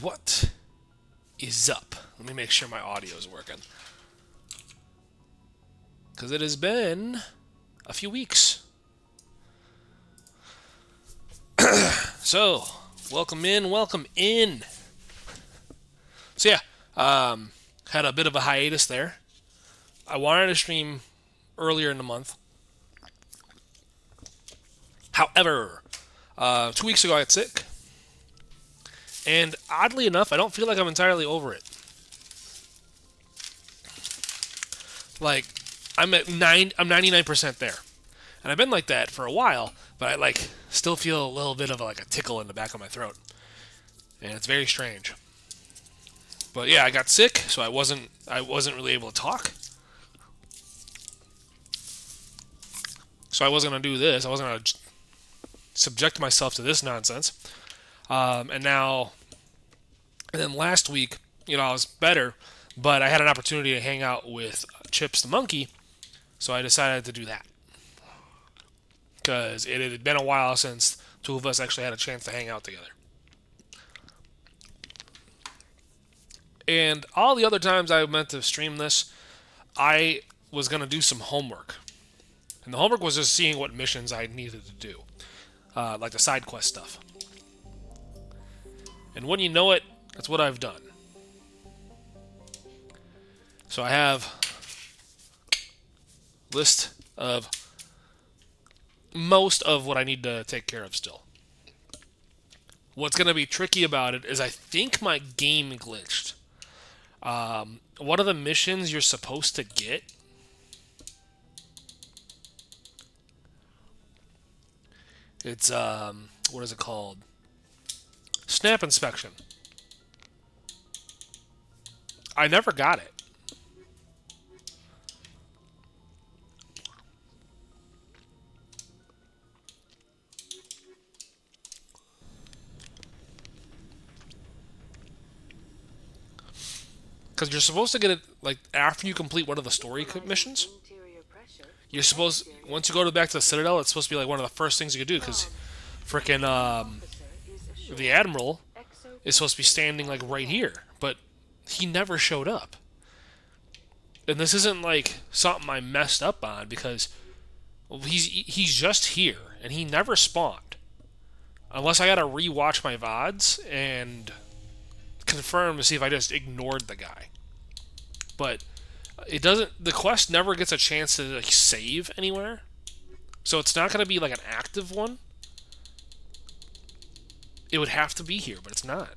what is up? Let me make sure my audio is working. Because it has been a few weeks. So, welcome in, welcome in. So yeah, had a bit of a hiatus there. I wanted to stream earlier in the month. However, 2 weeks ago I got sick. And oddly enough, I don't feel like I'm entirely over it. Like, I'm 99% there. And I've been like that for a while, but I still feel a little bit of a tickle in the back of my throat. And it's very strange. But yeah, I got sick, so I wasn't really able to talk. So I wasn't going to do this. I wasn't going to subject myself to this nonsense. And then last week, I was better, but I had an opportunity to hang out with Chips the monkey, so I decided to do that. Because it had been a while since two of us actually had a chance to hang out together. And all the other times I meant to stream this, I was going to do some homework. And the homework was just seeing what missions I needed to do. Like the side quest stuff. And when you know it, that's what I've done. So I have a list of most of what I need to take care of still. What's going to be tricky about it is I think my game glitched. One of the missions you're supposed to get it's what is it called? Snap inspection. I never got it. Because you're supposed to get it after you complete one of the story missions. You're supposed, once you go back to the Citadel, it's supposed to be one of the first things you could do. Because frickin' the Admiral is supposed to be standing right here, but he never showed up. And this isn't something I messed up on because he's just here and he never spawned. Unless I gotta rewatch my VODs and confirm to see if I just ignored the guy. But it doesn't. The quest never gets a chance to save anywhere, so it's not gonna be an active one. It would have to be here, but it's not.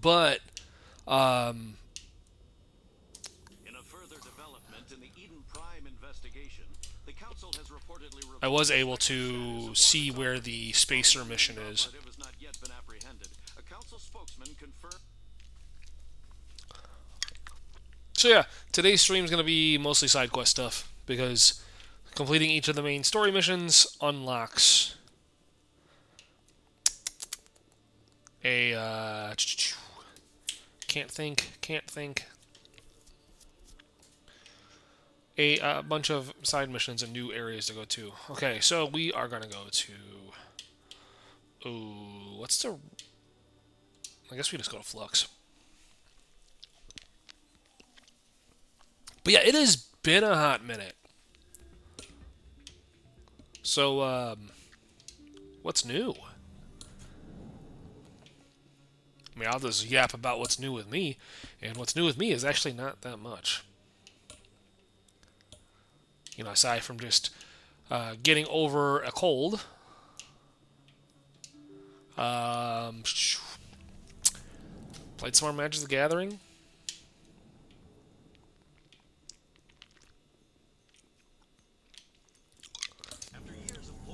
But in a further development in the Eden Prime investigation, the council has reportedly I was able to see where the spacer mission is. But it was not yet been apprehended. A council spokesman confirmed. So yeah, today's stream is going to be mostly side quest stuff because completing each of the main story missions unlocks a can't think a bunch of side missions and new areas to go to. Okay, so we are going to go to what's the I guess we just go to Flux. But yeah, it has been a hot minute. So, what's new? I mean, I'll just yap about what's new with me, and what's new with me is actually not that much. Aside from just getting over a cold. Played some more Magic the Gathering.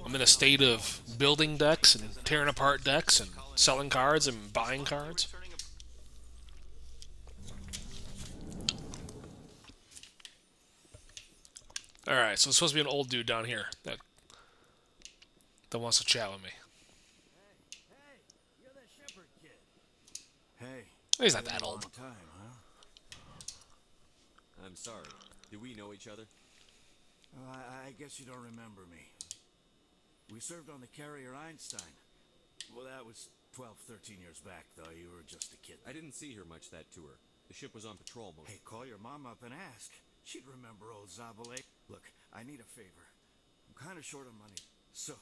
I'm in a state of building decks and tearing apart decks and selling cards and buying cards. Alright, so it's supposed to be an old dude down here that wants to chat with me. Hey, you're that Shepard kid. Hey, He's not that old. time, huh? I'm sorry. Do we know each other? I guess you don't remember me. We served on the carrier Einstein. Well, that was 12, 13 years back, though. You were just a kid. I didn't see her much that tour. The ship was on patrol most. Hey, call your mom up and ask. She'd remember old Zabale. Look, I need a favor. I'm kind of short on money. So,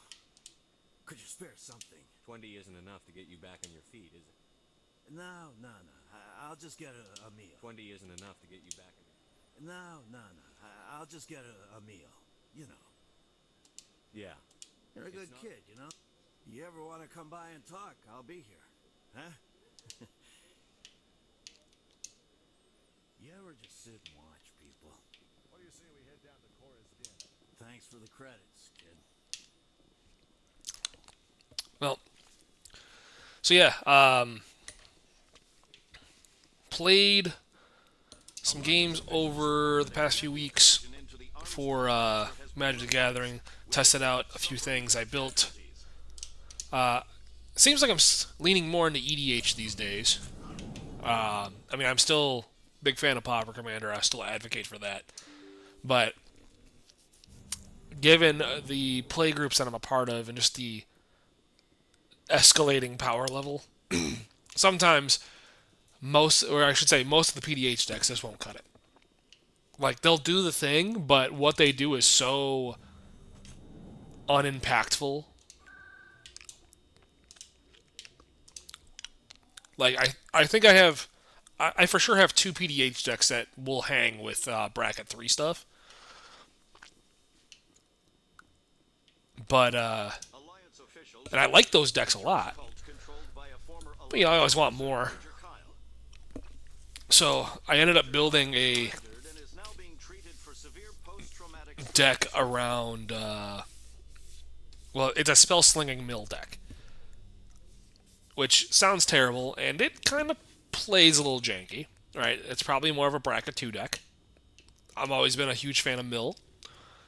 could you spare something? 20 isn't enough to get you back on your feet, is it? No. I'll just get a meal. 20 isn't enough to get you back on your No. I'll just get a meal. You know. Yeah. You're a It's good not- kid, you know? You ever want to come by and talk, I'll be here. Huh? You ever just sit and watch people? What do you say we head down to Cora's Den? Thanks for the credits, kid. Well, so yeah, played some games over the past few weeks for Magic the Gathering. Tested out a few things I built. Seems like I'm leaning more into EDH these days. I mean, I'm still a big fan of Pauper Commander. I still advocate for that. But given the play groups that I'm a part of and just the escalating power level, sometimes most of the PDH decks just won't cut it. Like, they'll do the thing, but what they do is so unimpactful. Like, I think I for sure have 2 PDH decks that will hang with bracket 3 stuff. But, and I like those decks a lot. But, you know, I always want more. So, I ended up building a deck around, well, it's a spell-slinging mill deck. Which sounds terrible, and it kind of plays a little janky, right? It's probably more of a bracket 2 deck. I've always been a huge fan of mill,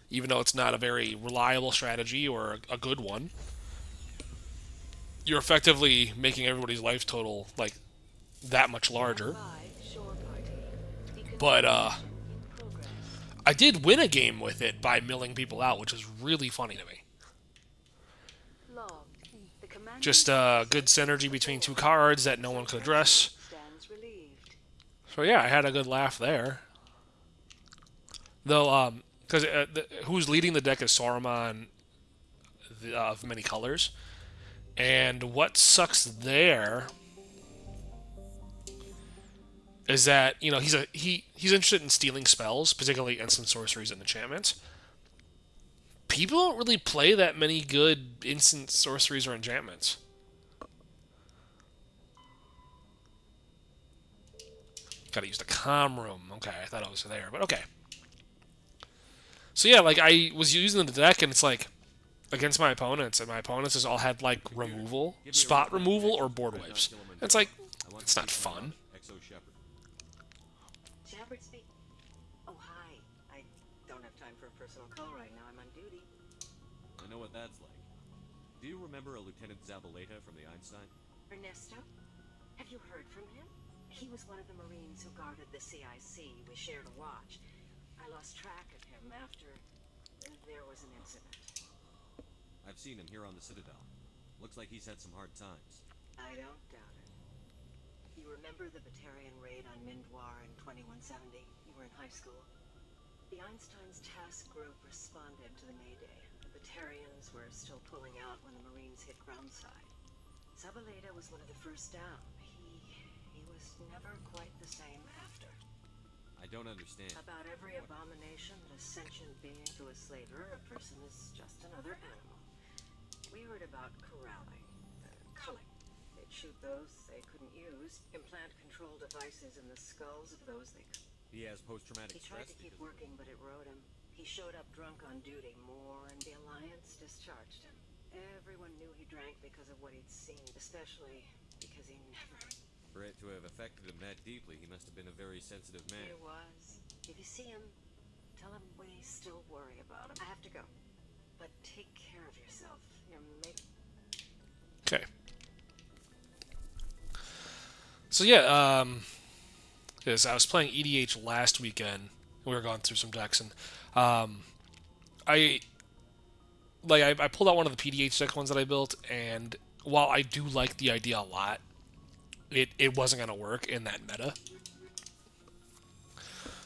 even though it's not a very reliable strategy or a good one. You're effectively making everybody's life total, like, that much larger. But, I did win a game with it by milling people out, which was really funny to me. Just good synergy between 2 cards that no one could address. So yeah, I had a good laugh there. Though, because who's leading the deck is Saruman of many colors. And what sucks there is that, you know, he's interested in stealing spells, particularly instant sorceries and enchantments. People don't really play that many good instant sorceries or enchantments. Gotta use the comm room. Okay, I thought I was there, but okay. So yeah, like, I was using the deck, and it's like, against my opponents, and my opponents just all had, like, removal, spot removal, or board wipes. And it's like, it's not fun. XO Shepard. Shepard speak. Oh, hi. I don't have time for a personal call right now. I'm on duty. I know what that's like. Do you remember a Lieutenant Zabaleta from the Einstein? Ernesto? Have you heard from him? He was one of the Marines who guarded the CIC. We shared a watch. I lost track of him after there was an incident. I've seen him here on the Citadel. Looks like he's had some hard times. I don't doubt it. You remember the Batarian raid on Mindwar in 2170? You were in high school. The Einstein's task group responded to the Mayday. The Batarians were still pulling out when the Marines hit groundside. Zabaleta was one of the first down. He was never quite the same after. I don't understand. About every abomination that a sentient being to a slaver, a person is just another animal. We heard about corralling, culling. They'd shoot those they couldn't use, implant control devices in the skulls of those they could. He has post-traumatic He tried stress. to keep working, but it rode him. He showed up drunk on duty more, and the Alliance discharged him. Everyone knew he drank because of what he'd seen, especially because he never... For it to have affected him that deeply, he must have been a very sensitive man. He was. If you see him, tell him we still worry about him. I have to go. But take care of yourself. You're making... Okay. So yeah, yes, I was playing EDH last weekend. We were going through some decks, and I pulled out one of the PDH deck ones that I built, and while I do like the idea a lot, it wasn't going to work in that meta.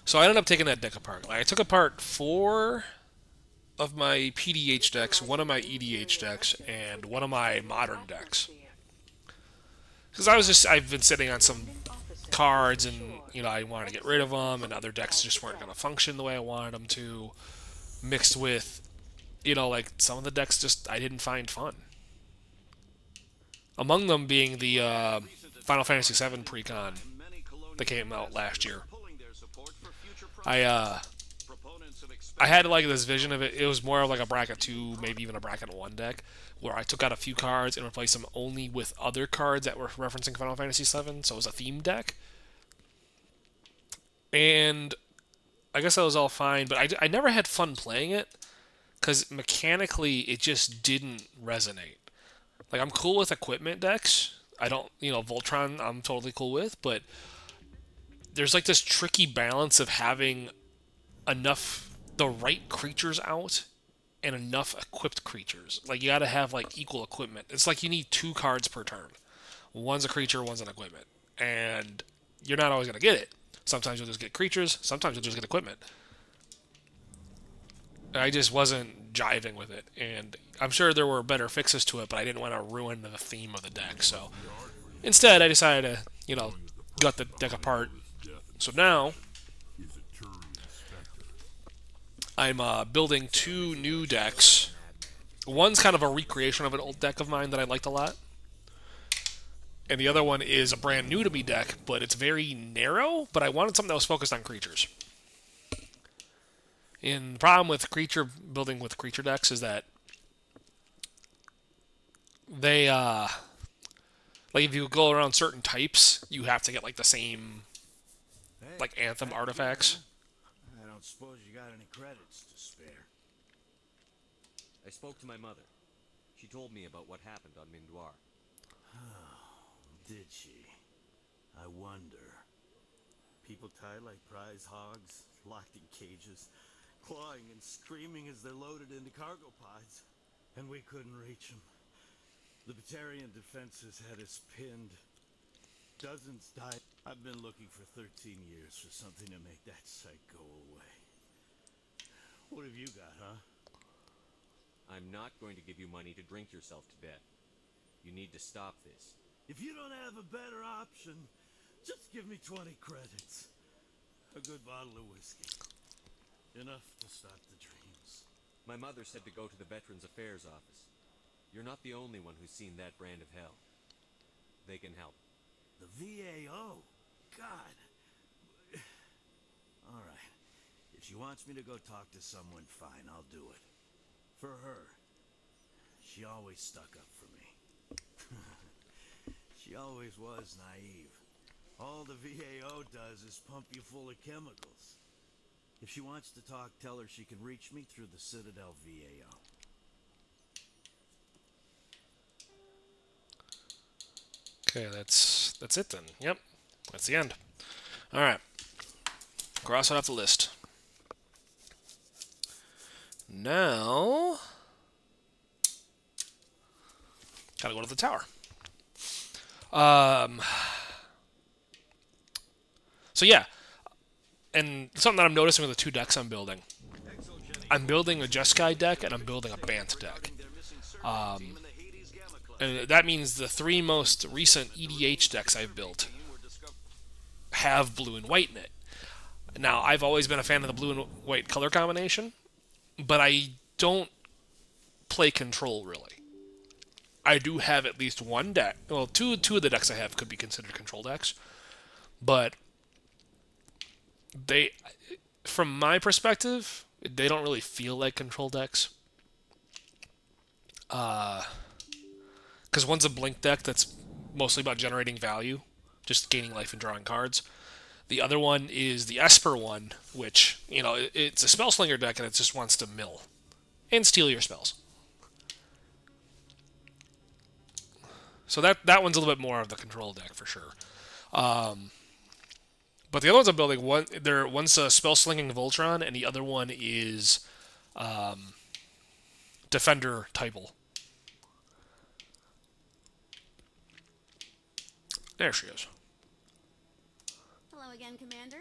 So I ended up taking that deck apart. Like, I took apart 4 of my PDH decks, 1 of my EDH decks, and 1 of my modern decks. Because I've been sitting on some cards, and I wanted to get rid of them, and other decks just weren't going to function the way I wanted them to. Mixed with, like some of the decks just I didn't find fun. Among them being the Final Fantasy VII Precon that came out last year. I had like this vision of it. It was more of like a bracket 2, maybe even a bracket 1 deck, where I took out a few cards and replaced them only with other cards that were referencing Final Fantasy VII. So it was a theme deck, and I guess that was all fine. But I never had fun playing it because mechanically it just didn't resonate. Like, I'm cool with equipment decks. I don't, Voltron I'm totally cool with, but there's like this tricky balance of having the right creatures out and enough equipped creatures. Like, you gotta have like equal equipment. It's like you need 2 cards per turn. One's a creature, one's an equipment. And you're not always gonna get it. Sometimes you'll just get creatures, sometimes you'll just get equipment. I just wasn't jiving with it, and I'm sure there were better fixes to it, but I didn't want to ruin the theme of the deck, so instead I decided to, gut the deck apart. So now I'm building 2 new decks. One's kind of a recreation of an old deck of mine that I liked a lot, and the other one is a brand new to me deck, but it's very narrow, but I wanted something that was focused on creatures. And the problem with building with creature decks is that they, like, if you go around certain types, you have to get, like, the same, like, Anthem artifacts. I don't suppose you got any credits to spare. I spoke to my mother. She told me about what happened on Mindoir. Did she? I wonder. People tied like prize hogs, locked in cages, clawing and screaming as they're loaded into cargo pods. And we couldn't reach them. The Batarian defenses had us pinned. Dozens died. I've been looking for 13 years for something to make that sight go away. What have you got, huh? I'm not going to give you money to drink yourself to death. You need to stop this. If you don't have a better option, just give me 20 credits. A good bottle of whiskey. Enough to start the dreams. My mother said to go to the Veterans Affairs office. You're not the only one who's seen that brand of hell. They can help. The VAO? God. All right. If she wants me to go talk to someone, fine, I'll do it. For her. She always stuck up for me. She always was naive. All the VAO does is pump you full of chemicals. If she wants to talk, tell her she can reach me through the Citadel VAO. Okay, that's it then. Yep, that's the end. All right, cross it off the list. Now, gotta go to the tower. So yeah, and something that I'm noticing with the 2 decks I'm building a Jeskai deck and I'm building a Bant deck. And that means the 3 most recent EDH decks I've built have blue and white in it. Now, I've always been a fan of the blue and white color combination, but I don't play control, really. I do have at least one deck. Well, two of the decks I have could be considered control decks, but they, from my perspective, they don't really feel like control decks. Because one's a blink deck that's mostly about generating value, just gaining life and drawing cards. The other one is the Esper one, which, it's a spellslinger deck and it just wants to mill and steal your spells. So that one's a little bit more of the control deck for sure. But the other ones I'm building, one's a spell-slinging Voltron, and the other one is Defender Typal. There she is. Hello again, Commander.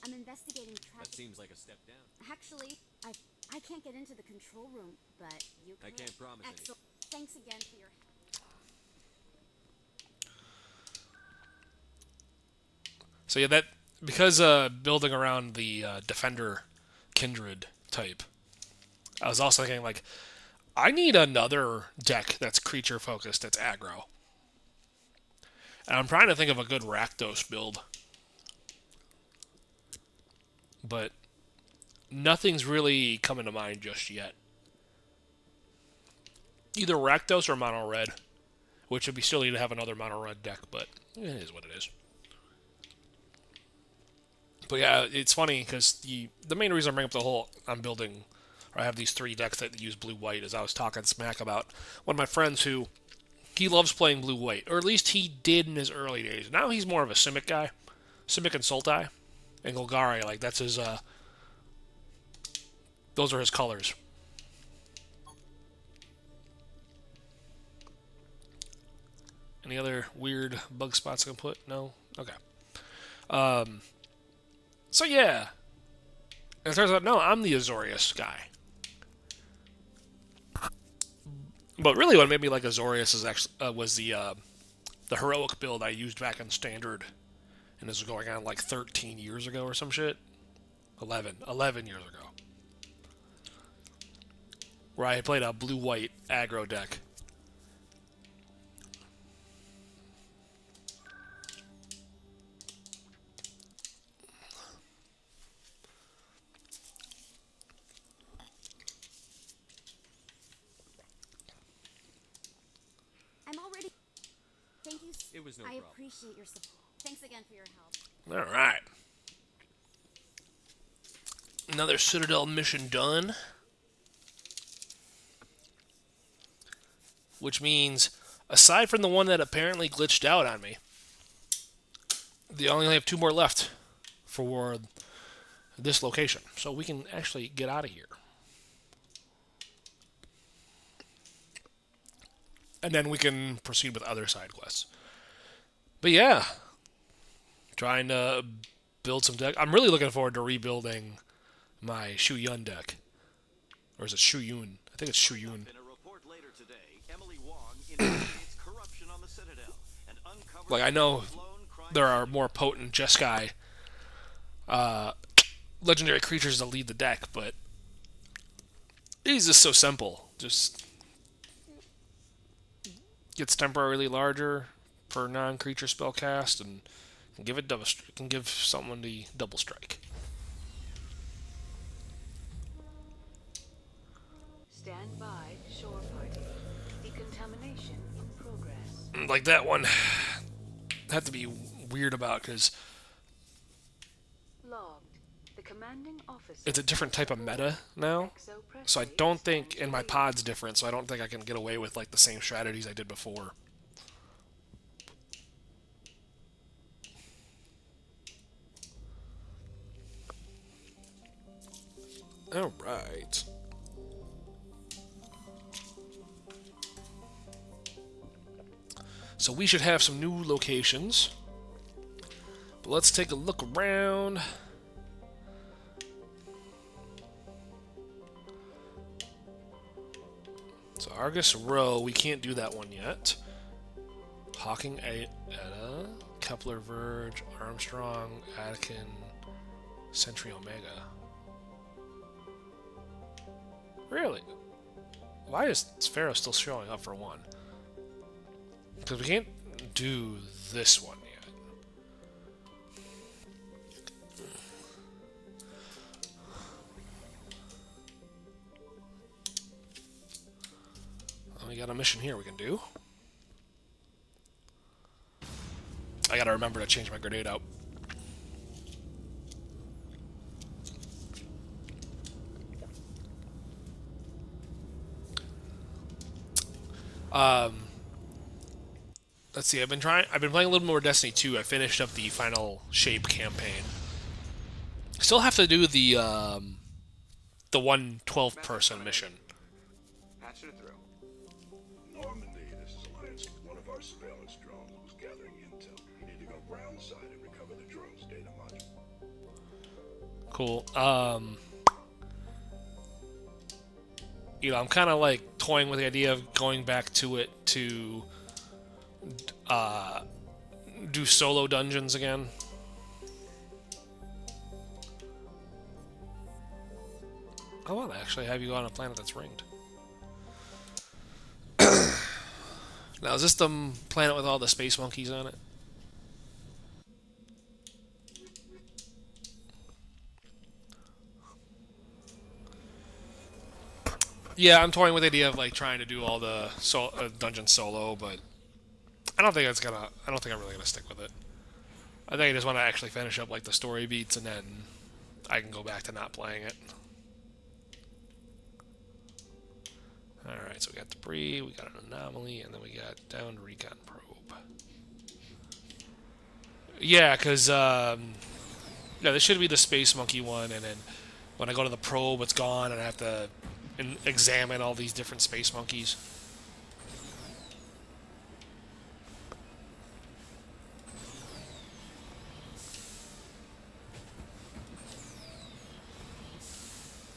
I'm investigating That traffic. seems like a step down. Actually, I can't get into the control room, but you can. I can't promise anything. Excellent. Thanks again for your help. So yeah, that because building around the Defender Kindred type, I was also thinking like, I need another deck that's creature focused, that's aggro. And I'm trying to think of a good Rakdos build, but nothing's really coming to mind just yet. Either Rakdos or Mono Red, which would be silly to have another Mono Red deck, but it is what it is. But yeah, it's funny because the main reason I bring up the whole I have these 3 decks that use blue-white is I was talking smack about one of my friends who, he loves playing blue-white, or at least he did in his early days. Now he's more of a Simic guy. Simic and Sultai. And Golgari, like that's his, those are his colors. Any other weird bug spots I can put? No? Okay. So yeah. And it turns out, no, I'm the Azorius guy. But really what made me like Azorius is actually, was the heroic build I used back in Standard. And this was going on like 13 years ago or some shit. 11 years ago. Where I played a blue-white aggro deck. I'm already. Thank you. It was no I problem. appreciate your support. Thanks again for your help. Alright. Another Citadel mission done. Which means, aside from the one that apparently glitched out on me, they only have 2 more left for this location. So we can actually get out of here. And then we can proceed with other side quests. But yeah, trying to build some deck. I'm really looking forward to rebuilding my Shu Yun deck. Or is it Shu Yun? I think it's Shu Yun. In a report later today, Emily Wong investigates corruption on the Citadel and uncovers Like, I know blown crime there are more potent Jeskai legendary creatures to lead the deck, but he's just so simple. Just gets temporarily larger per non-creature spell cast, and can give someone the double strike. Stand by, shore party. Decontamination in progress. Like that one, have to be weird about because Logged. The commanding officer. it's a different type of meta now. So I don't think, and my pod's different, so I don't think I can get away with like the same strategies I did before. Alright. So we should have some new locations. But let's take a look around. So Argus Row, we can't do that one yet. Hawking Etta, Kepler Verge, Armstrong, Attican, Sentry Omega. Really? Why is Sphero still showing up for 1? Because we can't do this one yet. Well, we got a mission here we can do. I gotta remember to change my grenade out. Let's see. I've been playing a little more Destiny 2. I finished up the final Shape campaign. Still have to do the 12-person mission. Patching it through. Normandy, this is Alliance. One of our surveillance drones was gathering ground side and recover the drone's data module. Cool. I'm kind of like toying with the idea of going back to it to do solo dungeons again. I want to actually have you go on a planet that's ringed. Now, is this the planet with all the space monkeys on it? Yeah, I'm toying with the idea of like trying to do all the dungeon solo, but I don't think it's gonna. I don't think I'm really gonna stick with it. I think I just want to actually finish up like the story beats, and then I can go back to not playing it. All right, so we got debris, we got an anomaly, and then we got downed recon probe. Yeah, because yeah, this should be the space monkey one, and then when I go to the probe, it's gone, and I have to examine all these different space monkeys.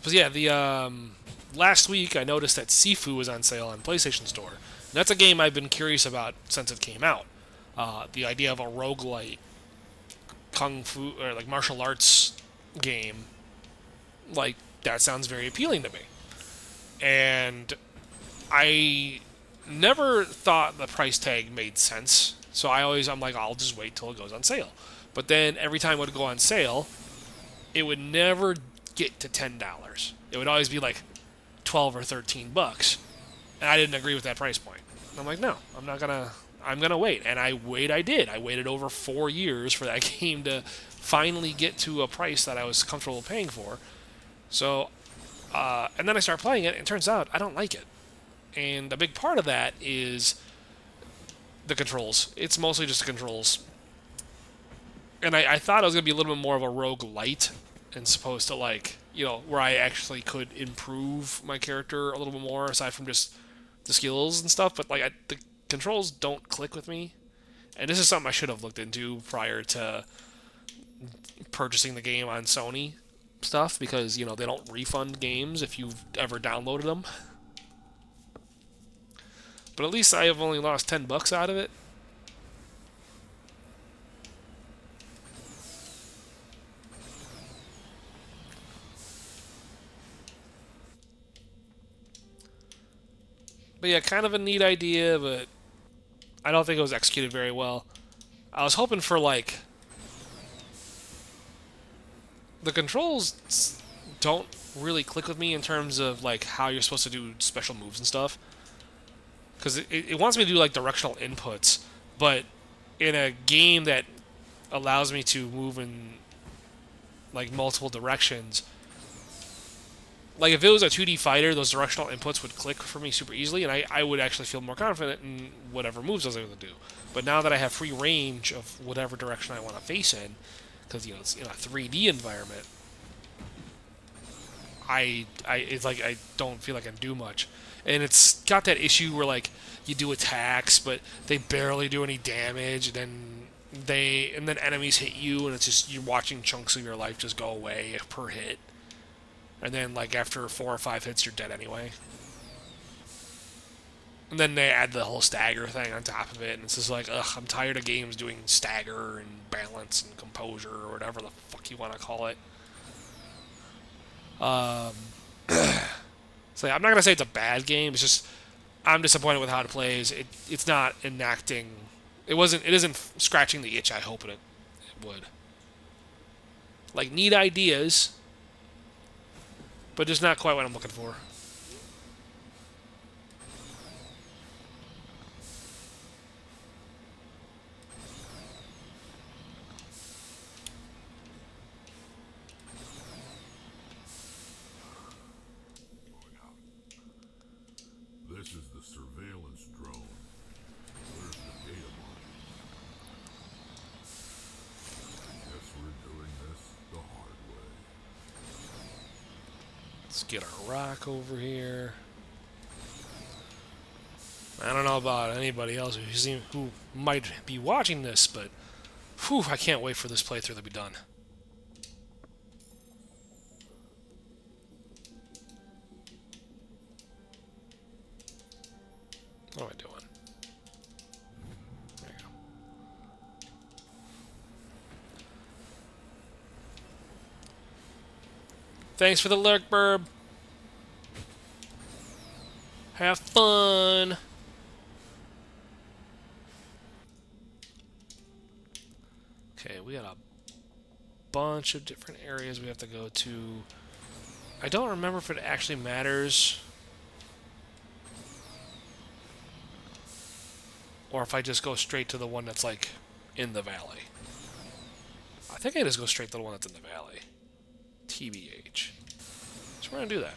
But yeah, the last week I noticed that Sifu was on sale on PlayStation Store. And that's a game I've been curious about since it came out. The idea of a roguelite kung fu or like martial arts game, like that sounds very appealing to me. And I never thought the price tag made sense. So I'm like, I'll just wait till it goes on sale. But then every time it would go on sale, it would never get to $10. It would always be like 12 or 13 bucks. And I didn't agree with that price point. And I'm like, no, I'm gonna wait. And I did. I waited over 4 years for that game to finally get to a price that I was comfortable paying for. So, and then I start playing it, and it turns out I don't like it. And a big part of that is the controls. It's mostly just the controls. And I thought it was going to be a little bit more of a roguelite and supposed to, like, where I actually could improve my character a little bit more aside from just the skills and stuff. But, like, the controls don't click with me. And this is something I should have looked into prior to purchasing the game on Sony stuff because, they don't refund games if you've ever downloaded them. But at least I have only lost $10 out of it. But yeah, kind of a neat idea, but I don't think it was executed very well. I was hoping for, like... The controls don't really click with me in terms of, like, how you're supposed to do special moves and stuff. Because it wants me to do, like, directional inputs, but in a game that allows me to move in, like, multiple directions... Like, if it was a 2D fighter, those directional inputs would click for me super easily, and I would actually feel more confident in whatever moves I was able to do. But now that I have free range of whatever direction I want to face in, because, it's in a 3D environment, it's like I don't feel like I can do much. And it's got that issue where, like, you do attacks, but they barely do any damage, and then enemies hit you, and it's just, you're watching chunks of your life just go away per hit. And then, like, after 4 or 5 hits, you're dead anyway. And then they add the whole stagger thing on top of it, and it's just like, ugh, I'm tired of games doing stagger and balance and composure, or whatever the fuck you want to call it. So yeah, I'm not going to say it's a bad game, it's just, I'm disappointed with how it plays. It's not enacting, it isn't scratching the itch I hope it would. Like, neat ideas... But just not quite what I'm looking for. This is the surveillance drone. Where's the data module? Guess we're doing this the hard way. Let's get our rock over here. I don't know about anybody else who might be watching this, but Whew, I can't wait for this playthrough to be done. What am I doing? There you go. Thanks for the lurk, Burb. Have fun. Okay, we got a bunch of different areas we have to go to. I don't remember if it actually matters or if I just go straight to the one that's like in the valley. I think I just go straight to the one that's in the valley. TBH. So we're gonna do that.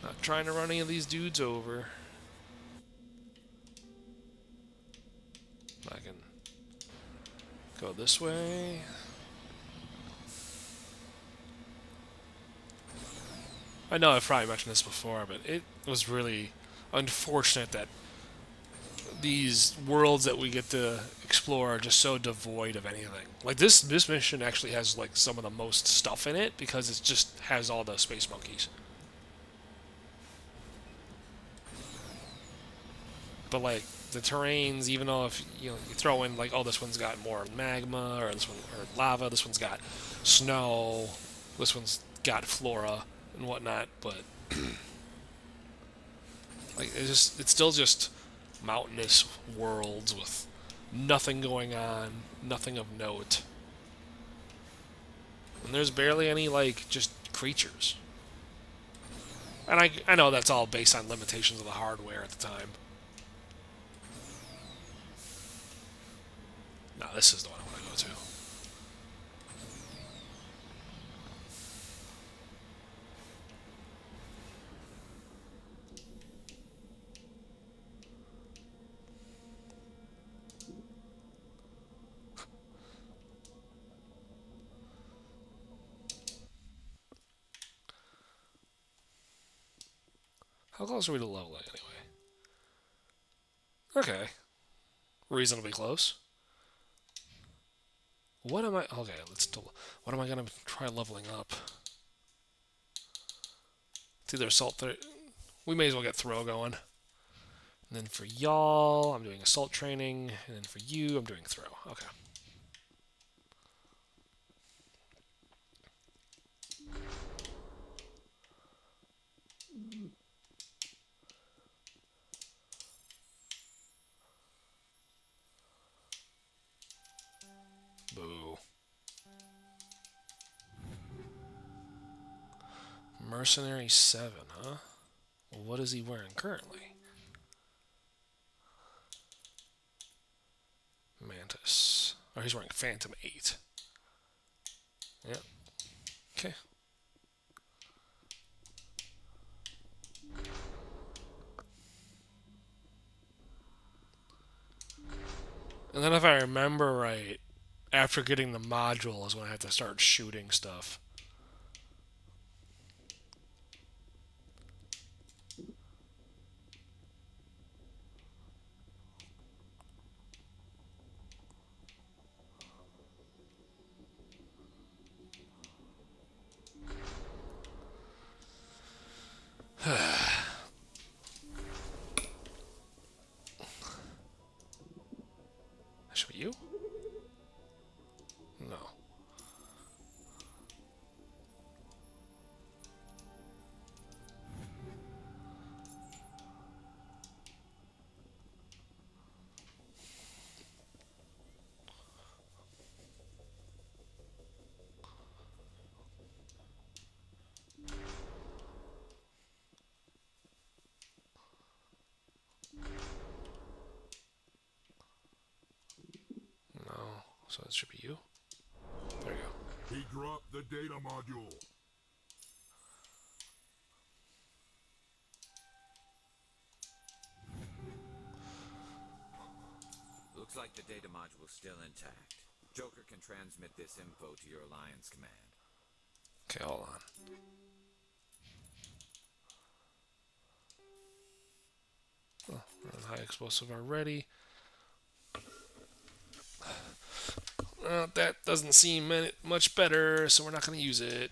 Not trying to run any of these dudes over. I can go this way. I know I've probably mentioned this before, but it was really unfortunate that these worlds that we get to explore are just so devoid of anything. Like this mission actually has like some of the most stuff in it because it just has all the space monkeys. But like the terrains, even though if you throw in like, oh, this one's got more magma, or this one or lava, this one's got snow, this one's got flora and whatnot, but like it's still just mountainous worlds with nothing going on, nothing of note. And there's barely any like just creatures. And I know that's all based on limitations of the hardware at the time. No, this is the one I want to go to. How close are we to leveling anyway? Okay. Reasonably close. What am I... Okay, what am I going to try leveling up? It's either assault... We may as well get throw going. And then for y'all, I'm doing assault training. And then for you, I'm doing throw. Okay. Boo. Mercenary 7, huh? Well, what is he wearing currently? Mantis. Oh, he's wearing Phantom 8. Yep. Okay. And then if I remember right, after getting the module is when I have to start shooting stuff. Should be you? No. No. So it should be you. There you go. He dropped the data module. Looks like the data module's still intact. Joker can transmit this info to your Alliance command. Okay, hold on. Oh, we're on high explosive already. That doesn't seem much better, so we're not going to use it.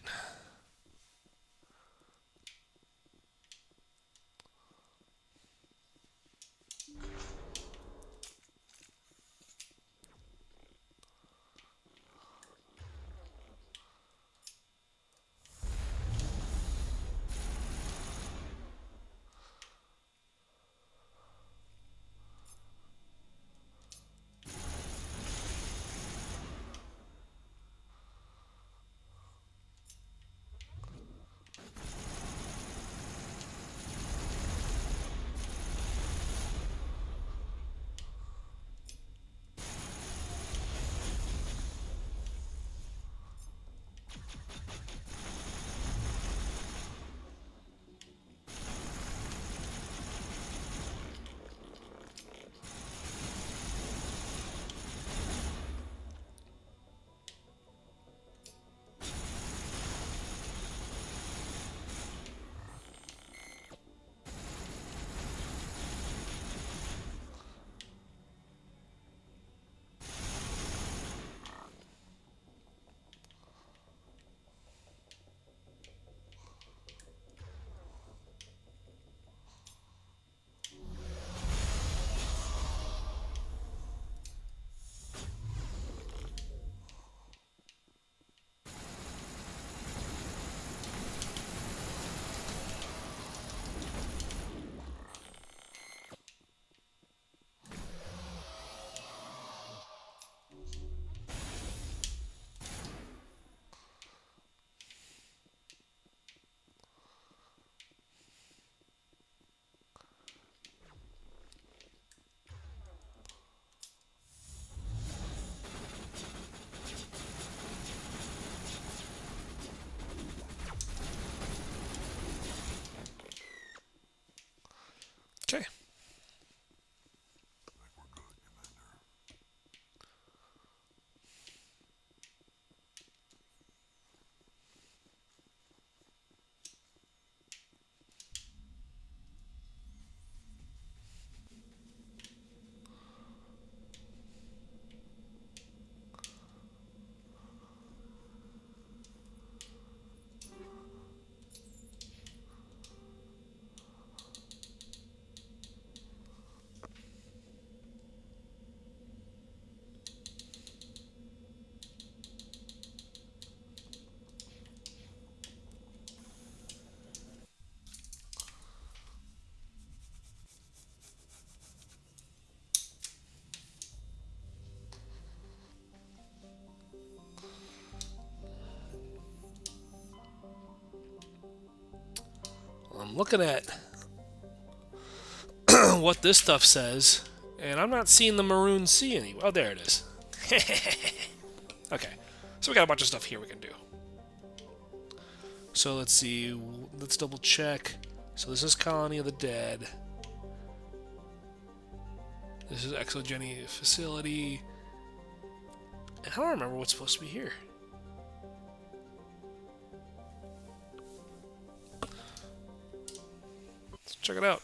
Okay. I'm looking at what this stuff says, and I'm not seeing the maroon sea anywhere. Oh, there it is. Okay, so we got a bunch of stuff here we can do. So let's see. Let's double check. So this is Colony of the Dead. This is Exogeny Facility. And I don't remember what's supposed to be here. Let's check it out.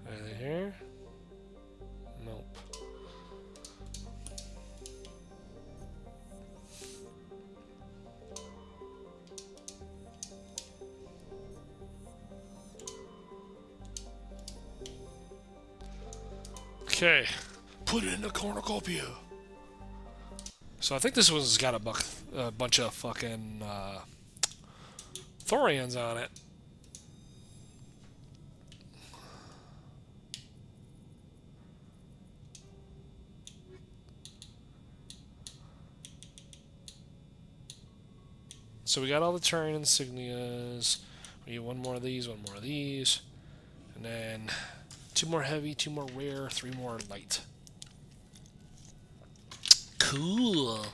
Anything here? Nope. Okay. Put it in the cornucopia. So I think this one's got a bunch of fucking Thorians on it. So we got all the Turian insignias. We need one more of these, one more of these. And then 2 more heavy, 2 more rare, 3 more light. Cool.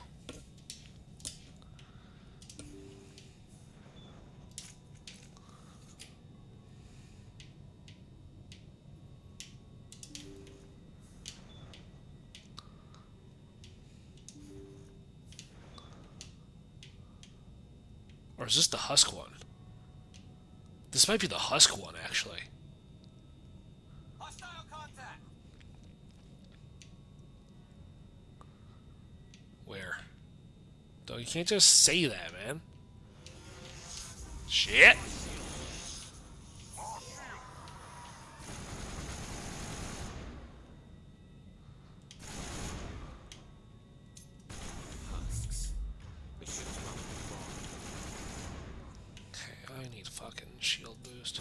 is this the husk one? This might be the husk one, actually. Hostile contact. Where? Though you can't just say that, man. Shit! Husks. The ship's probably wrong. Okay, I need a fucking shield boost.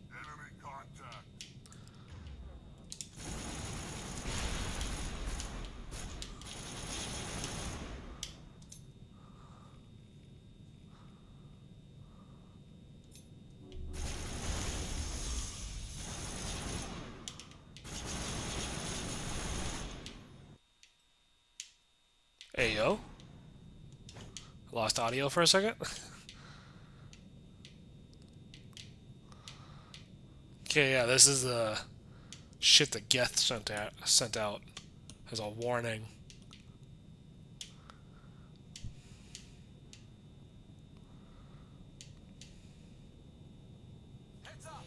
Enemy contact. Hey, yo. Lost audio for a second. Okay, yeah, this is the shit that Geth sent out as a warning. Heads up.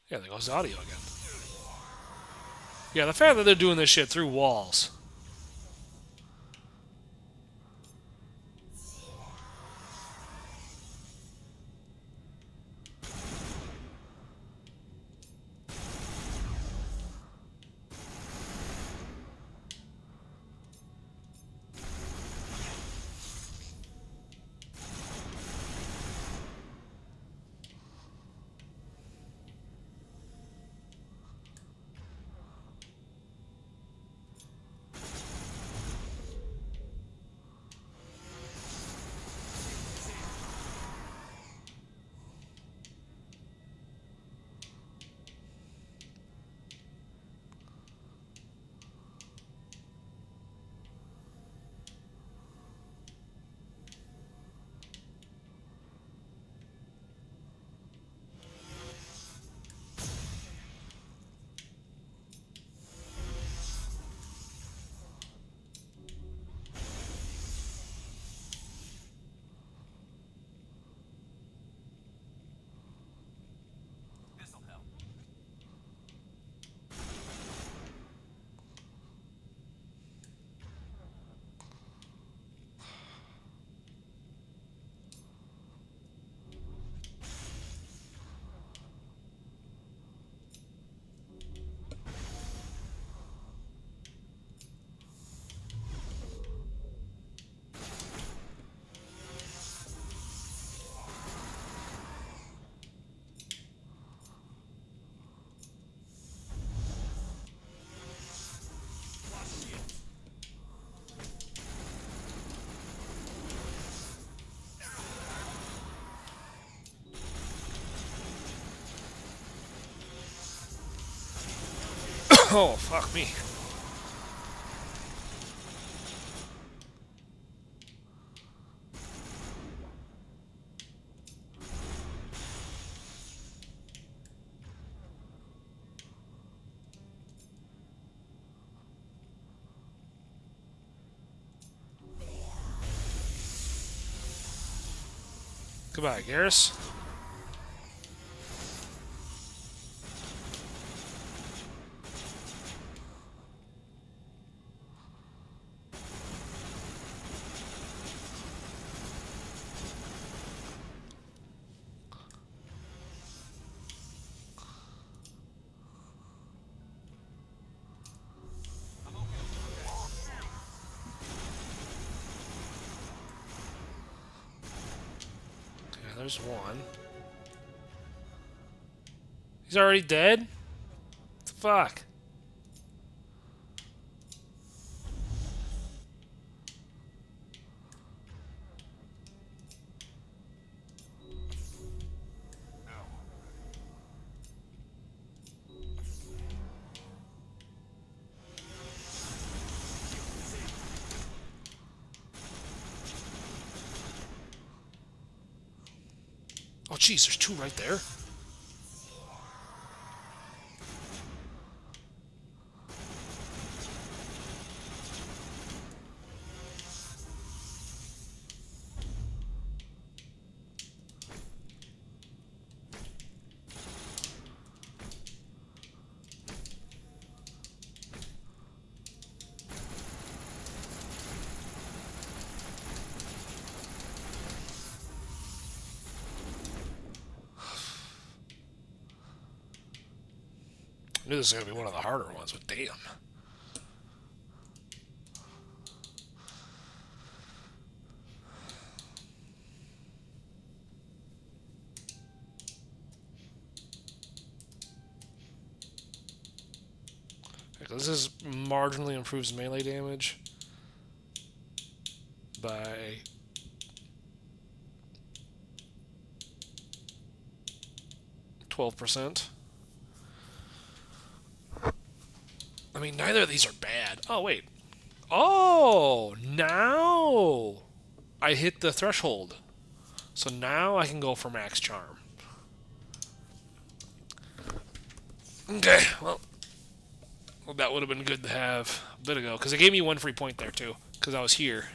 Yeah, there goes the audio again. Yeah, the fact that they're doing this shit through walls. This'll help. Oh, fuck me. Goodbye, Garrus. there's one. He's already dead? What the fuck? Oh, jeez, there's two right there. I knew this was going to be one of the harder ones, but damn. This is marginally improves melee damage by 12%. I mean, neither of these are bad. Oh, wait. Oh, now I hit the threshold. So now I can go for max charm. Okay, well, that would have been good to have a bit ago, because it gave me one free point there, too, because I was here.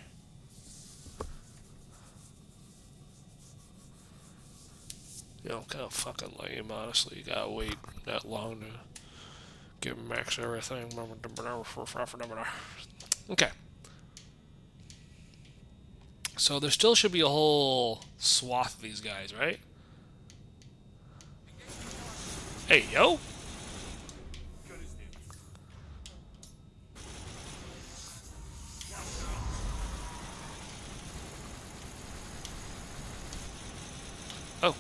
You know, kind of fucking lame, honestly. You gotta wait that long to get max everything. Okay. So there still should be a whole swath of these guys, right? Hey, yo! Oh.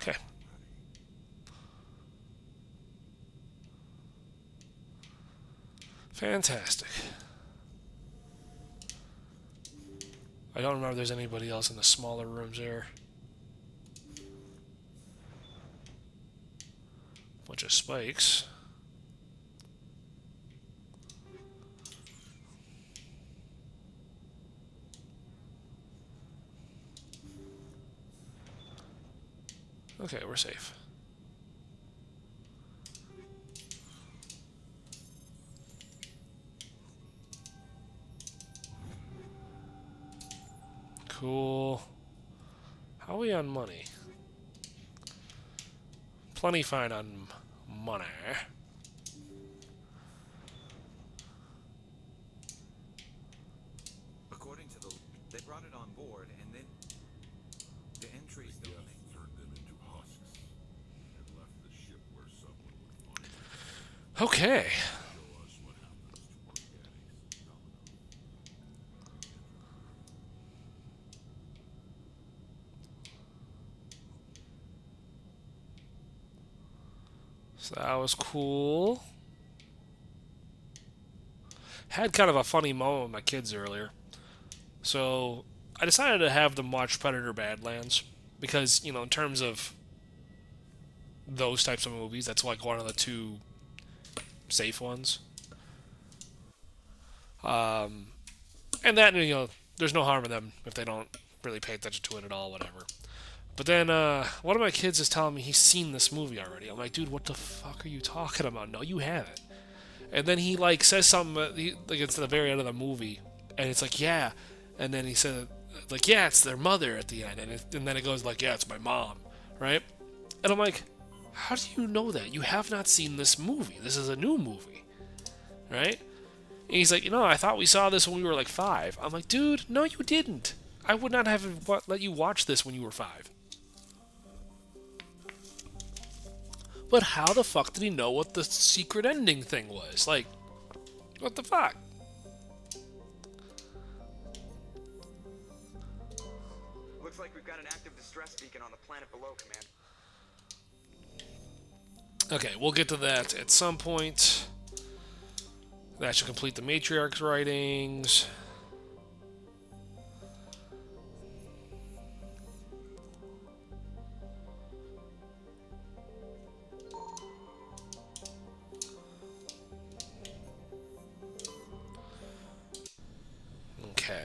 Okay. Fantastic. I don't remember if there's anybody else in the smaller rooms there. Bunch of spikes. Okay, we're safe. Cool. How are we on money? Plenty fine on money. According to the... They brought it on board, and then... The entries don't make... Turned them into husks and left the ship where someone would find them. Okay. Show us what happens to organics and dominoes. So that was cool. had kind of a funny moment with my kids earlier. So I decided to have them watch Predator Badlands because, in terms of those types of movies, that's like one of the two safe ones. And that, there's no harm in them if they don't really pay attention to it at all, whatever. But then one of my kids is telling me he's seen this movie already. I'm like, dude, what the fuck are you talking about? No, you haven't. And then he like says something like it's at the very end of the movie, and it's like, yeah. And then he said like, yeah, it's their mother at the end, and then it goes like, yeah, it's my mom, right? And I'm like, how do you know that? You have not seen this movie. This is a new movie, right? And he's like, I thought we saw this when we were like 5. I'm like, dude, no, you didn't. I would not have let you watch this when you were 5. But how the fuck did he know what the secret ending thing was? Like, what the fuck? Looks like we've got an active distress beacon on the planet below, Command. Okay, we'll get to that at some point. That should complete the matriarch's writings. Okay.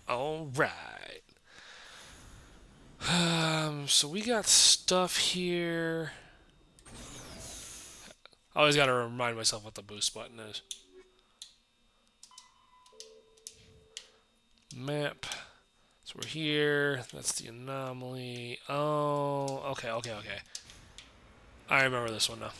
All right. So we got stuff here. I always got to remind myself what the boost button is. Map. So we're here. That's the anomaly. Oh, okay. I remember this one now.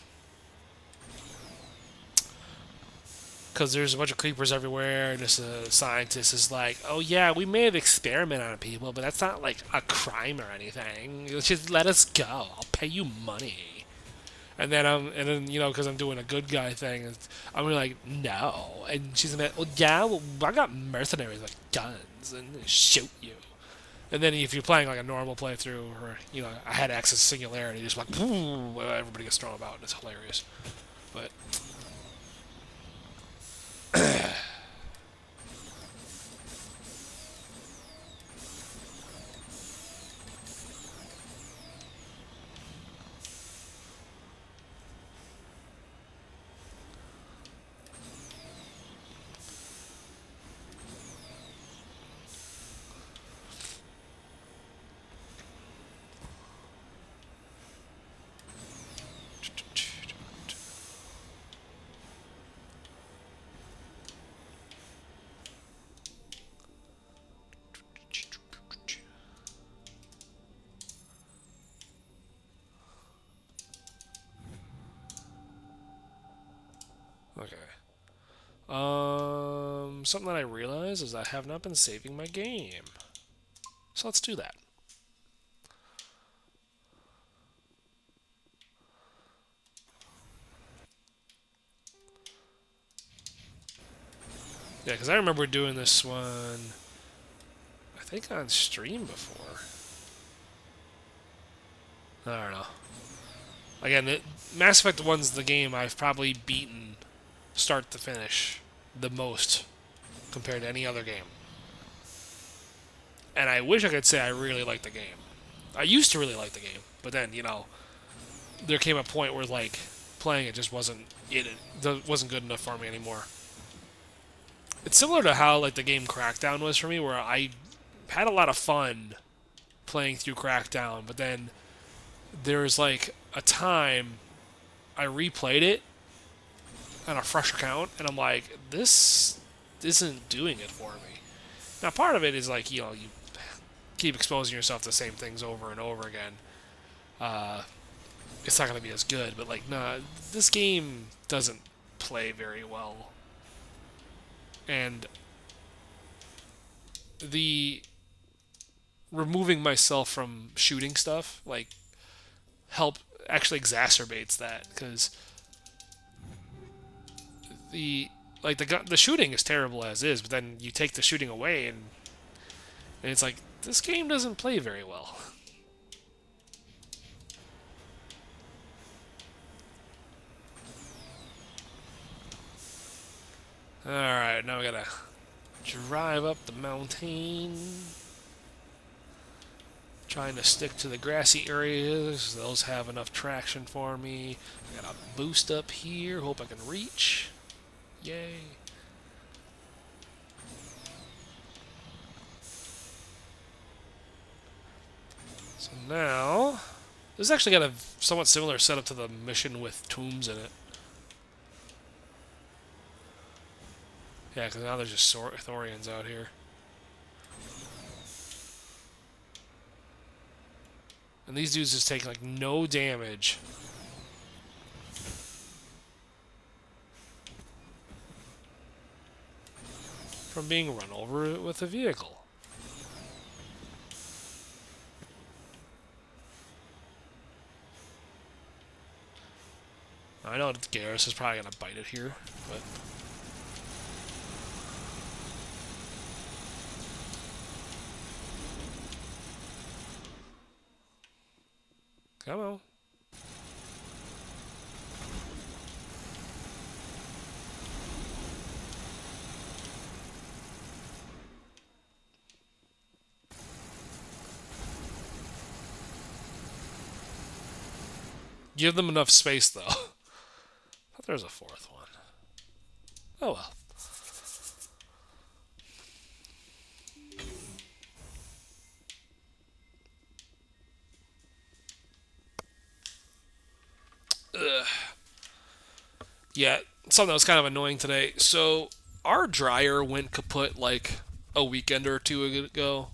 Because there's a bunch of creepers everywhere, and this scientist is like, oh yeah, we may have experimented on people, but that's not like a crime or anything. Just let us go. I'll pay you money. And then because I'm doing a good guy thing, I'm really like, no. And she's like, well, yeah, well, I got mercenaries with guns and they shoot you. And then if you're playing like a normal playthrough, or I had access to singularity, just like, boom, everybody gets thrown about, and it's hilarious. But okay. Something that I realize is I have not been saving my game. So let's do that. Yeah, because I remember doing this one, I think on stream before. I don't know. Again, Mass Effect 1's the game I've probably beaten start to finish the most compared to any other game. And I wish I could say I really like the game. I used to really like the game, but then, there came a point where like playing it just wasn't good enough for me anymore. It's similar to how like the game Crackdown was for me, where I had a lot of fun playing through Crackdown, but then there was like a time I replayed it on a fresh account, and I'm like, this isn't doing it for me. Now, part of it is like, you keep exposing yourself to the same things over and over again. It's not going to be as good, but like, nah, this game doesn't play very well. And the removing myself from shooting stuff, actually exacerbates that, because the shooting is terrible as is, but then you take the shooting away and it's like this game doesn't play very well. Alright, now we gotta drive up the mountain. Trying to stick to the grassy areas. Those have enough traction for me. I got a boost up here. Hope I can reach. Yay. So now, this has actually got a somewhat similar setup to the mission with tombs in it. Yeah, because now there's just Thorians out here. And these dudes just take, like, no damage. From being run over with a vehicle. I know Garrus is probably going to bite it here, but... Come on. Give them enough space, though. I thought there was a fourth one. Oh well. Ugh. Yeah, something that was kind of annoying today. So, our dryer went kaput like a weekend or two ago,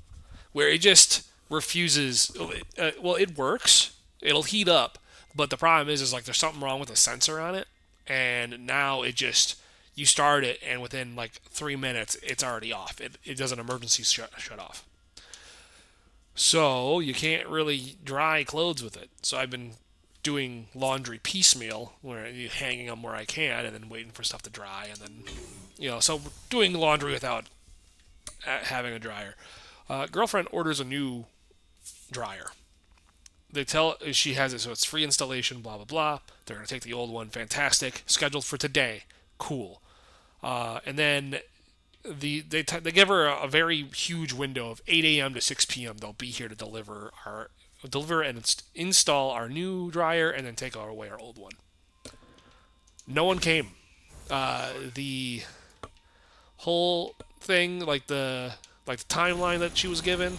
where it just refuses. Well, it works. It'll heat up, but the problem is like there's something wrong with the sensor on it, and now it just you start it, and within like 3 minutes, it's already off. It does an emergency shut off. So you can't really dry clothes with it. So I've been doing laundry piecemeal, where you hanging them where I can, and then waiting for stuff to dry, and then so doing laundry without having a dryer. Girlfriend orders a new dryer. They tell she has it, so it's free installation, blah blah blah. They're gonna take the old one, fantastic. Scheduled for today, cool. And then they give her a very huge window of 8 a.m. to 6 p.m. They'll be here to deliver and install our new dryer, and then take away our old one. No one came. The whole thing, like the timeline that she was given,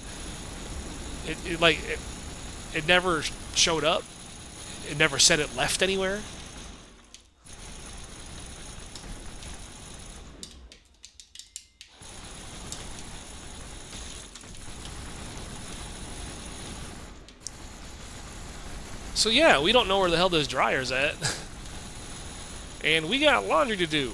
it never showed up. It never said it left anywhere. So yeah, we don't know where the hell this dryer's at. And we got laundry to do.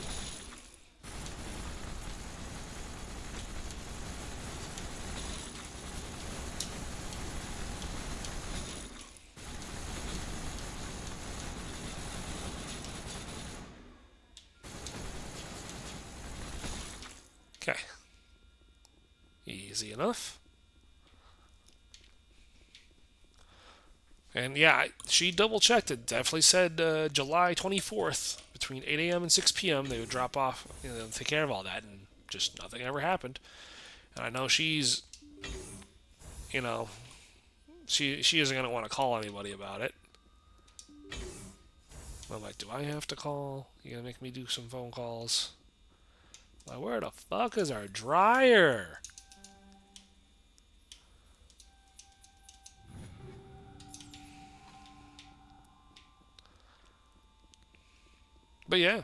Okay. Easy enough. And yeah, she double-checked it. Definitely said July 24th, between 8 a.m. and 6 p.m. they would drop off, take care of all that, and just nothing ever happened. And I know she's, she isn't going to want to call anybody about it. I'm like, do I have to call? You going to make me do some phone calls? Like, where the fuck is our dryer? But yeah.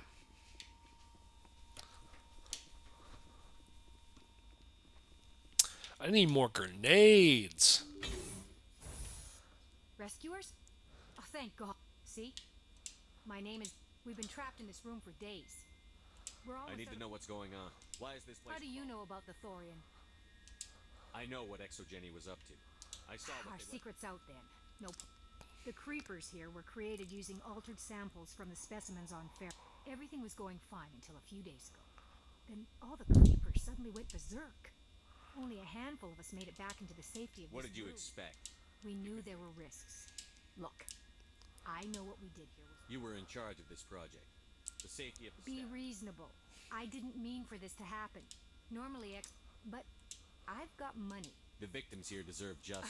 I need more grenades. Rescuers? Oh, thank God. See? My name is... We've been trapped in this room for days. I need to know what's going on. Why is this place... How do you know about the Thorian? I know what Exogeny was up to. I saw what Our secret's out then. Nope. The creepers here were created using altered samples from the specimens on Fair. Everything was going fine until a few days ago. Then all the creepers suddenly went berserk. Only a handful of us made it back into the safety of What this did you room. expect? We knew there were risks. Look, I know what we did here was... You were in charge of this project. The safety of the Be staff. reasonable. I didn't mean for this to happen. Normally, but I've got money. The victims here deserve justice.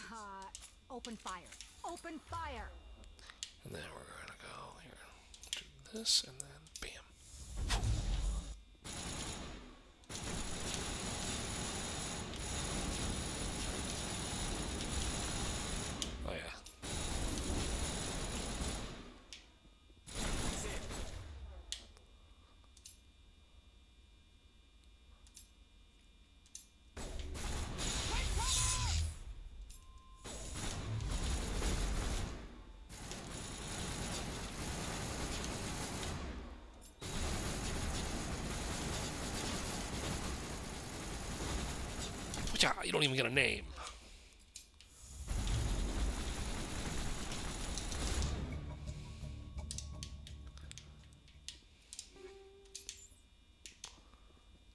Open fire. Open fire! And then we're gonna go here. Do this, and then bam. Oh yeah. Yeah, you don't even get a name.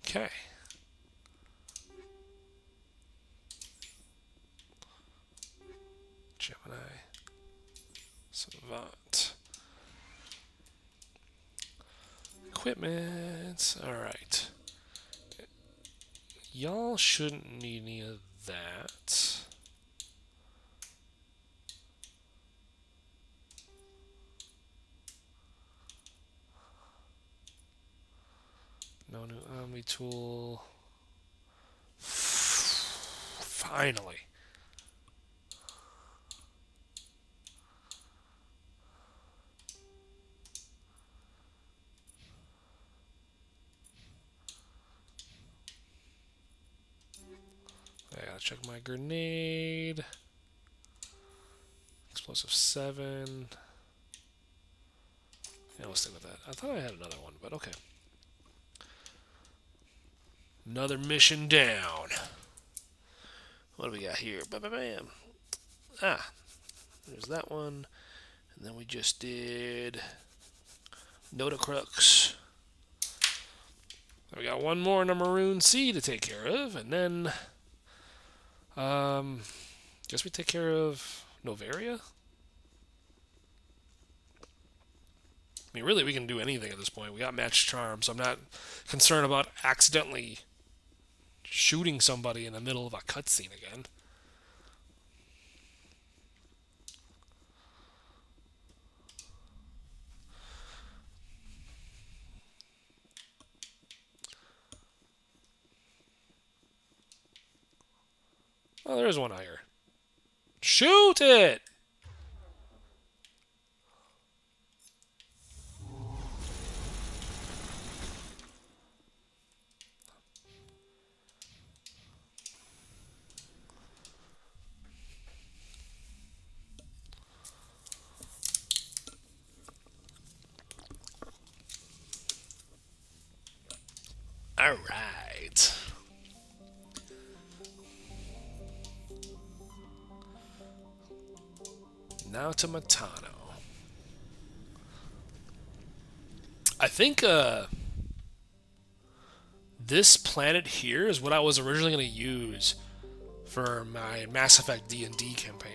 Okay. Gemini. Savant. Equipment. Alright. Y'all shouldn't need any of that. No new Omni tool. Finally. I gotta check my grenade. Explosive 7. Yeah, we'll stick with that. I thought I had another one, but okay. Another mission down. What do we got here? Bam, bam, bam. Ah, there's that one. And then we just did Notacrux. We got one more in a Maroon Sea to take care of, and then guess we take care of Novaria? I mean, really, we can do anything at this point. We got Match Charm, so I'm not concerned about accidentally shooting somebody in the middle of a cutscene again. Oh, there is one higher. Shoot it! All right. Now to Matano. I think this planet here is what I was originally going to use for my Mass Effect D&D campaign.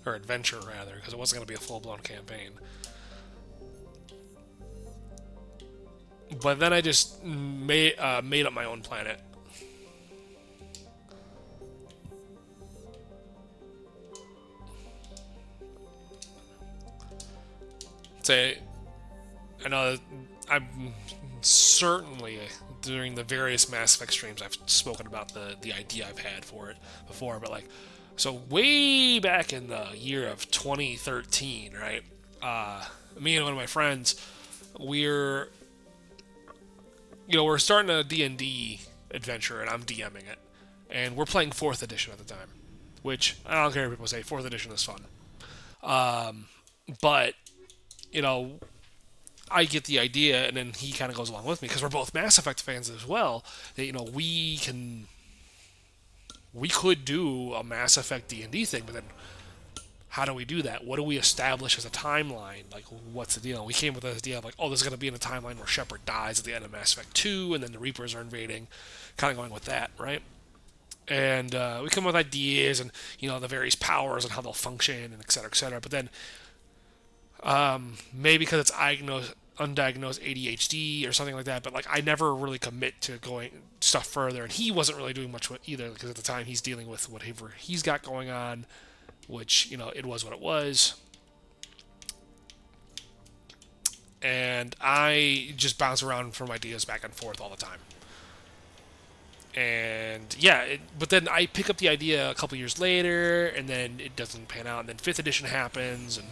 Or adventure, rather, because it wasn't going to be a full-blown campaign. But then I just made up my own planet. Say, I know I'm certainly during the various Mass Effect streams I've spoken about the idea I've had for it before, but like, so way back in the year of 2013, right? Me and one of my friends, we're starting a D&D adventure, and I'm DMing it, and we're playing 4th edition at the time, which I don't care if people say 4th edition is fun, but I get the idea, and then he kind of goes along with me because we're both Mass Effect fans as well. That we could do a Mass Effect D&D thing, but then how do we do that? What do we establish as a timeline? Like, what's the deal? We came with the idea of like, oh, this is going to be in a timeline where Shepard dies at the end of Mass Effect 2, and then the Reapers are invading, kind of going with that, right? And we come up with ideas and, the various powers and how they'll function and et cetera, et cetera. But then maybe because it's undiagnosed ADHD or something like that, but like I never really commit to going stuff further, and he wasn't really doing much either because at the time he's dealing with whatever he's got going on, which it was what it was, and I just bounce around from ideas back and forth all the time. And yeah, but then I pick up the idea a couple years later, and then it doesn't pan out, and then 5th edition happens, and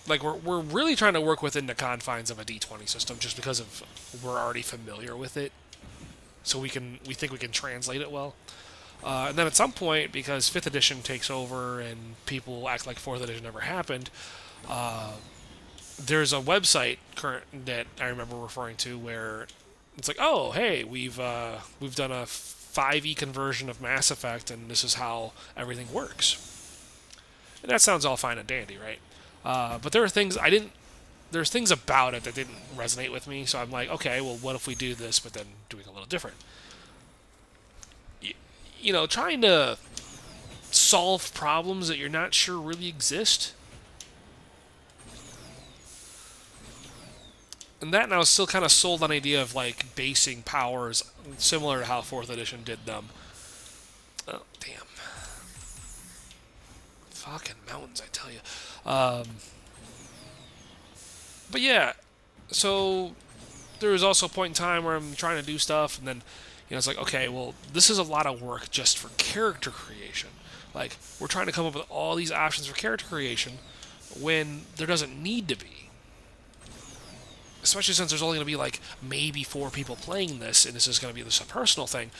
like we're really trying to work within the confines of a D20 system, just because we're already familiar with it, so we think we can translate it well. And then at some point, because 5th edition takes over and people act like 4th edition never happened, there's a website that I remember referring to where it's like, oh, hey, we've done a 5e conversion of Mass Effect, and this is how everything works. And that sounds all fine and dandy, right? But there are things there's things about it that didn't resonate with me, so I'm like, okay, well, what if we do this, but then doing a little different? Trying to solve problems that you're not sure really exist. And that, and I was still kind of sold on the idea of like basing powers similar to how 4th edition did them. Oh, damn. Fucking mountains, I tell you. But yeah, so there was also a point in time where I'm trying to do stuff, and then it's like, okay, well, this is a lot of work just for character creation. Like, we're trying to come up with all these options for character creation when there doesn't need to be. Especially since there's only going to be like maybe 4 people playing this, and this is going to be this a personal thing.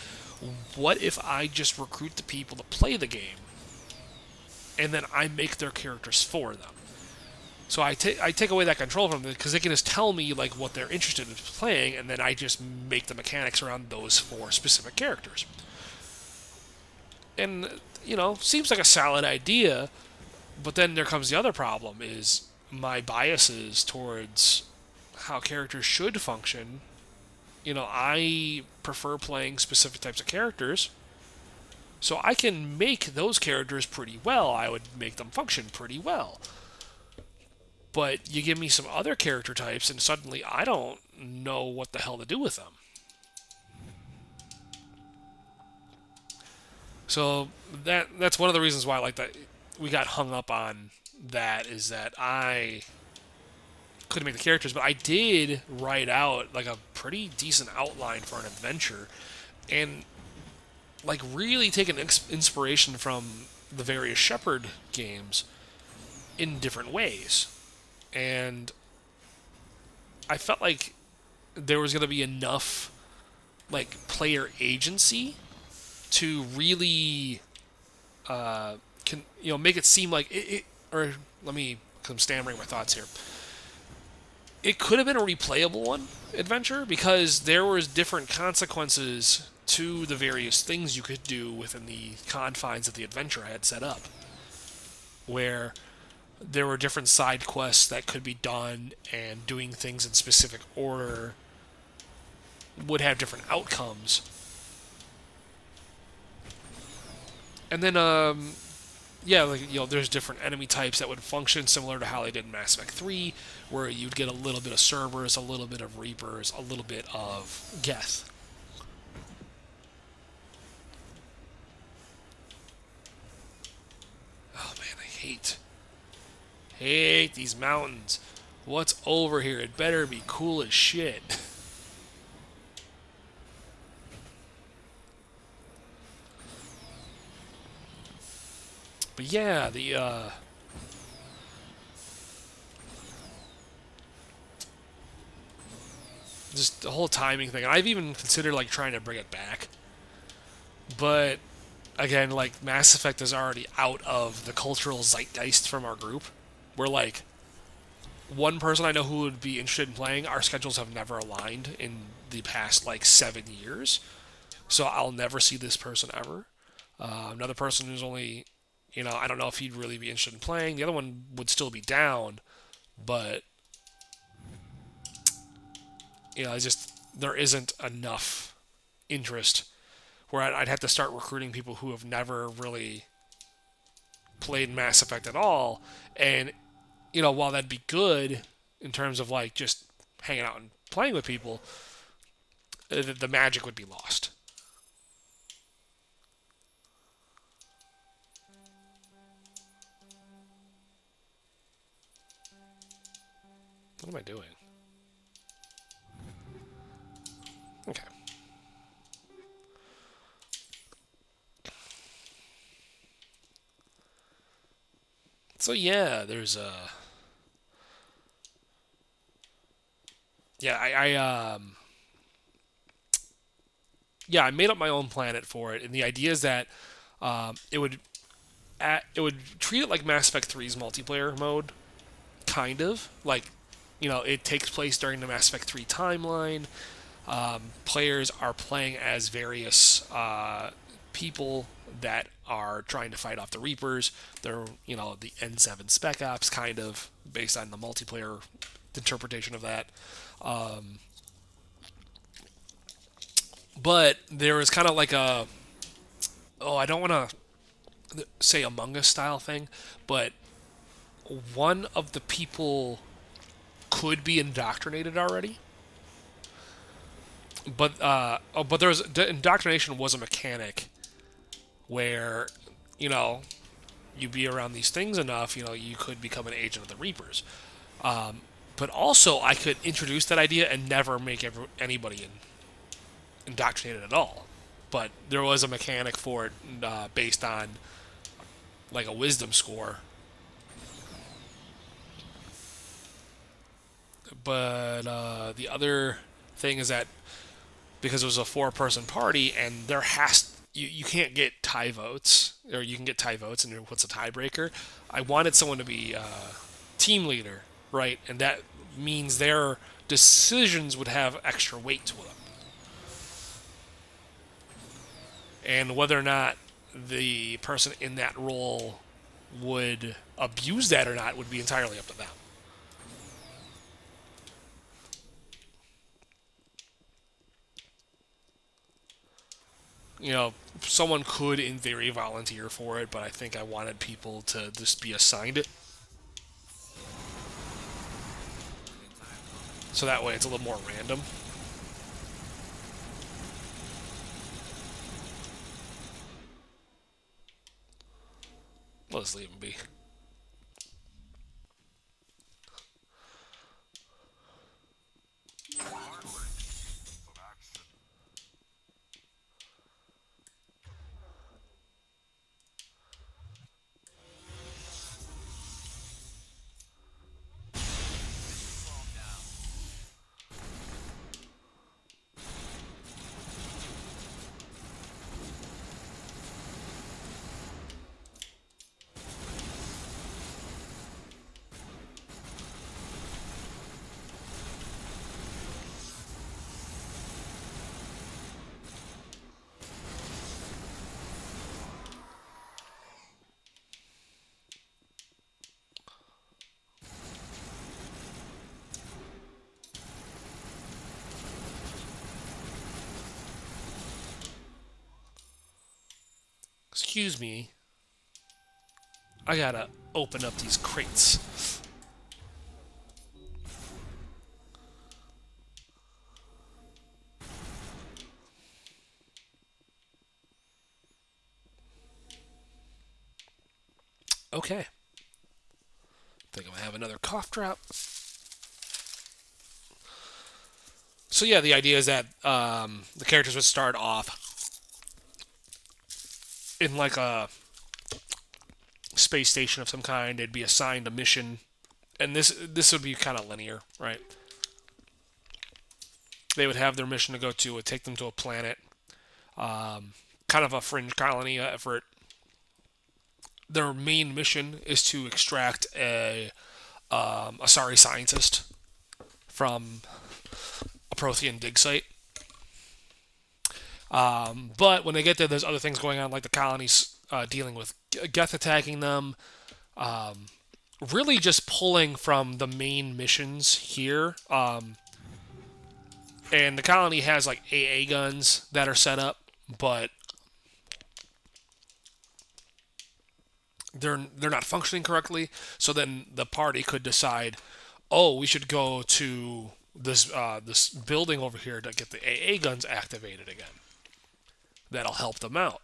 What if I just recruit the people to play the game, and then I make their characters for them? So I take away that control from them, because they can just tell me like what they're interested in playing, and then I just make the mechanics around those 4 specific characters. And seems like a solid idea, but then there comes the other problem: is my biases towards how characters should function. I prefer playing specific types of characters, so I can make those characters pretty well. I would make them function pretty well. But you give me some other character types, and suddenly I don't know what the hell to do with them. So that's one of the reasons why, like, that we got hung up on that, is that I couldn't make the characters, but I did write out like a pretty decent outline for an adventure, and like really taking inspiration from the various Shepard games in different ways. And I felt like there was going to be enough like player agency to really make it seem like it or let me, because I'm stammering my thoughts here. It could have been a replayable adventure, because there was different consequences to the various things you could do within the confines of the adventure I had set up, where there were different side quests that could be done, and doing things in specific order would have different outcomes. And then there's different enemy types that would function similar to how they did in Mass Effect 3, where you'd get a little bit of Cerberus, a little bit of Reapers, a little bit of Geth. Oh man, I hate these mountains. What's over here? It better be cool as shit. But yeah, just the whole timing thing. I've even considered like trying to bring it back, but again, like Mass Effect is already out of the cultural zeitgeist from our group. We're like one person I know who would be interested in playing. Our schedules have never aligned in the past like 7 years, so I'll never see this person ever. Another person who's only I don't know if he'd really be interested in playing. The other one would still be down, but it's just there isn't enough interest where I'd have to start recruiting people who have never really played Mass Effect at all. And while that'd be good in terms of like just hanging out and playing with people, the magic would be lost. What am I doing? Okay. So yeah, there's a I made up my own planet for it, and the idea is that it would treat it like Mass Effect 3's multiplayer mode, kind of like it takes place during the Mass Effect 3 timeline. Players are playing as various people that are trying to fight off the Reapers. They're the N7 Spec Ops, kind of based on the multiplayer interpretation of that. But there is kind of like I don't want to say Among Us style thing, but one of the people could be indoctrinated already. But there's the indoctrination was a mechanic where you be around these things enough, you could become an agent of the Reapers. But also, I could introduce that idea and never make anybody indoctrinated at all. But there was a mechanic for it based on like a wisdom score. But the other thing is that because it was a 4-person party and you can't get tie votes, or you can get tie votes and what's a tiebreaker. I wanted someone to be team leader, right? And that means their decisions would have extra weight to them. And whether or not the person in that role would abuse that or not would be entirely up to them. Someone could, in theory, volunteer for it, but I think I wanted people to just be assigned it. So that way it's a little more random. Let's leave him be. Excuse me. I gotta open up these crates. Okay. Think I'm gonna have another cough drop. So yeah, the idea is that the characters would start off in like a space station of some kind. They'd be assigned a mission, and this would be kind of linear, right? They would have their mission to go to. It would take them to a planet, kind of a fringe colony effort. Their main mission is to extract a sorry scientist from a Prothean dig site. But when they get there, there's other things going on, like the colony's dealing with Geth attacking them. Really just pulling from the main missions here. And the colony has like AA guns that are set up, but they're not functioning correctly. So then the party could decide, oh, we should go to this building over here to get the AA guns activated again. That'll help them out.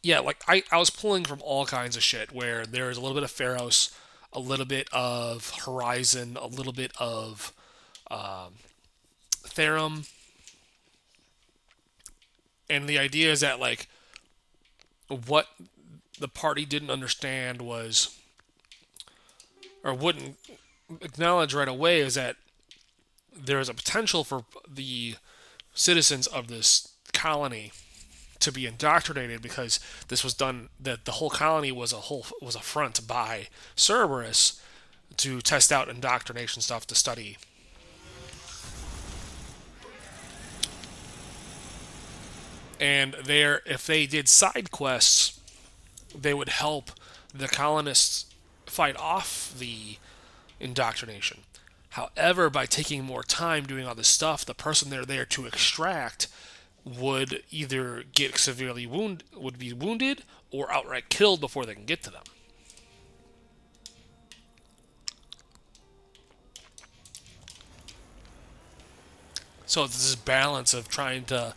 Yeah, like I was pulling from all kinds of shit where there's a little bit of Pharos, a little bit of Horizon, a little bit of Therum. And the idea is that, like, what the party didn't understand was, or wouldn't acknowledge right away, is that there is a potential for the citizens of this colony to be indoctrinated, because this was done, that the whole colony was a front by Cerberus to test out indoctrination stuff to study. And if they did side quests, they would help the colonists fight off the indoctrination. However, by taking more time doing all this stuff, the person they're there to extract would either get severely wounded, or outright killed before they can get to them. So it's this balance of trying to,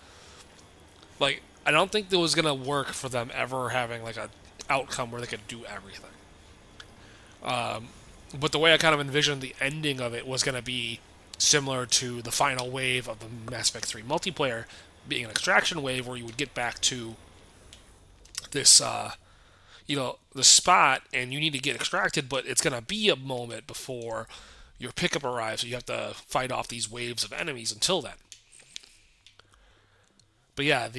like, I don't think it was gonna work for them ever having like a outcome where they could do everything. But the way I kind of envisioned the ending of it was gonna be similar to the final wave of the Mass Effect 3 multiplayer, being an extraction wave where you would get back to this, the spot, and you need to get extracted, but it's gonna be a moment before your pickup arrives, so you have to fight off these waves of enemies until then. But yeah,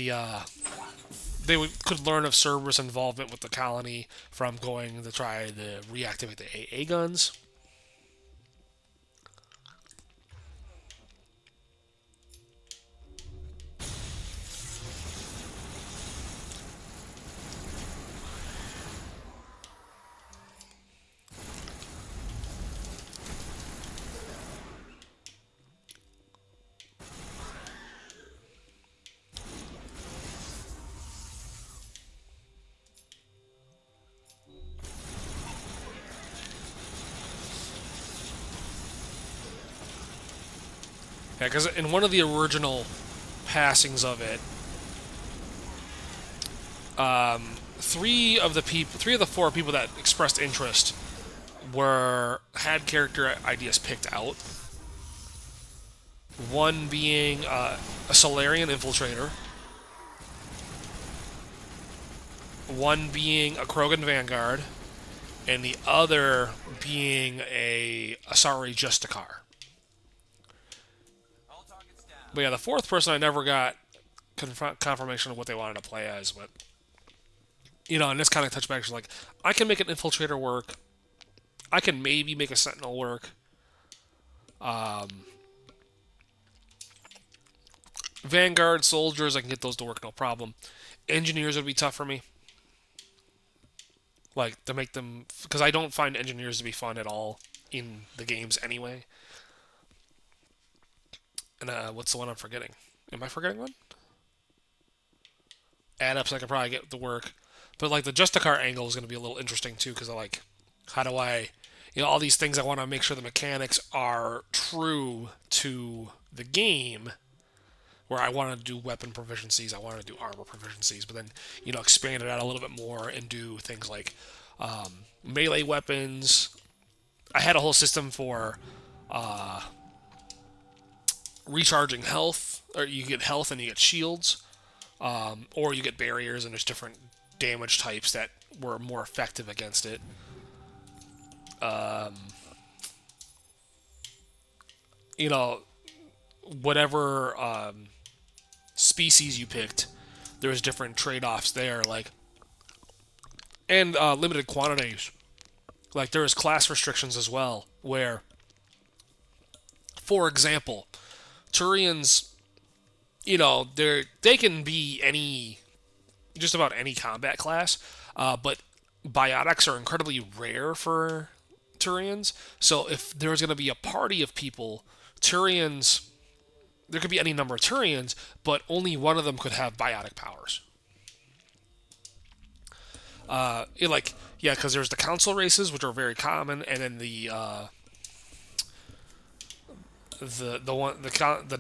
could learn of Cerberus' involvement with the colony from going to try to reactivate the AA guns. Yeah, because in one of the original passings of it, three of the four people that expressed interest had character ideas picked out. One being a Solarian infiltrator, one being a Krogan Vanguard, and the other being a Asari Justicar. But yeah, the fourth person I never got confirmation of what they wanted to play as, but and this kind of touch back to, like, I can make an infiltrator work. I can maybe make a sentinel work. Vanguard soldiers, I can get those to work no problem. Engineers would be tough for me. Like, to make them, because I don't find engineers to be fun at all in the games anyway. And what's the one I'm forgetting? Am I forgetting one? Adepts I could probably get to work. But, like, the Justicar angle is going to be a little interesting, too, because I like, how do I, all these things I want to make sure the mechanics are true to the game, where I want to do weapon proficiencies, I want to do armor proficiencies, but then, expand it out a little bit more and do things like melee weapons. I had a whole system for recharging health, or you get health and you get shields, or you get barriers, and there's different damage types that were more effective against it. Whatever species you picked, there's different trade-offs there, like, and limited quantities. Like, there is class restrictions as well, where, for example, Turians, they can be any just about any combat class, but biotics are incredibly rare for Turians. So if there's going to be a party of people, Turians, there could be any number of Turians, but only one of them could have biotic powers. Yeah, because there's the council races, which are very common, and then the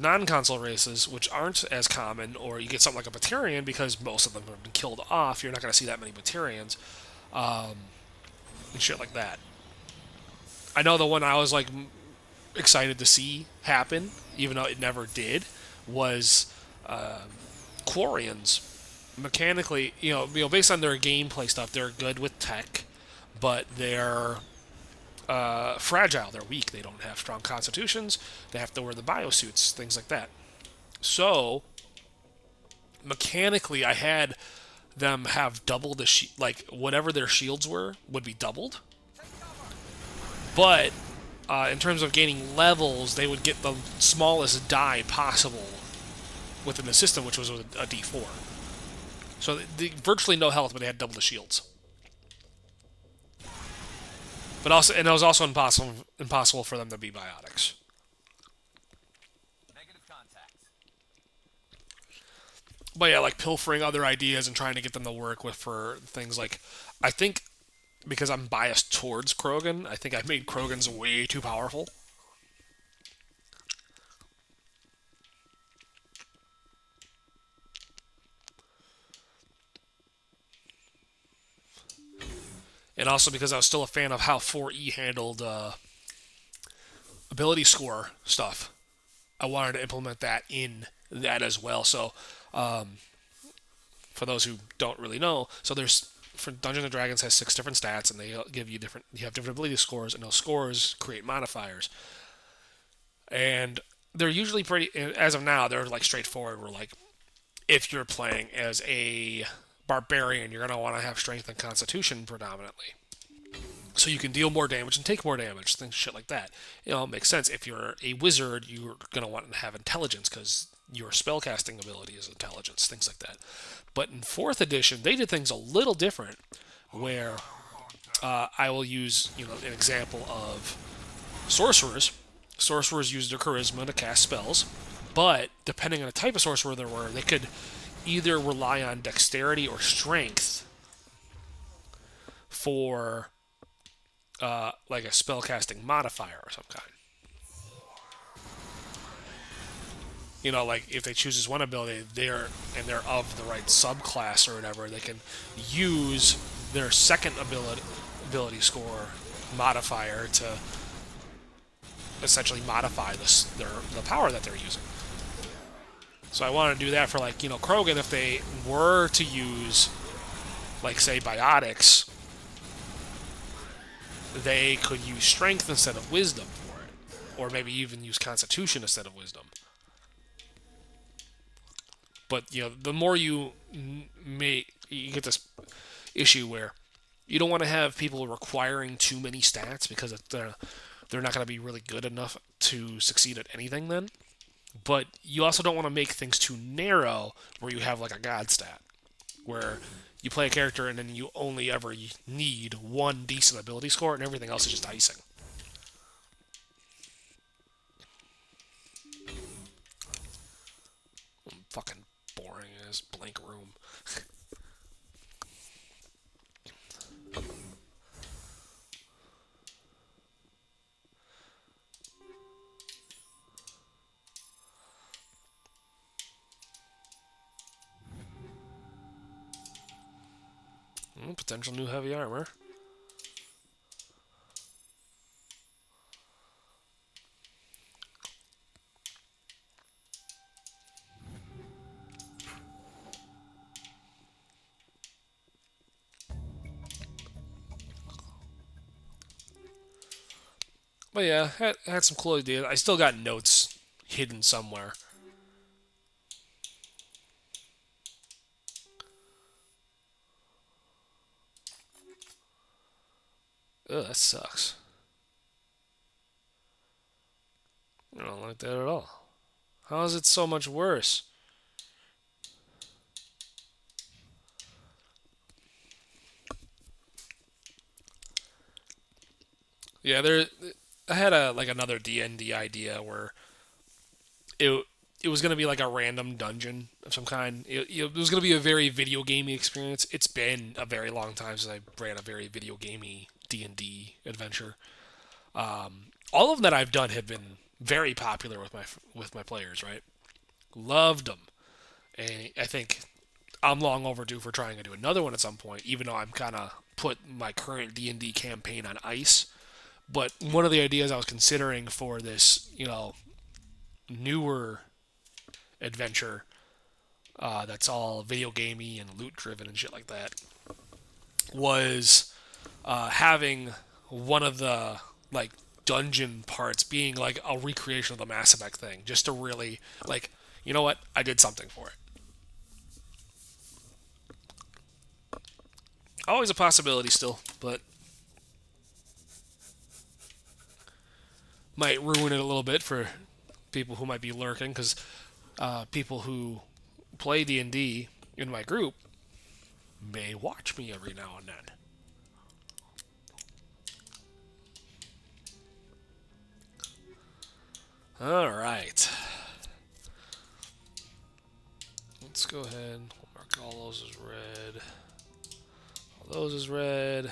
non-console races, which aren't as common, or you get something like a Batarian because most of them have been killed off. You're not going to see that many Batarians, and shit like that. I know the one I was like excited to see happen, even though it never did, was Quarians. Mechanically, based on their gameplay stuff, they're good with tech, but they're fragile. They're weak. They don't have strong constitutions. They have to wear the biosuits, things like that. So, mechanically, I had them have double the like whatever their shields were would be doubled. But in terms of gaining levels, they would get the smallest die possible within the system, which was a D4. So virtually no health, but they had double the shields. But also, and it was also impossible for them to be biotics. Negative contact. But yeah, like pilfering other ideas and trying to get them to work with for things like, I think because I'm biased towards Krogan, I think I made Krogans way too powerful. And also because I was still a fan of how 4E handled ability score stuff. I wanted to implement that in that as well. So, for those who don't really know, so there's for Dungeons and Dragons has 6 different stats, and they give you you have different ability scores, and those scores create modifiers. And they're usually pretty, as of now, they're like straightforward. We're like, if you're playing as a barbarian, you're going to want to have strength and constitution predominantly. So you can deal more damage and take more damage, things shit like that. It makes sense. If you're a wizard, you're going to want to have intelligence because your spellcasting ability is intelligence, things like that. But in 4th edition, they did things a little different, where I will use an example of sorcerers. Sorcerers use their charisma to cast spells, but depending on the type of sorcerer they were, they could either rely on dexterity or strength for like a spellcasting modifier of some kind. Like if they choose this one ability, they're of the right subclass or whatever, they can use their second ability score modifier to essentially modify the power that they're using. So I want to do that for Krogan if they were to use say biotics, they could use strength instead of wisdom for it, or maybe even use constitution instead of wisdom. But the more you get this issue where you don't want to have people requiring too many stats because they're not going to be really good enough to succeed at anything then. But you also don't want to make things too narrow where you have like a god stat, where you play a character and then you only ever need one decent ability score and everything else is just icing. Fucking boring as blank room. Potential new heavy armor. But yeah, had some cool ideas. I still got notes hidden somewhere. Ugh, that sucks. I don't like that at all. How is it so much worse? Yeah, there. I had a like another D&D idea where it it was gonna be like a random dungeon of some kind. It was gonna be a very video gamey experience. It's been a very long time since I ran a very video gamey D&D adventure. All of them that I've done have been very popular with my players. Right, loved them, and I think I'm long overdue for trying to do another one at some point. Even though I'm kind of put my current D&D campaign on ice. But one of the ideas I was considering for this, newer adventure that's all video gamey and loot driven and shit like that was having one of the like dungeon parts being like a recreation of the Mass Effect thing, just to really like, you know what, I did something for it. Always a possibility still, but might ruin it a little bit for people who might be lurking, because people who play D&D in my group may watch me every now and then. Alright. Let's go ahead. We'll mark all those as red. All those as red.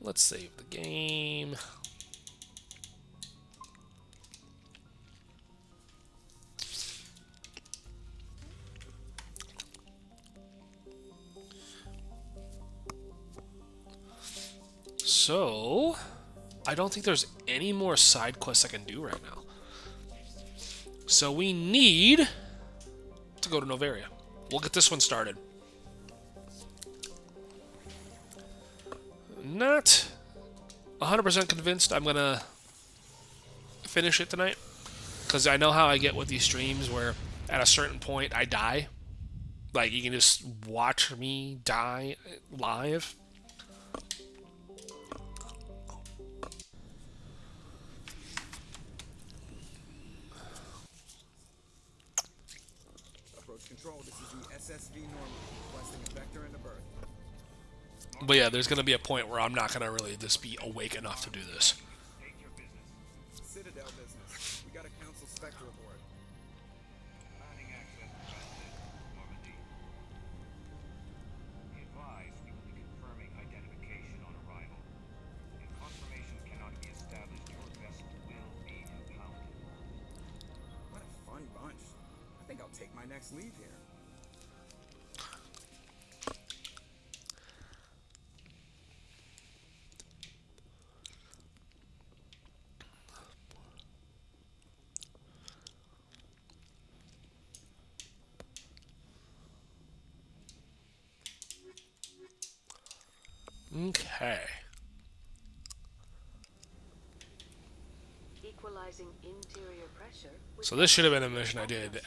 Let's save the game. So, I don't think there's any more side quests I can do right now. So we need to go to Novaria. We'll get this one started. Not 100% convinced I'm going to finish it tonight, because I know how I get with these streams where at a certain point I die. Like, you can just watch me die live. Control, this is the SSV normal, requesting a vector and a berth. But yeah, there's going to be a point where I'm not going to really just be awake enough to do this. Take your business. Citadel business. We got a Council Spectre aboard. Planning access granted. Normandy. Be advised, we will be confirming identification on arrival. If confirmation cannot be established, your vessel will be impounded. What a fun bunch. I think I'll take my next leave here. Okay. Equalizing interior pressure. So this should have been a mission I did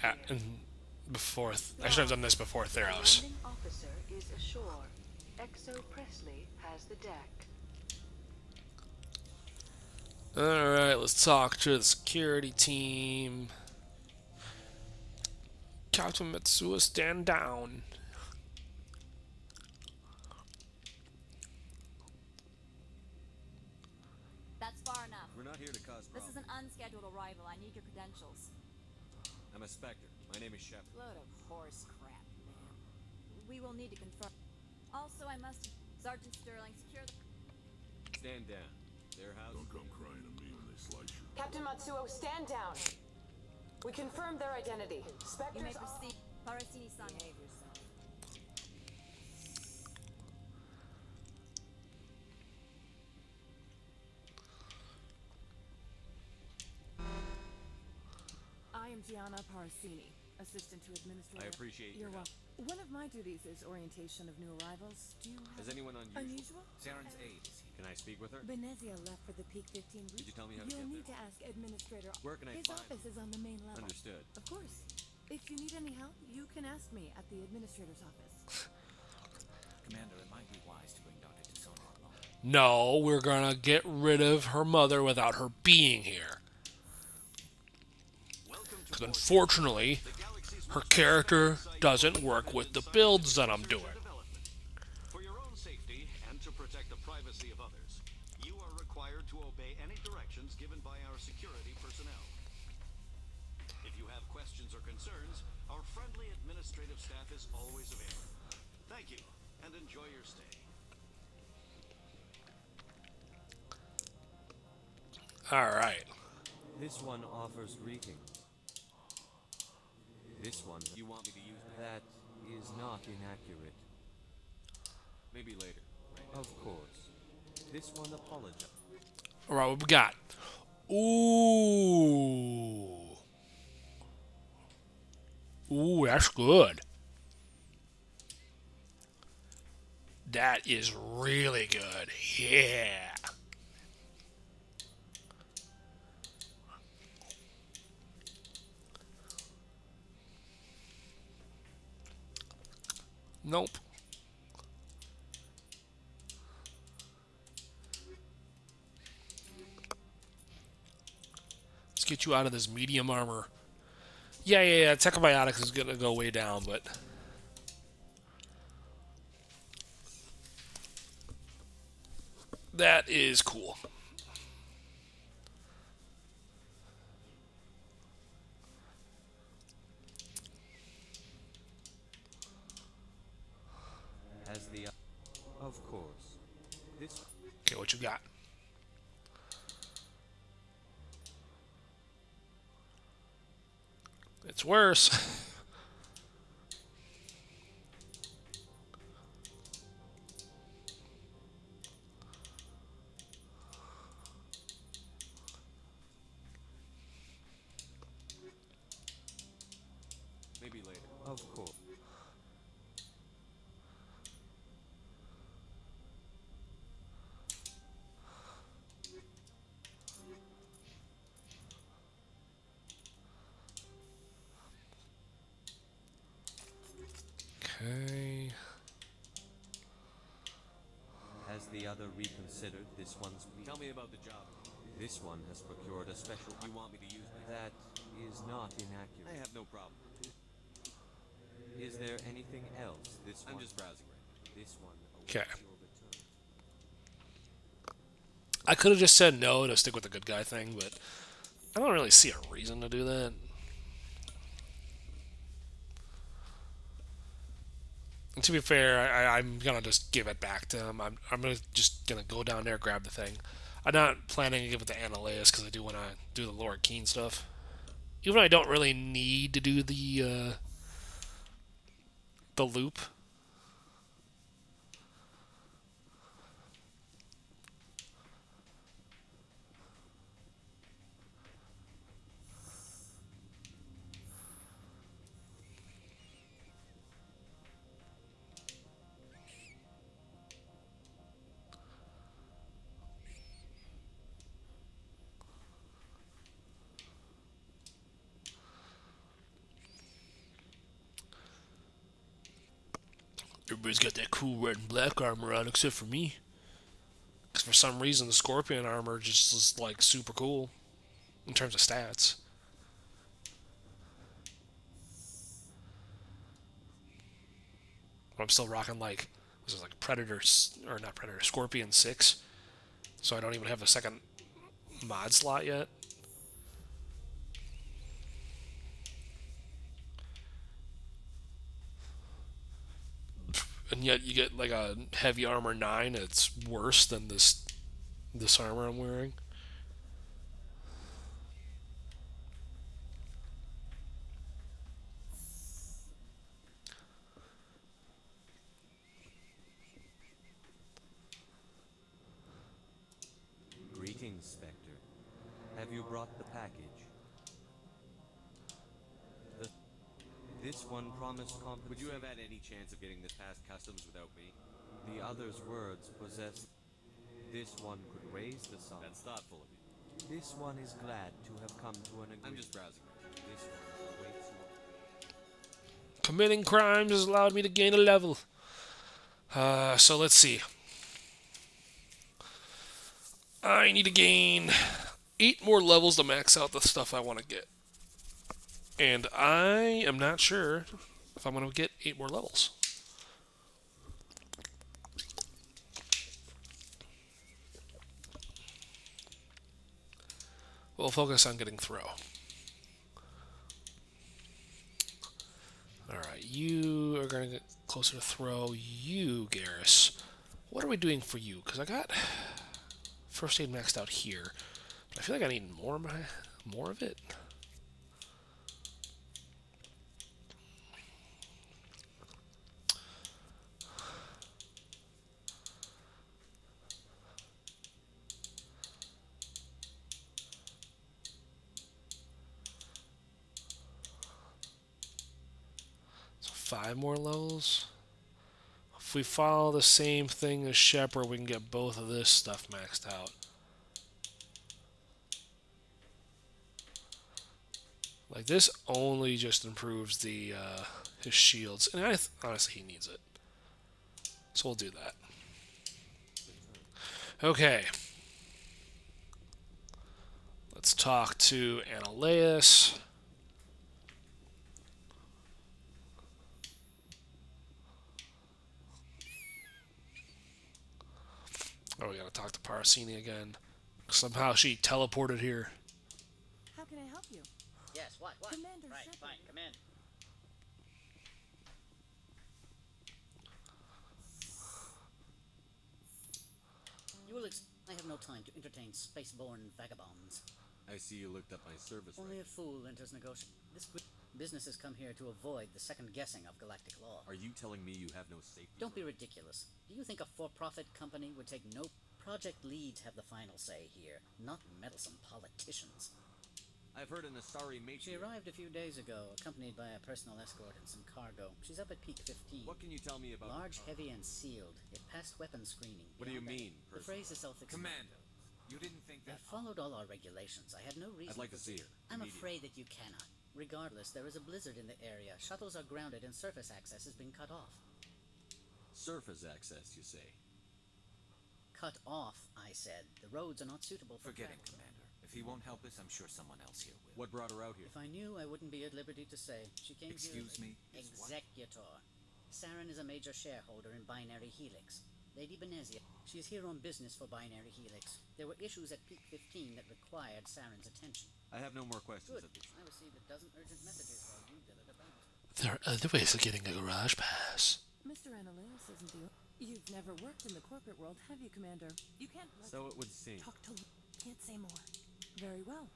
before. I should have done this before Theros. Landing officer is ashore. Exo Presley has the deck. Alright, let's talk to the security team. Captain Matsuo, stand down. That's far enough. We're not here to cause This problems. is an unscheduled arrival. I need your credentials. I'm a Spectre. My name is Shepard. Load of horse crap, man. We will need to confirm. Also, I must... Sergeant Sterling, secure the... Stand down. Their house. Don't come crying to me when they slice you. Captain Matsuo, stand down. We confirmed their identity. You may Spectres proceed. Parasini-san, behave yourself. I am Gianna Parasini, assistant to administrator. I appreciate You're your welcome. One of my duties is orientation of new arrivals. Do you have Is anyone unusual? unusual? Saren's aide is here. Can I speak with her? Benezia left for the Peak 15 route. Could you tell me how to You'll get need there? to ask administrator. Where can I His find office is on the main level. Understood. Of course. If you need any help, you can ask me at the administrator's office. Commander, it might be wise to bring Dr. Tsona along. No, we're gonna get rid of her mother without her being here. Because unfortunately, her character doesn't work with the builds that I'm doing. For your own safety and to protect the privacy of others, you are required questions or concerns, our friendly administrative staff is always available. Thank you, and enjoy your stay. All right. This one offers greetings. This one, you want me to use that is not inaccurate. Maybe later. Of course. This one apologizes. All right, what we got? Ooh. Ooh, that's good. That is really good. Yeah. Nope. Let's get you out of this medium armor. Yeah. Technobiotics is gonna go way down, but that is cool. As the of course. This Okay, what you got? It's worse. maybe later. Of course. Okay. Has the other reconsidered this one's Tell me about the job. This one has procured a special you want me to use that is not inaccurate. I have no problem. Is there anything else? This I'm one just browsing right This one awaits Okay. your return. I could have just said no to stick with the good guy thing, but I don't really see a reason to do that. And to be fair, I'm gonna just give it back to him. I'm just gonna go down there, grab the thing. I'm not planning to give it to Annaleus because I do want to do the Laura Keen stuff. Even though I don't really need to do the loop. Everybody's got that cool red and black armor on, except for me. Because for some reason, the Scorpion armor just is, like, super cool. In terms of stats. But I'm still rocking, like, this is like Predator, or not Predator, Scorpion 6. So I don't even have a second mod slot yet. And yet you get like a heavy armor 9 it's worse than this armor I'm wearing. Greetings, Spectre. Have you brought the package? This one promised compensation. Would you have had any chance of getting this past customs without me? The other's words possess. This one could raise the sum. That's thoughtful of you. This one is glad to have come to an agreement. I'm just browsing. This one awaits your. Committing crimes has allowed me to gain a level. So let's see. I need to gain 8 more levels to max out the stuff I want to get. And I am not sure if I'm going to get 8 more levels. We'll focus on getting throw. Alright, you are going to get closer to throw. You, Garrus. What are we doing for you? Because I got first aid maxed out here. But I feel like I need more of it. So 5 more levels. If we follow the same thing as Shepard, we can get both of this stuff maxed out. Like, this only just improves the his shields, and honestly, he needs it. So we'll do that. Okay. Let's talk to Annaleus. Oh, we gotta talk to Parasini again. Somehow she teleported here. How can I help you? Yes, what? Commander Right, Shepard. fine, come in. You will I have no time to entertain spaceborne vagabonds. I see you looked up my service Only right. a fool enters negotiation. Business has come here to avoid the second guessing of galactic law. Are you telling me you have no safety? Don't be ridiculous. Do you think a for-profit company would take no... Project leads have the final say here, not meddlesome politicians. I've heard an Asari mate. She arrived a few days ago, accompanied by a personal escort and some cargo. She's up at peak 15. What can you tell me about... Large, heavy, and sealed. It passed weapons screening. What do you mean, The phrase is self-explanatory. Commando, you didn't think I that... followed all our regulations. I had no reason... I'd like to see her. I'm Immediately. afraid that you cannot. Regardless, there is a blizzard in the area. Shuttles are grounded and surface access has been cut off. Surface access, you say? Cut off, I said. The roads are not suitable for Forget it, travel. Commander. If he won't help us, I'm sure someone else here will. What brought her out here? If I knew, I wouldn't be at liberty to say. She came Excuse here... me? Is what? Executor. Saren is a major shareholder in Binary Helix. Lady Benezia. She's here on business for Binary Helix. There were issues at peak 15 that required Saren's attention. I have no more questions Good. at this. I received a dozen urgent messages while you did it about. There are other ways of getting a garage pass. Mr. Annaleus isn't the... You've never worked in the corporate world, have you, Commander? You can't... So it would seem. Talk to... Can't say more. Very well.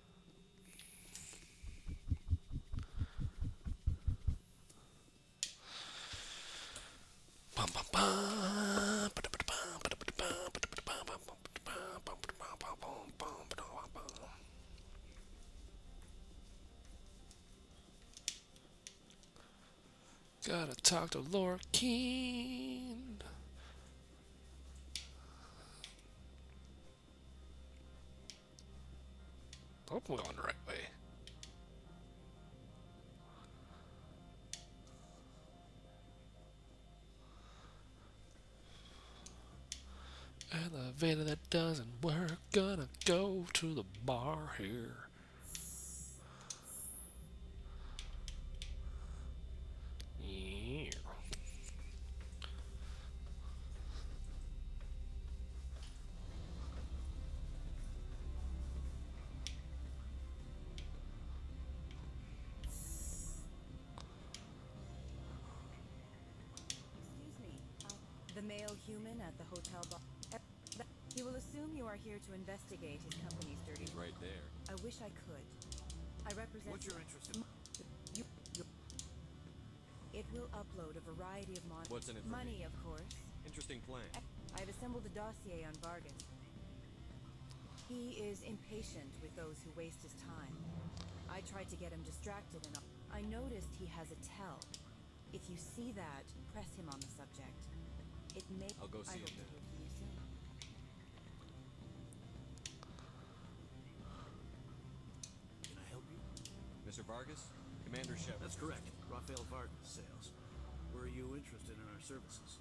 Gotta talk to Laura Keen. Hope we're going the right way. Elevator that doesn't work. Gonna go to the bar here. Yeah. Excuse me. The male human at the hotel bar. He will assume you are here to investigate his company's dirty. He's right there. I wish I could. I represent. What's your interest in... It will upload a variety of What's in it for money, me? of course. Interesting plan. I've assembled a dossier on Vargas. He is impatient with those who waste his time. I tried to get him distracted and I noticed he has a tell. If you see that, press him on the subject. It may... I'll go see I him hope to then. hear from you soon. Can I help you? Mr. Vargas? Commander Shepard. That's correct. Raphael Vargas, sales. Were you interested in our services?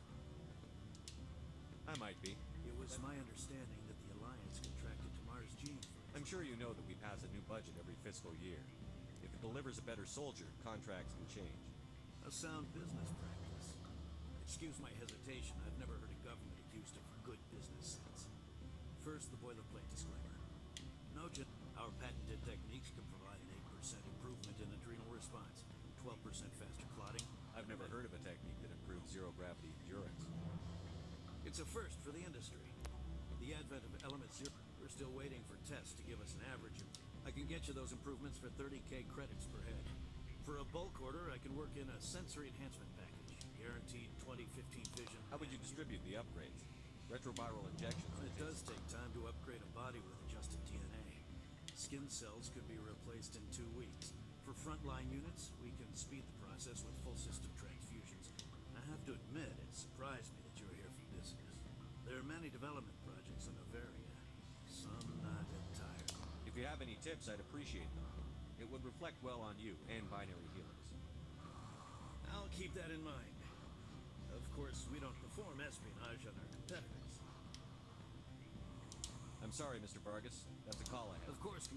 I might be. It was my understanding that the Alliance contracted to Mars Gene. I'm sure you know that we pass a new budget every fiscal year. If it delivers a better soldier, contracts can change. A sound business practice. Excuse my hesitation. I've never heard a government accused of good business sense. First, the boilerplate disclaimer. Our patented techniques can provide an 8% improvement in adrenal response, 12% faster clotting, It's a first for the industry. The advent of Element Zero, we're still waiting for tests to give us an average. I can get you those improvements for 30k credits per head. For a bulk order, I can work in a sensory enhancement package. Guaranteed 2015 vision. How would you distribute the upgrades? Retroviral injections? It does take time to upgrade a body with adjusted DNA. Skin cells could be replaced in 2 weeks. For frontline units, we can speed the process with full system transfusions. I have to admit, it surprised me that you were here for business. There are many development projects in Novaria. Some not entirely. If you have any tips, I'd appreciate them. It would reflect well on you and Binary Helix. I'll keep that in mind. Of course, we don't perform espionage on our competitors. I'm sorry, Mr. Vargas. That's a call I have. Of course.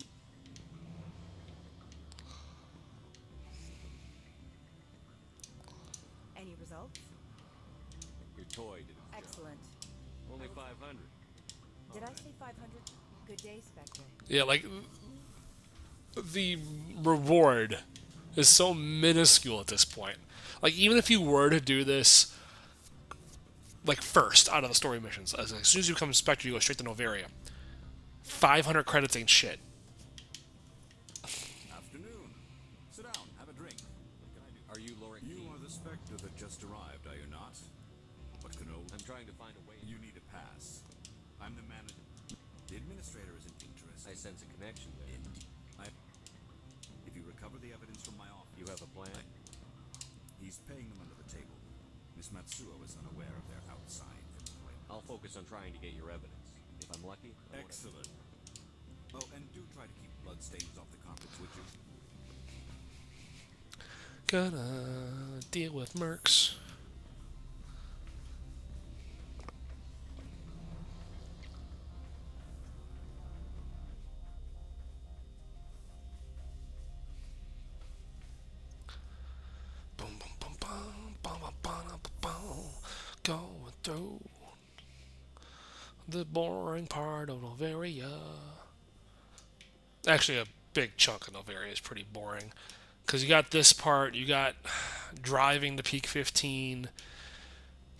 Any results? Your toy did its job. Excellent. Only 500. Did I say 500? Good day, Spectre. Yeah, like, the reward is so minuscule at this point. Like, even if you were to do this, like, first out of the story missions, as soon as you become Spectre, you go straight to Novaria. 500 credits ain't shit. Afternoon. Sit down, have a drink. What can I do? Are you Laura You Keene? are the Spectre that just arrived, are you not? What can I'm trying to find a way. You need a pass. I'm the manager. The administrator isn't interested. I sense a connection there. If you recover the evidence from my office... You have a plan? He's paying them under the table. Miss Matsuo is unaware of their outside employment. I'll focus on trying to get your evidence. If I'm lucky, I won't have- Excellent. Oh, and do try to keep bloodstains off the carpets, would you? Gonna deal with mercs. Boom, boom, boom, boom, boom, boom, boom, boom, going through the boring part of Novaria. Actually, a big chunk of Novaria is pretty boring. Because you got this part, you got driving to Peak 15,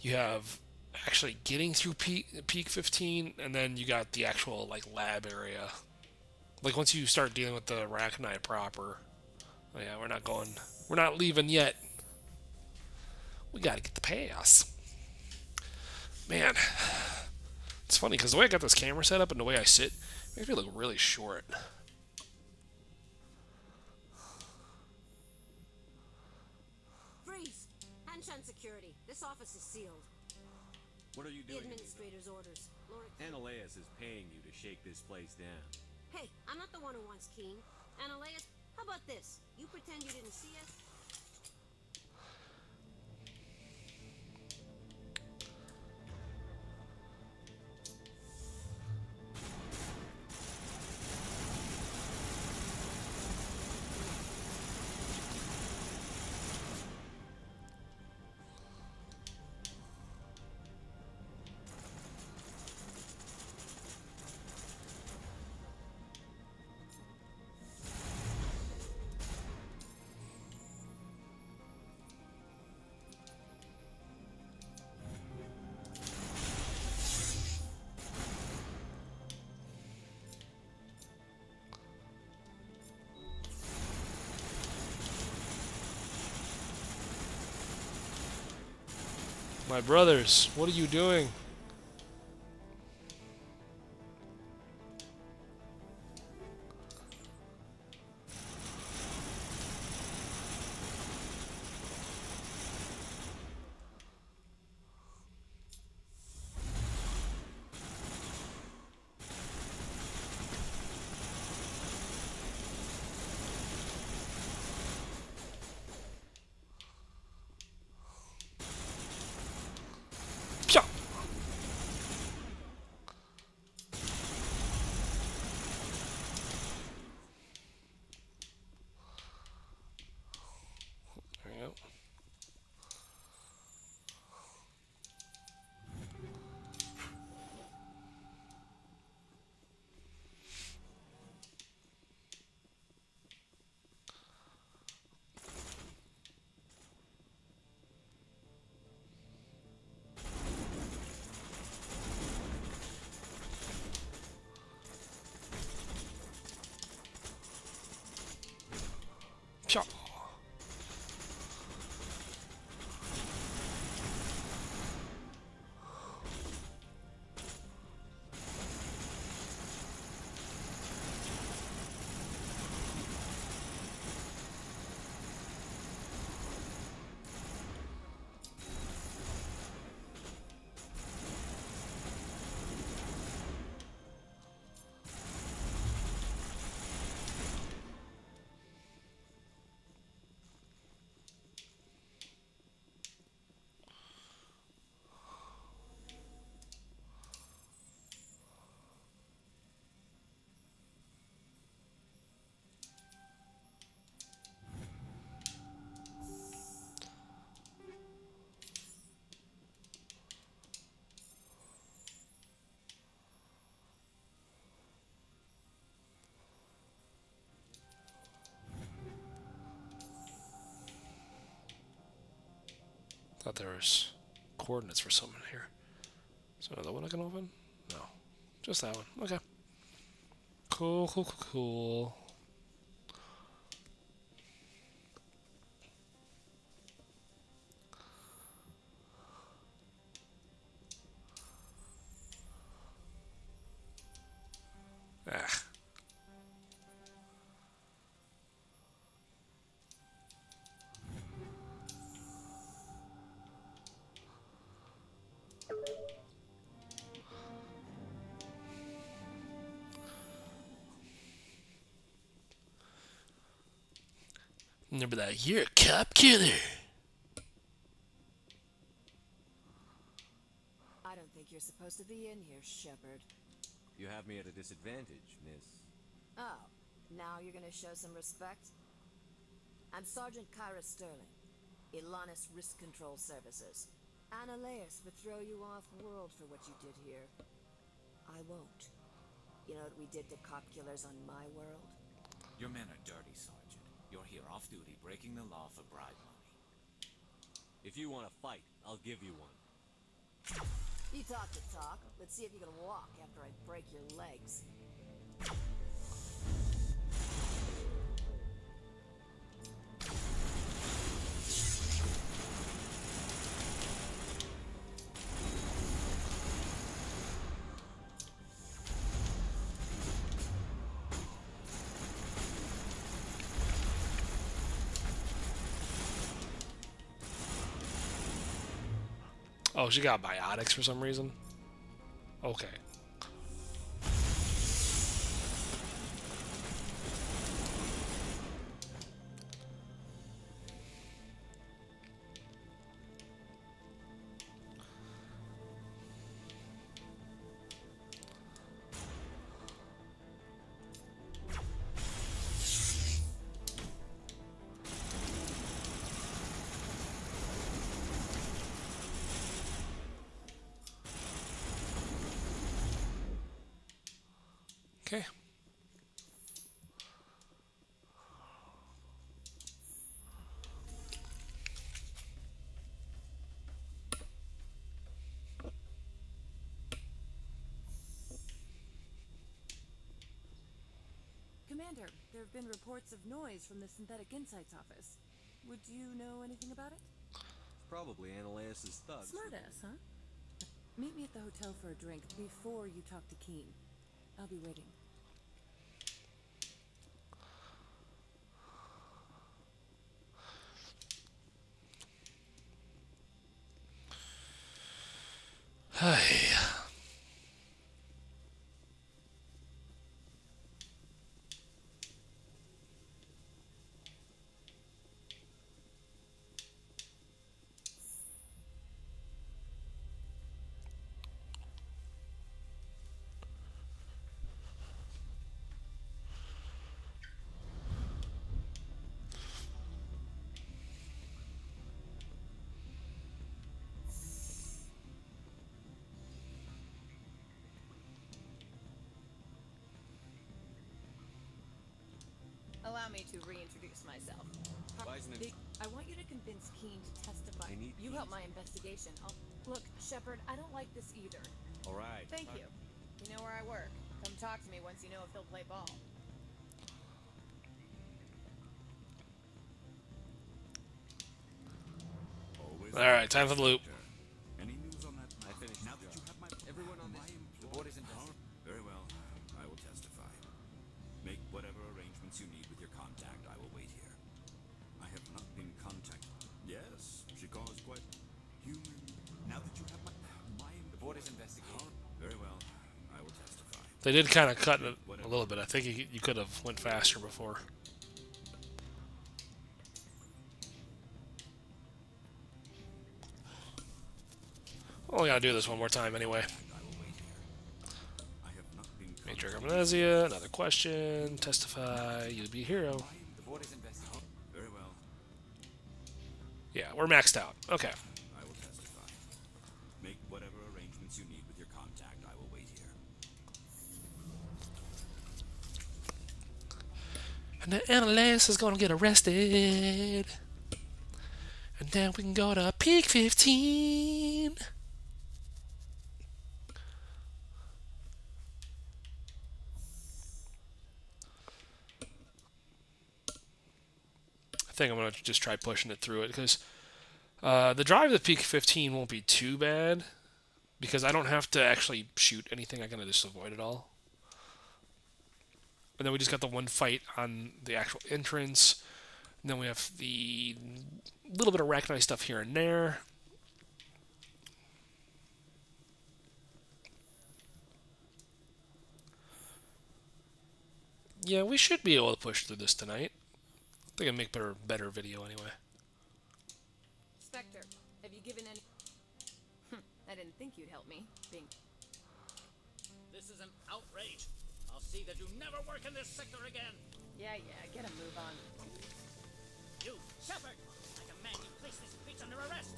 you have actually getting through Peak 15, and then you got the actual, like, lab area. Like, once you start dealing with the Arachnite proper, oh yeah, we're not leaving yet. We gotta get the pass. Man, it's funny, because the way I got this camera set up and the way I sit, makes me look really short. Freeze! Anshan security. This office is sealed. What are you The doing? administrator's orders. Laura. Ananias is paying you to shake this place down. Hey, I'm not the one who wants King. Ananias, how about this? You pretend you didn't see us. My brothers, what are you doing? Cha. Thought there was coordinates for someone here. Is there another one I can open? No. Just that one. Okay. Cool, cool, cool, cool. Ah. And they'll be like, you're a cop killer. I don't think you're supposed to be in here, Shepard. You have me at a disadvantage, miss. Oh, now you're gonna show some respect? I'm Sergeant Kyra Sterling, Ilanis Risk Control Services. Annaleus would throw you off-world for what you did here. I won't. You know what we did to cop killers on my world? Your men are dirty, Sergeant. You're here off-duty, breaking the law for bribe money. If you want to fight, I'll give you one. You talk the talk. Let's see if you can walk after I break your legs. Oh, she got biotics for some reason? Okay. Okay. Commander, there have been reports of noise from the Synthetic Insights office. Would you know anything about it? It's probably Annaleus' thugs. Smartass, huh? Meet me at the hotel for a drink before you talk to Keen. I'll be waiting. Hi. Allow me to reintroduce myself. I want you to convince Keen to testify. You help my investigation. Look, Shepard, I don't like this either. All right. Thank you. You know where I work. Come talk to me once you know if he'll play ball. Alright, time for the loop. Any news on that? I finished Now the that job. you have my Everyone on this, the board is invested. Very well. I will testify. Make whatever arrangements you need with your contact. I will wait here. I have not been contacted. Yes, she caused quite human. Now that you have my The board is investigating. Very well. I will testify. They did kind of cut it a little bit. I think you could have went faster before. Only gotta do this one more time anyway. Matrix amnesia, another question, testify, you'll be a hero. The board is investigating. Very well. Yeah, we're maxed out. Okay. I will testify. Make whatever arrangements you need with your contact. I will wait here. And the analyst is gonna get arrested. And then we can go to peak 15. I think I'm going to just try pushing it through it because the drive to peak 15 won't be too bad because I don't have to actually shoot anything. I can just avoid it all. And then we just got the one fight on the actual entrance. And then we have the little bit of arachnite stuff here and there. Yeah, we should be able to push through this tonight. I think I'd make better video anyway. Spectre, have you given any... I didn't think you'd help me. This is an outrage. I'll see that you never work in this sector again. Yeah, get a move on. You, Shepard, I command you place this bitch under arrest.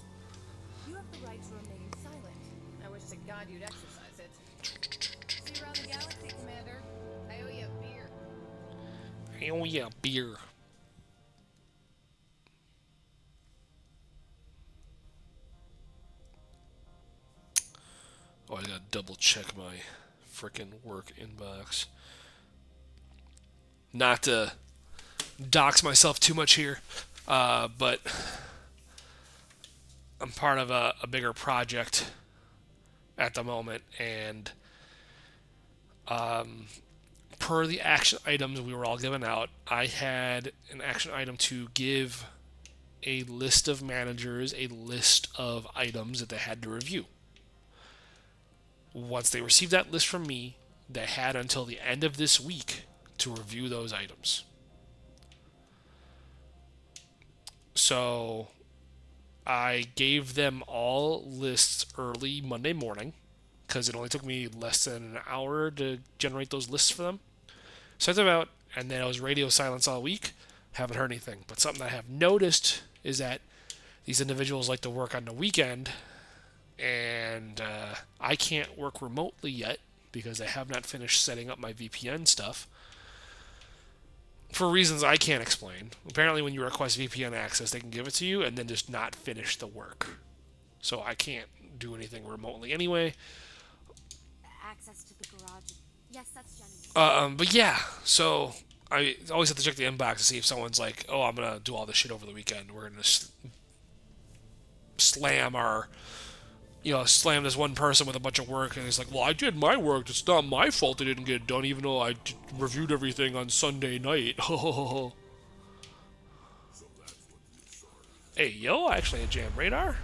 You have the right to remain silent. I wish to God you'd exercise it. See you around the galaxy, Commander. I owe you a beer. Oh yeah, beer. Oh, I gotta double check my frickin' work inbox. Not to dox myself too much here, but I'm part of a bigger project at the moment, and per the action items we were all given out, I had an action item to give a list of managers a list of items that they had to review. Once they received that list from me, they had until the end of this week to review those items. So I gave them all lists early Monday morning because it only took me less than an hour to generate those lists for them. Sent them out, and then I was radio silence all week. Haven't heard anything. But something I have noticed is that these individuals like to work on the weekend, and I can't work remotely yet because I have not finished setting up my VPN stuff for reasons I can't explain. Apparently when you request VPN access, they can give it to you and then just not finish the work. So I can't do anything remotely anyway. Access to the garage. Yes, that's Jenny. But yeah, so I always have to check the inbox to see if someone's like, oh, I'm going to do all this shit over the weekend. We're going to slam this one person with a bunch of work, and he's like, well, I did my work. It's not my fault they didn't get it done, even though I reviewed everything on Sunday night. Hey, yo, actually a jam radar.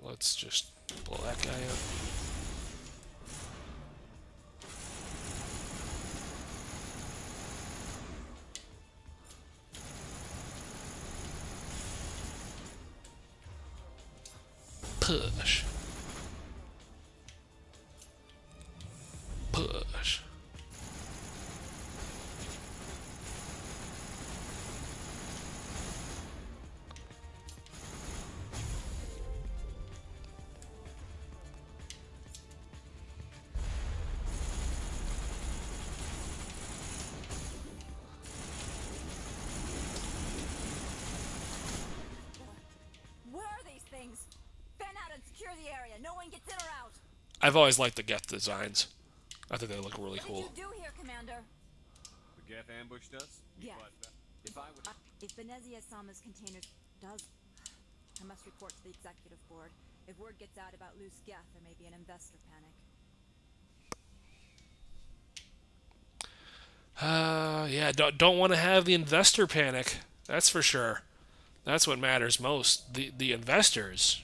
Let's just blow that guy up. Push. Push. Where are these things? Fan out and secure the area. No one gets in or out. I've always liked the Geth designs. I think they look really cool. What did you do here, Commander? The Geth ambushed us? Yes. If I would... If Venezia Sama's containers does... I must report to the executive board. If word gets out about loose Geth, there may be an investor panic. Yeah, don't want to have the investor panic. That's for sure. That's what matters most. The investors.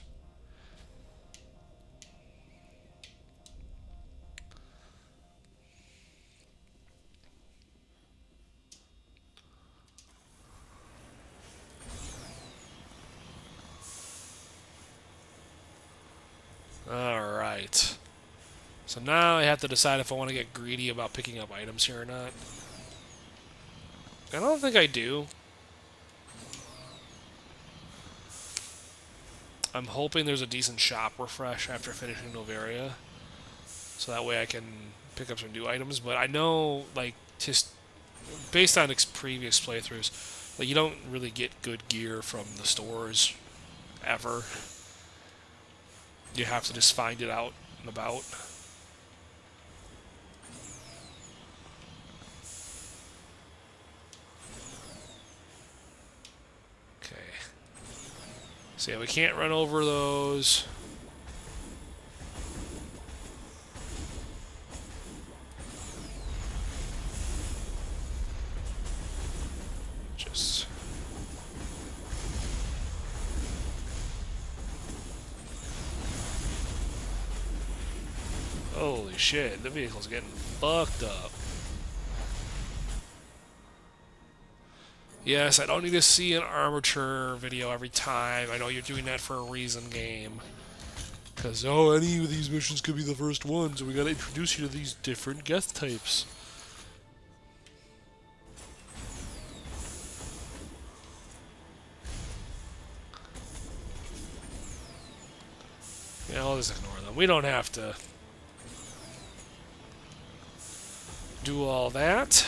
Alright. So now I have to decide if I want to get greedy about picking up items here or not. I don't think I do. I'm hoping there's a decent shop refresh after finishing Novaria. So that way I can pick up some new items. But I know, like, just based on previous playthroughs, like, you don't really get good gear from the stores ever. You have to just find it out and about. Okay. So yeah, we can't run over those. Just... Holy shit, the vehicle's getting fucked up. Yes, I don't need to see an armature video every time. I know you're doing that for a reason, game. Because, oh, any of these missions could be the first one, so we gotta introduce you to these different Geth types. Yeah, I'll just ignore them. We don't have to do all that.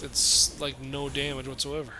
It's like no damage whatsoever.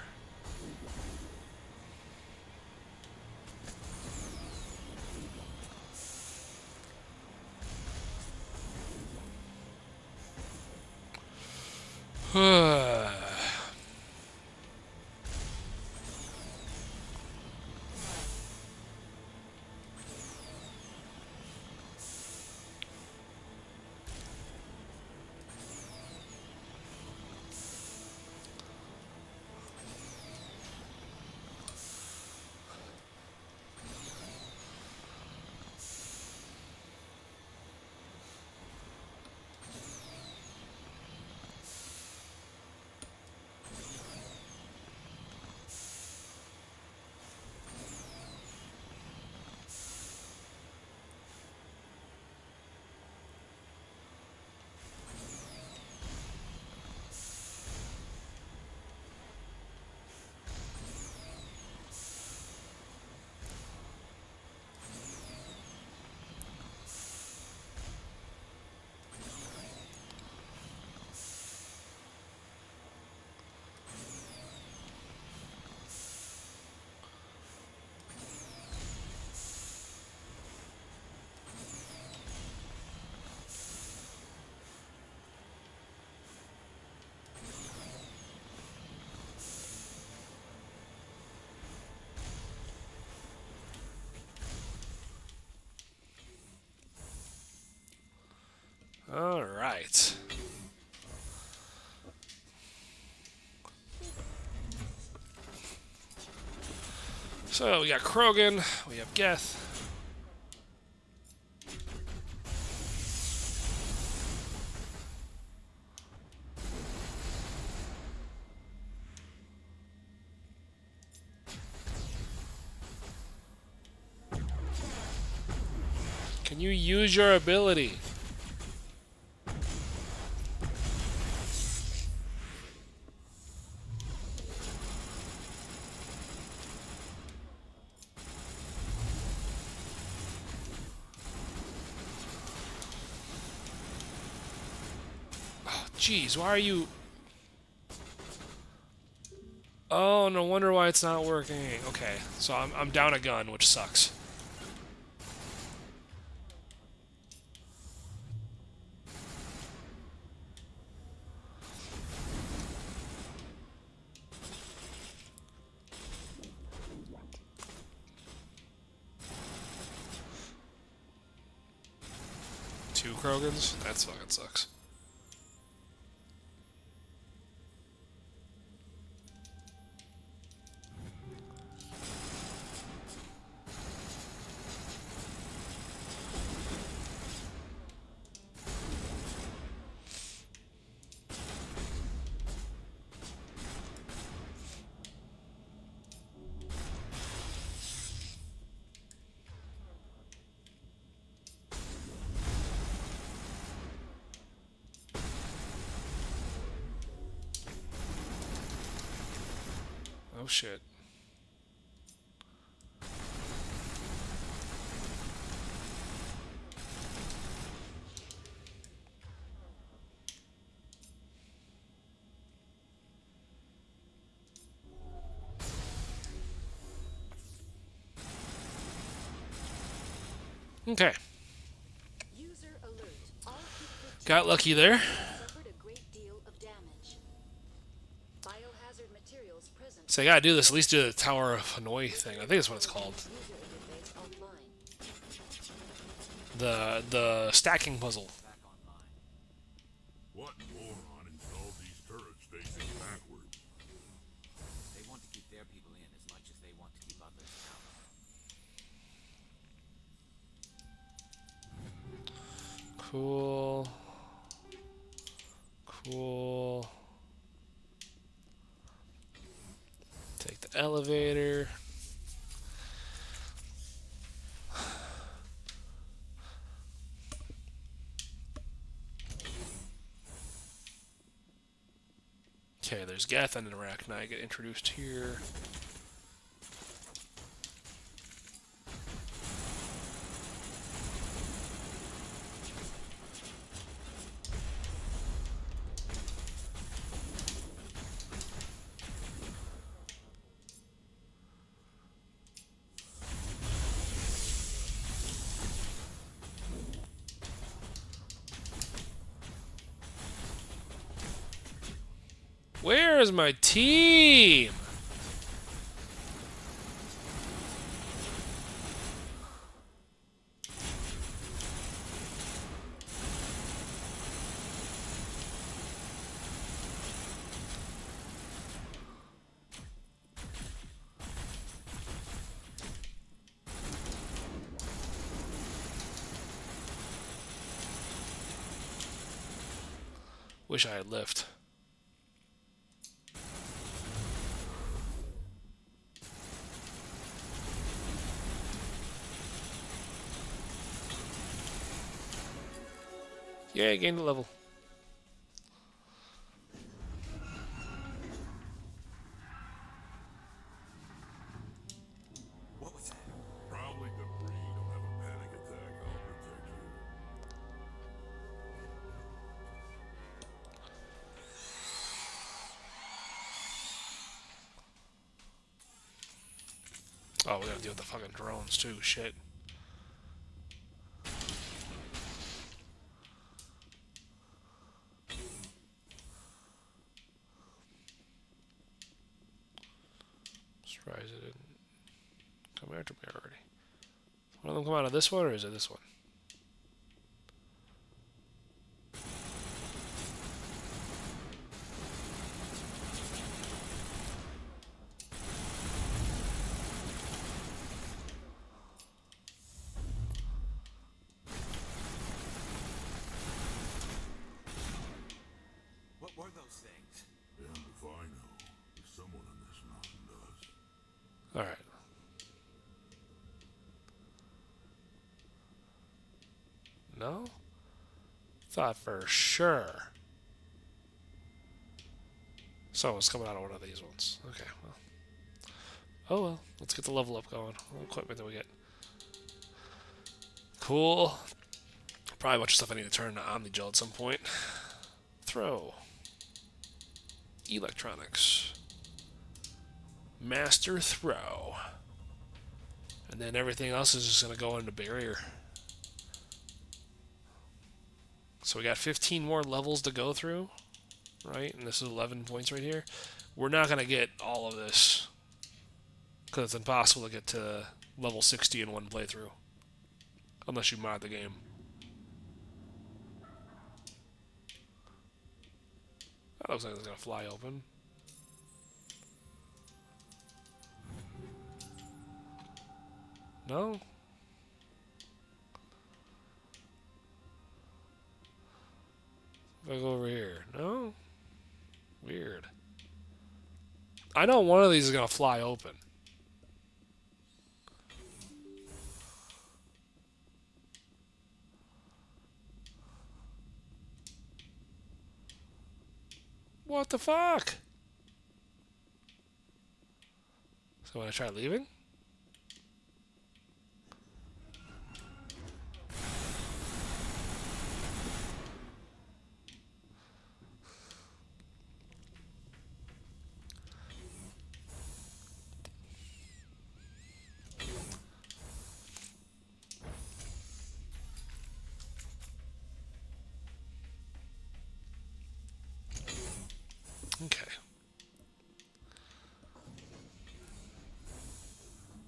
All right. So we got Krogan, we have Geth. Can you use your ability? Jeez, why are you... Oh, no wonder why it's not working. Okay, so I'm down a gun, which sucks. Two Krogans? That fucking sucks. Oh shit. Okay. User alert. All Got lucky there. suffered a great deal of damage. Biohazard materials present. So I gotta do this, at least do the Tower of Hanoi thing. I think that's what it's called. User interface offline. The stacking puzzle. What moron installed these turrets facing backwards? They want to keep their people in as much as they want to keep others out. Cool. Cool. Take the elevator. Okay, there's Gathan and Arachni get introduced here. Where is my team? Wish I had lived. Yeah, I gained a level. What was that? Probably debris. Don't have a panic attack. I'll protect you. Oh, we gotta deal with the fucking drones too. Shit. Surprised it didn't come after me already. One of them come out of this one, or is it this one? What were those things? Damned if I know. If someone on this mountain does. Alright. No? Thought for sure someone's coming out of one of these ones. Okay, well. Oh well, let's get the level up going. What equipment do we get? Cool. Probably a bunch of stuff I need to turn to Omnigel at some point. throw. Electronics. Master throw. And then everything else is just going to go into barrier. So we got 15 more levels to go through, right? And this is 11 points right here. We're not going to get all of this because it's impossible to get to level 60 in one playthrough unless you mod the game. That looks like it's going to fly open. No? If I go over here. No? Weird. I know one of these is going to fly open. What the fuck? So when I try leaving? Okay.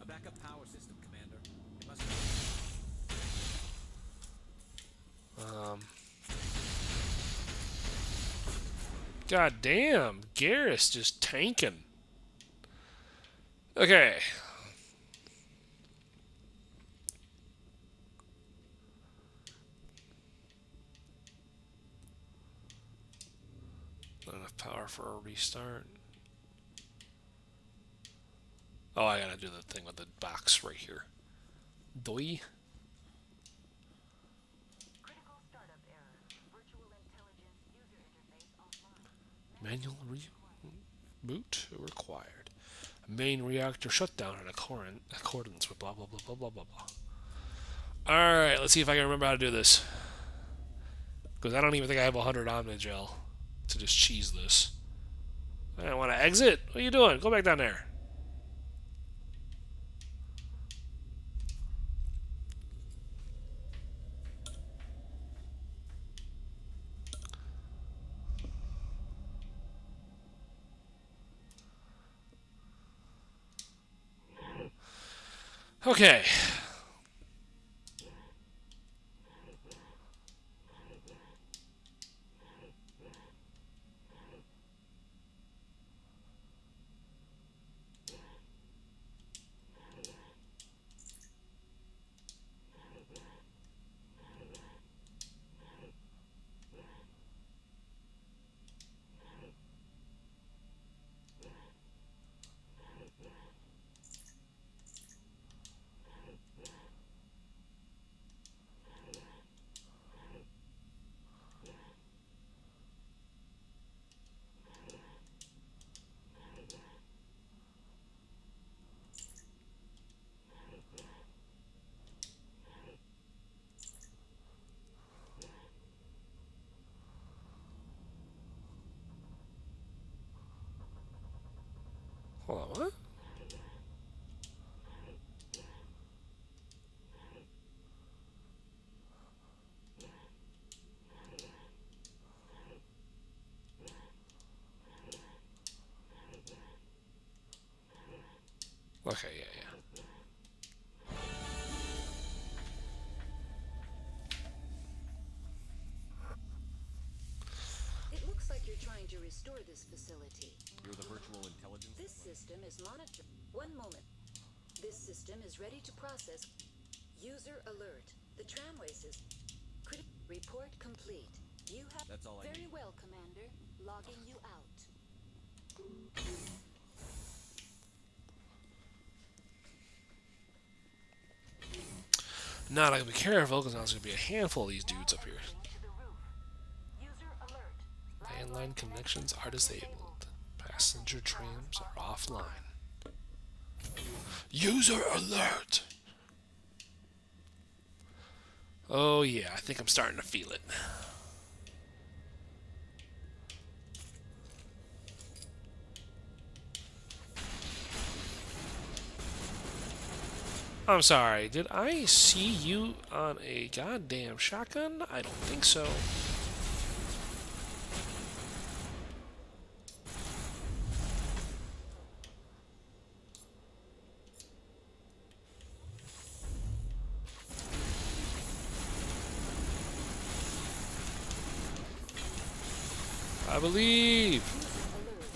A backup power system, Commander. It must God damn, Garrus just tanking. Okay. Not enough power for a restart. Oh, I gotta do the thing with the box right here. Doi. Manual reboot required. Main reactor shutdown in accordance with blah blah blah blah blah blah blah. Alright, let's see if I can remember how to do this. Because I don't even think I have 100 Omnigel to just cheese this. I don't want to exit. What are you doing? Go back down there. Okay. Hold on, what? Okay, yeah. It looks like you're trying to restore this facility. You're the virtual intelligence? This system is monitored. One moment. This system is ready to process. User alert. The tramway system. Report complete. You have. That's all I Very need. well, Commander. Logging you out. Now I gotta be careful because now there's gonna be a handful of these dudes up here. Landline connections are disabled. Passenger trams are offline. User alert! Oh yeah, I think I'm starting to feel it. I'm sorry, did I see you on a goddamn shotgun? I don't think so. I believe. Alert.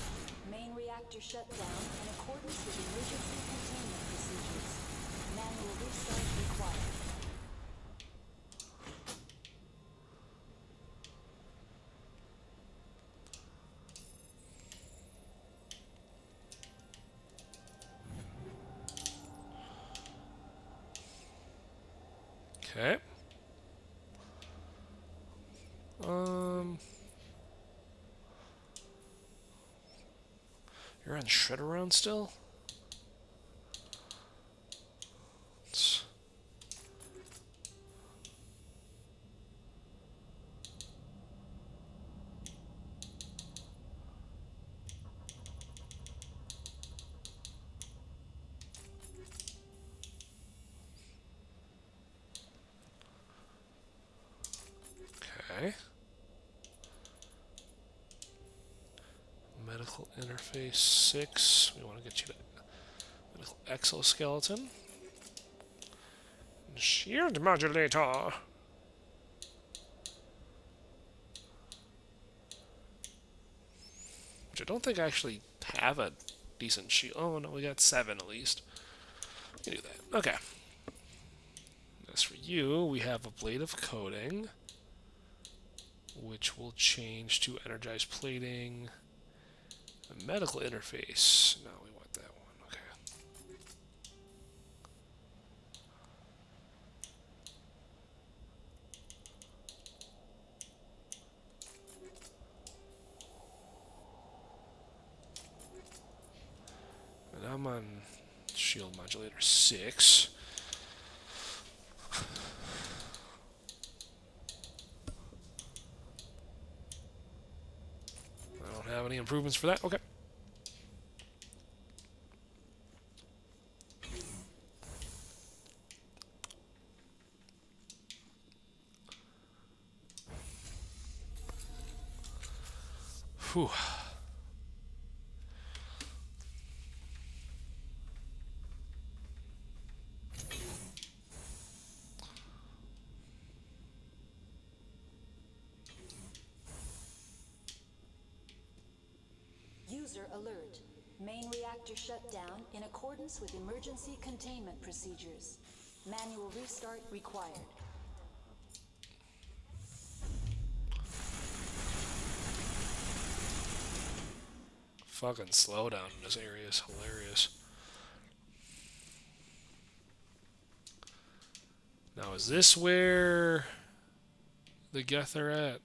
Main reactor shut down in accordance with emergency containment procedures. Manual restart required. Okay. You're on shred around still? Okay. Medical interface 6. We want to get you to medical exoskeleton. Shield modulator. Which I don't think I actually have a decent shield. Oh no, we got 7 at least. We can do that. Okay. As for you, we have a blade of coating, which will change to energized plating. A medical interface. No, we want that one. Okay. And I'm on shield modulator 6. I don't have any improvements for that. Okay. Whew. User alert. Main reactor shut down in accordance with emergency containment procedures. Manual restart required. Fucking slowdown in this area is hilarious. Now, is this where the Geth are at?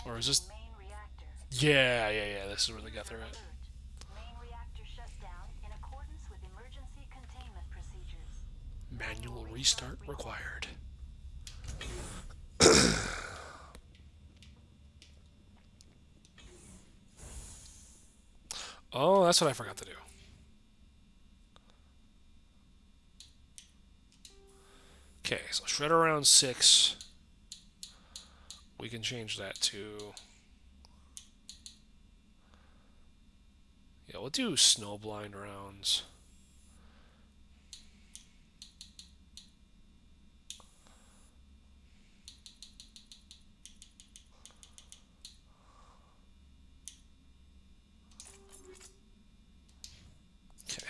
Or is this... Yeah, this is where the Geth are at. Main reactor shut down in accordance with emergency containment procedures. Manual restart required. Oh, that's what I forgot to do. Okay, so shred around 6. We can change that to... Yeah, we'll do snowblind rounds. Okay.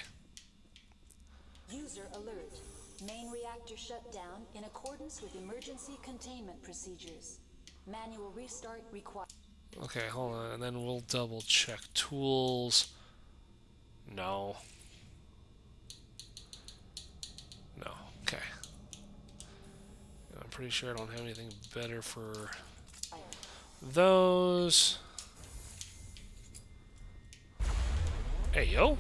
User alert. Main reactor shut down in accordance with emergency containment procedures. Manual restart required. Okay, hold on, and then we'll double check tools. No. No. Okay. I'm pretty sure I don't have anything better for those. Hey, yo.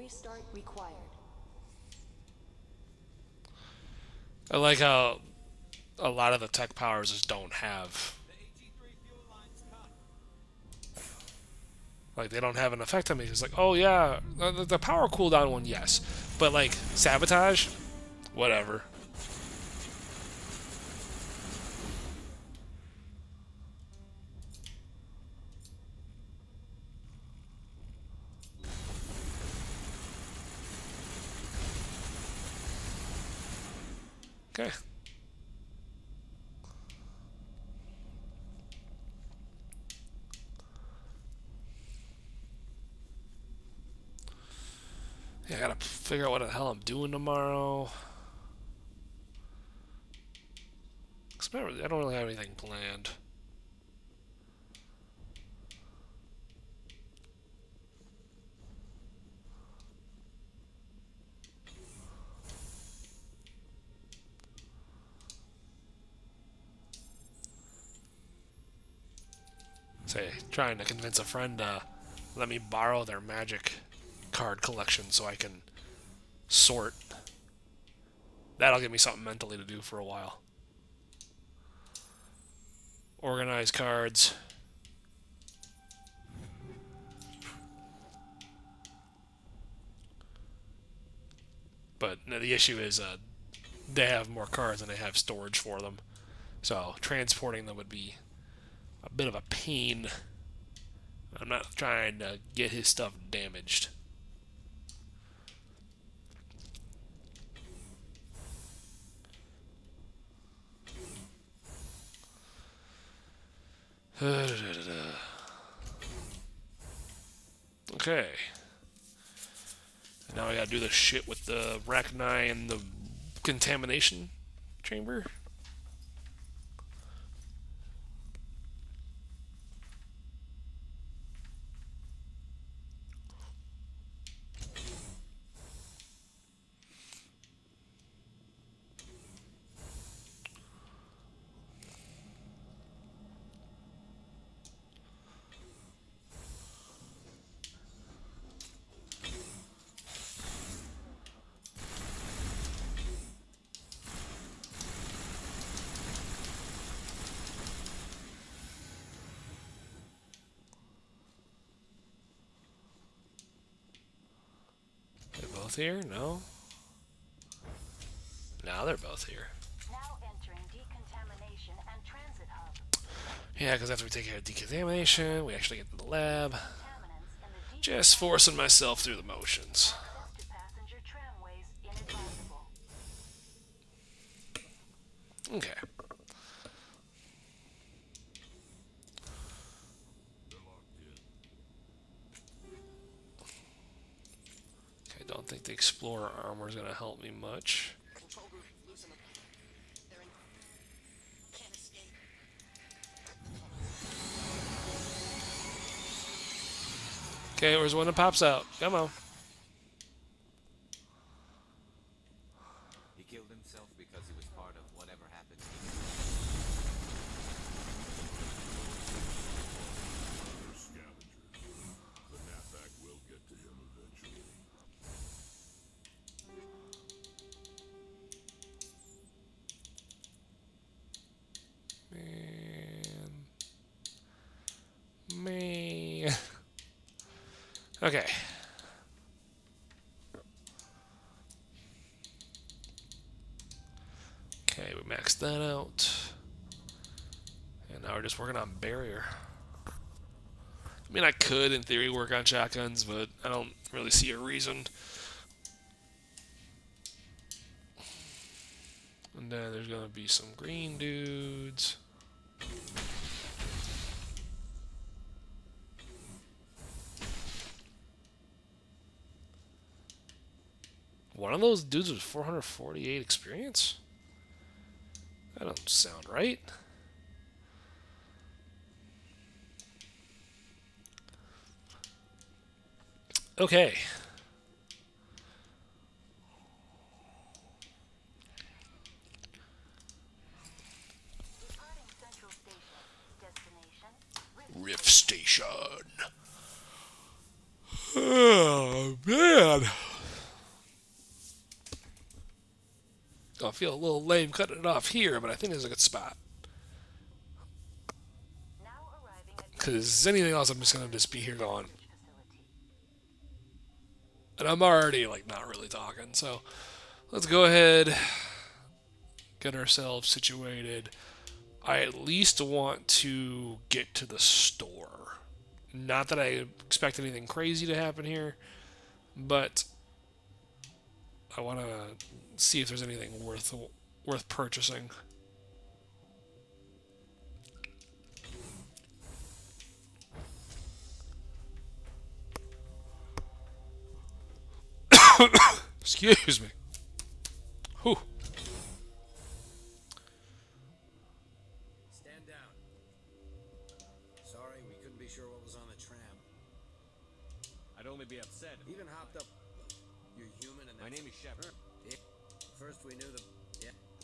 restart required. I like how a lot of the tech powers just don't have. Like, they don't have an effect on me. It's like, oh yeah, the power cooldown one, yes. But, like, sabotage? Whatever. Okay. Yeah, I gotta figure out what the hell I'm doing tomorrow. I don't really have anything planned. Say, trying to convince a friend to let me borrow their magic card collection so I can sort. That'll give me something mentally to do for a while. Organize cards. But the issue is they have more cards than they have storage for them. So transporting them would be a bit of a pain. I'm not trying to get his stuff damaged. Okay. Now I gotta do the shit with the Rachni and the contamination chamber. Here? No? Now they're both here. Now entering decontamination and transit hub. Yeah, because after we take care of decontamination, we actually get to the lab. Just forcing myself through the motions. Access to passenger tramways inadvisable. Okay. I don't think the Explorer armor is going to help me much. Control group, loosen them. They're in. Can't escape. Okay, where's the one that pops out? Come on. He killed himself because he was part of whatever happened. They're scavengers. The Knapback will get to him eventually. Man. Okay. Okay, we maxed that out. And now we're just working on barrier. I mean, I could, in theory, work on shotguns, but I don't really see a reason. And then there's going to be some green dudes. One of those dudes with 448 experience? That don't sound right. Okay. Rift Station. Oh, Oh, man. I feel a little lame cutting it off here, but I think there's a good spot. Because anything else, I'm just going to just be here going. And I'm already, like, not really talking. So, let's go ahead, get ourselves situated. I at least want to get to the store. Not that I expect anything crazy to happen here, but I want to see if there's anything worth purchasing. Excuse me. Whew. Stand down. Sorry, we couldn't be sure what was on the tram. I'd only be upset. Even hopped up. You're human and My name is Shepard. Yeah. First we knew the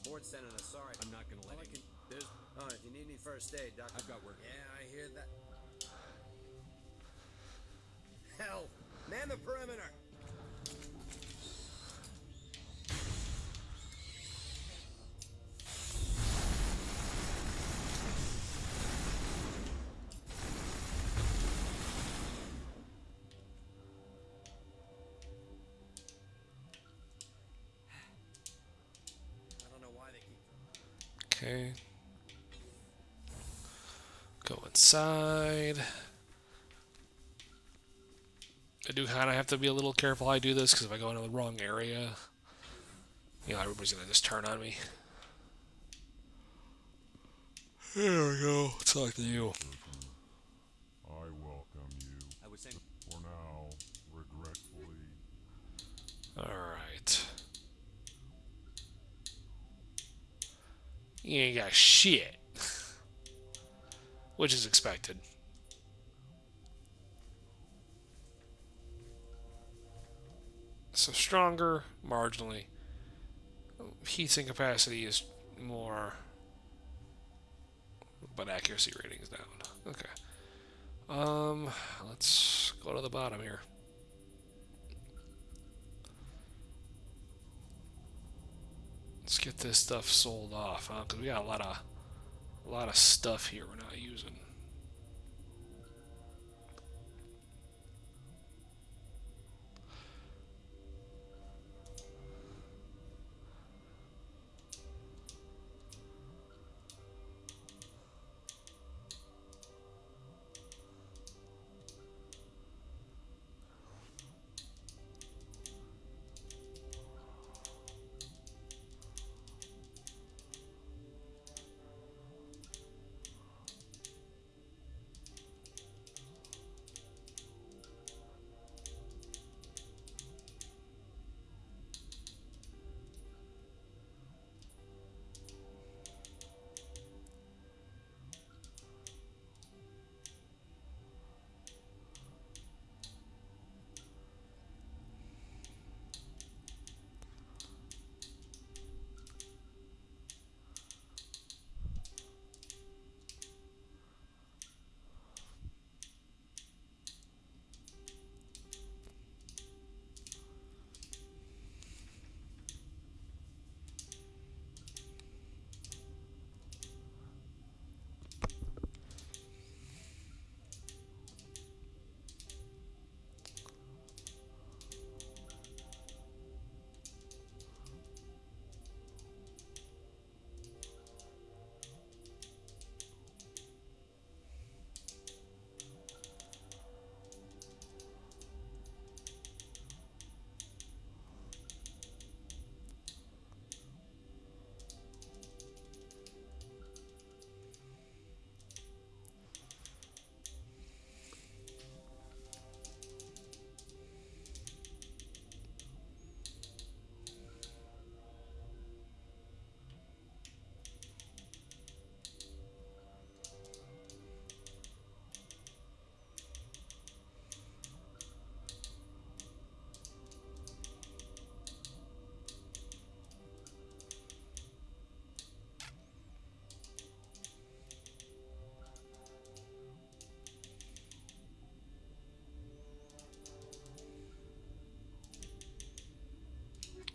board's sending us. Sorry. I'm not gonna let All I you. can. There's. Oh, if you need any first aid, Doctor. I've got work. Yeah, I hear that. Hell, man the perimeter. Okay. Go inside. I do kind of have to be a little careful how I do this, because if I go into the wrong area, you know, everybody's going to just turn on me. There we go. Talk to you. I welcome you. I was saying. For now, regretfully. Alright. You ain't got shit. Which is expected. So stronger, marginally. Heatsink capacity is more, but accuracy rating is down. Okay. Let's go to the bottom here. Let's get this stuff sold off, huh? Because we got a lot of stuff here we're not using.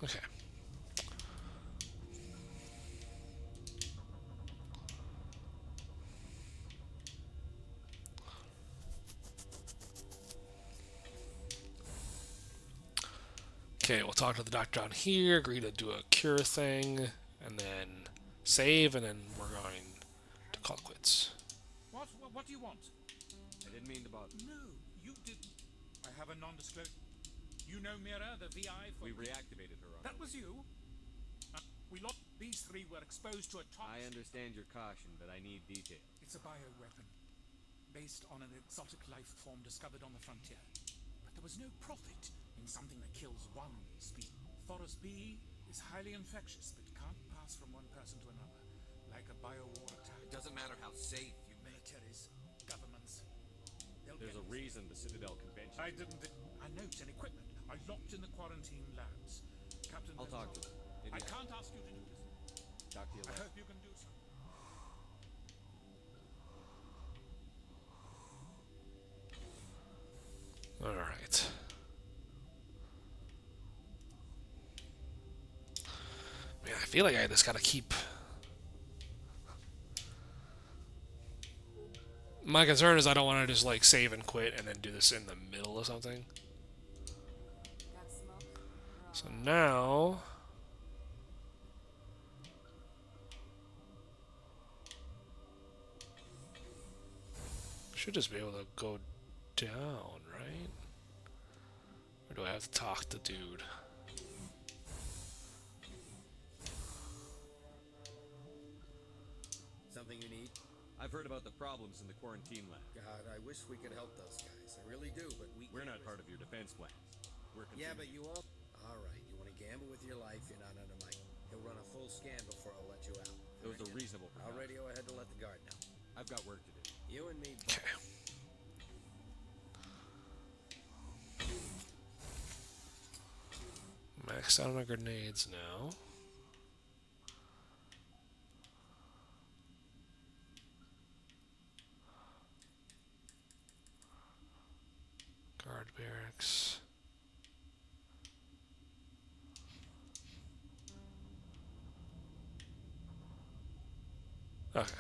Okay. Okay, we'll talk to the doctor down here, agree to do a cure thing, and then save, and then we're going to call it quits. What do you want? I didn't mean to bother. No, you didn't. I have a non-disclosure. You know Mira, the VI for... We reactivated her. That was you? We lost... These three were exposed to a toxic... I understand your caution, but I need details. It's a bioweapon, based on an exotic life form discovered on the frontier. But there was no profit in something that kills one species. Forest B is highly infectious, but can't pass from one person to another, like a biowar attack. It doesn't matter how safe you make. Militaries, governments. There's a reason the Citadel Convention... I didn't... Our notes and equipment are locked in the quarantine labs. Captain... I'll talk to him. I can't ask you to do this. Talk to you I later. hope you can do so. Alright. Man, I feel like I just gotta keep... My concern is I don't want to just, like, save and quit and then do this in the middle of something. So now... should just be able to go down, right? Or do I have to talk to dude? Something you need? I've heard about the problems in the quarantine lab. God, I wish we could help those guys. I really do, but We're not part of your defense plans. We're Yeah, but you all... Alright, you want to gamble with your life, you're not under my... He'll run a full scan before I'll let you out. Those are reasonable I'll precautions. radio ahead to let the guard know. I've got work to do. You and me... Okay. Maxed out on our grenades now. Guard barracks. Okay.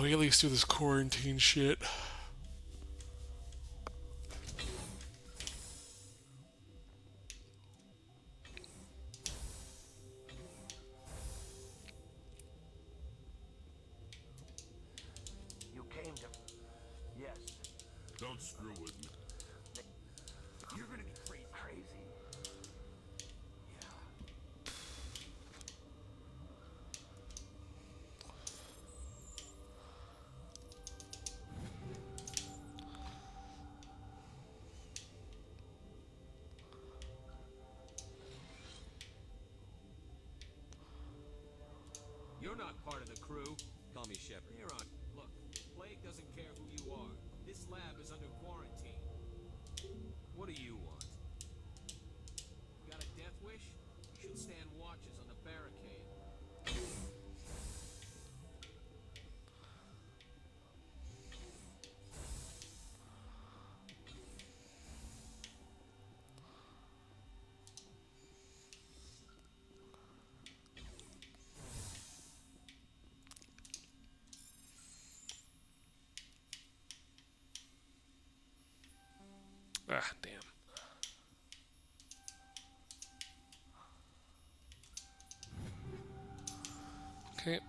We at least do this quarantine shit. You came to... Yes. Don't screw with me. You're gonna be crazy. You're not part of the crew. Call me Shepard. You're on. Look, Plague doesn't care who you are. This lab is under quarantine. What do you want? Got a death wish? You should stand watches on the barricade. Ah, damn. Okay.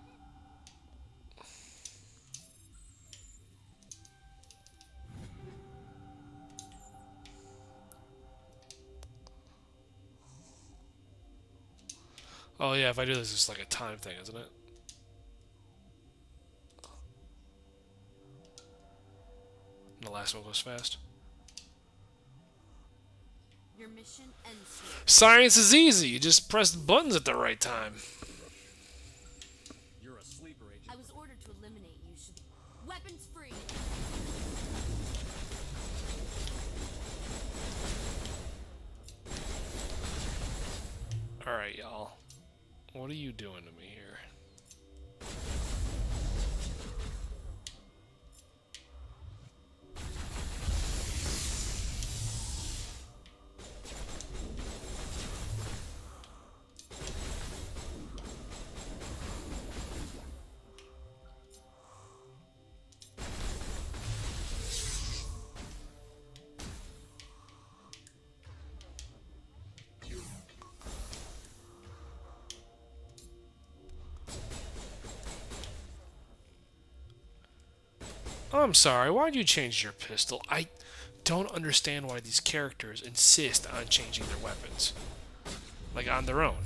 Oh yeah, if I do this, it's like a time thing, isn't it? And the last one goes fast. Your mission ends here. Science is easy. You just press the buttons at the right time. You're a sleeper agent. I was ordered to eliminate you. Should... Weapons free. what are you doing to me here? I'm sorry, why'd you change your pistol? I don't understand why these characters insist on changing their weapons. Like, on their own.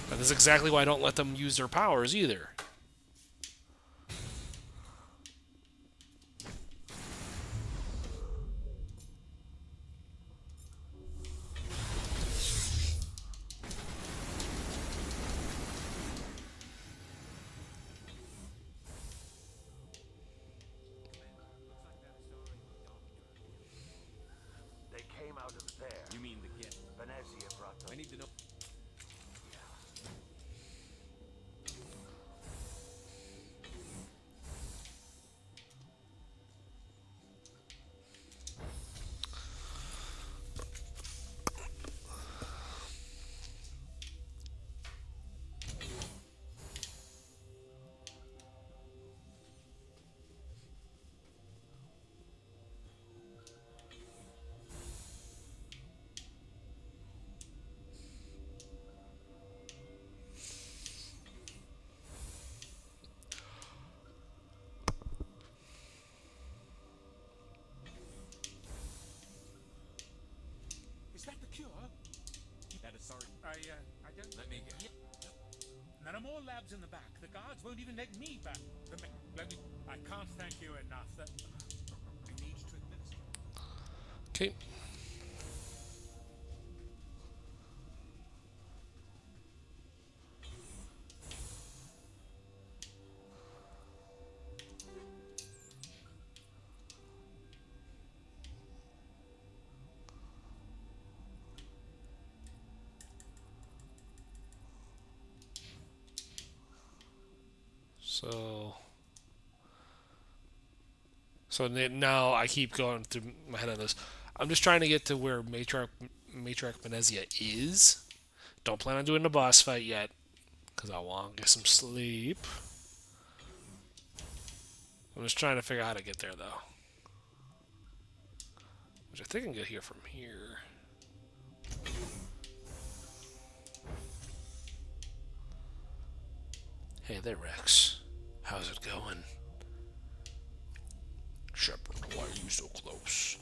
But that's exactly why I don't let them use their powers, either. They came out of there. You mean the gift? Venezia brought them. I need to know. Is that the cure? That is sorry. I don't... Let me get. And there are more labs in the back. The guards won't even let me back. Let me... I can't thank you enough. That I need to administer. Okay. So now I keep going through my head on this. I'm just trying to get to where Matriarch Venezia is. Don't plan on doing the boss fight yet, because I want to get some sleep. I'm just trying to figure out how to get there, though. Which I think I can get here from here. Hey there, Rex. How's it going? Shepard, why are you so close?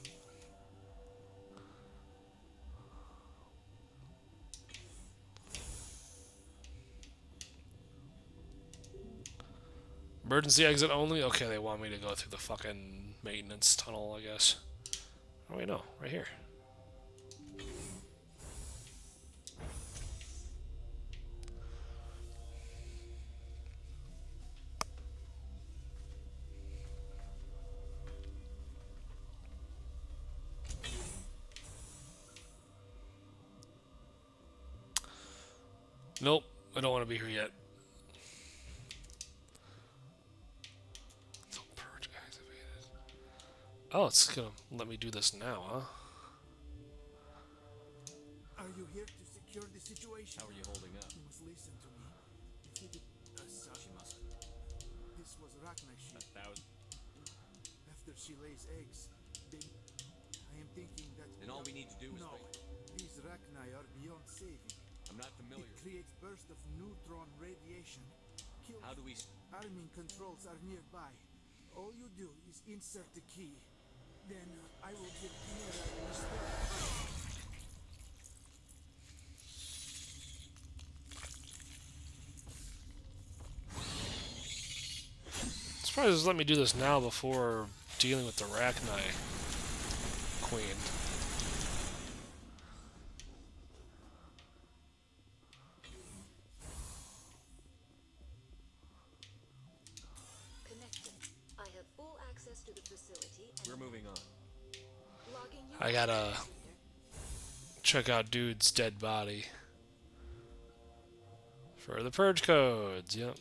Emergency exit only? Okay, they want me to go through the fucking maintenance tunnel, I guess. Oh, wait, no. Right here. Nope, I don't want to be here yet. Purge activated. Oh, it's gonna let me do this now, huh? Are you here to secure the situation? How are you holding up? You must listen to me. If you did, son, She must. this was Rachna's ship. That was. After she lays eggs, then I am thinking that. Then all we need to do is. No, these Rachni are beyond saving. I'm not familiar. It creates bursts of neutron radiation. Kills. How do we? Arming controls are nearby. All you do is insert the key. Then I will give Chimera a restore. Surprised just let me do this now before dealing with the Rachni Queen. Connected. access to the facility and We're moving on. logging you. I gotta check out dude's dead body for the purge codes. Yep.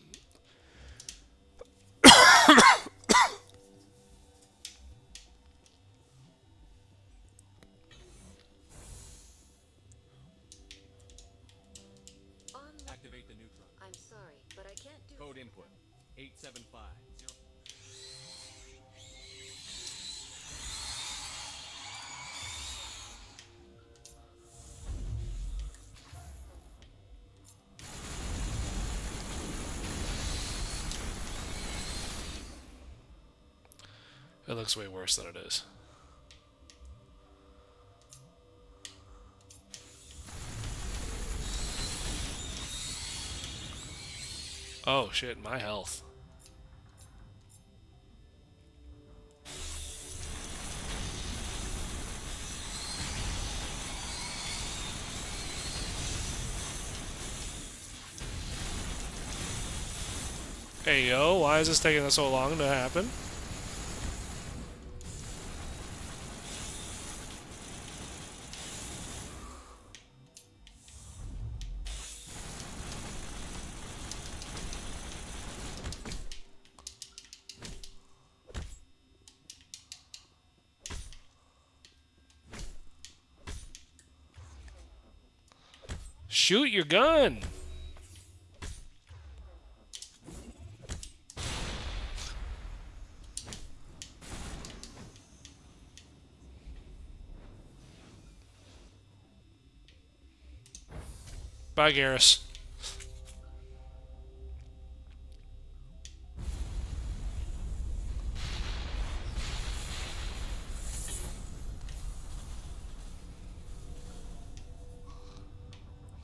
Activate the neutron. I'm sorry, but I can't do. Code input 875. It looks way worse than it is. Oh shit, my health. Hey yo, why is this taking so long to happen? Shoot your gun! Bye, Garrus.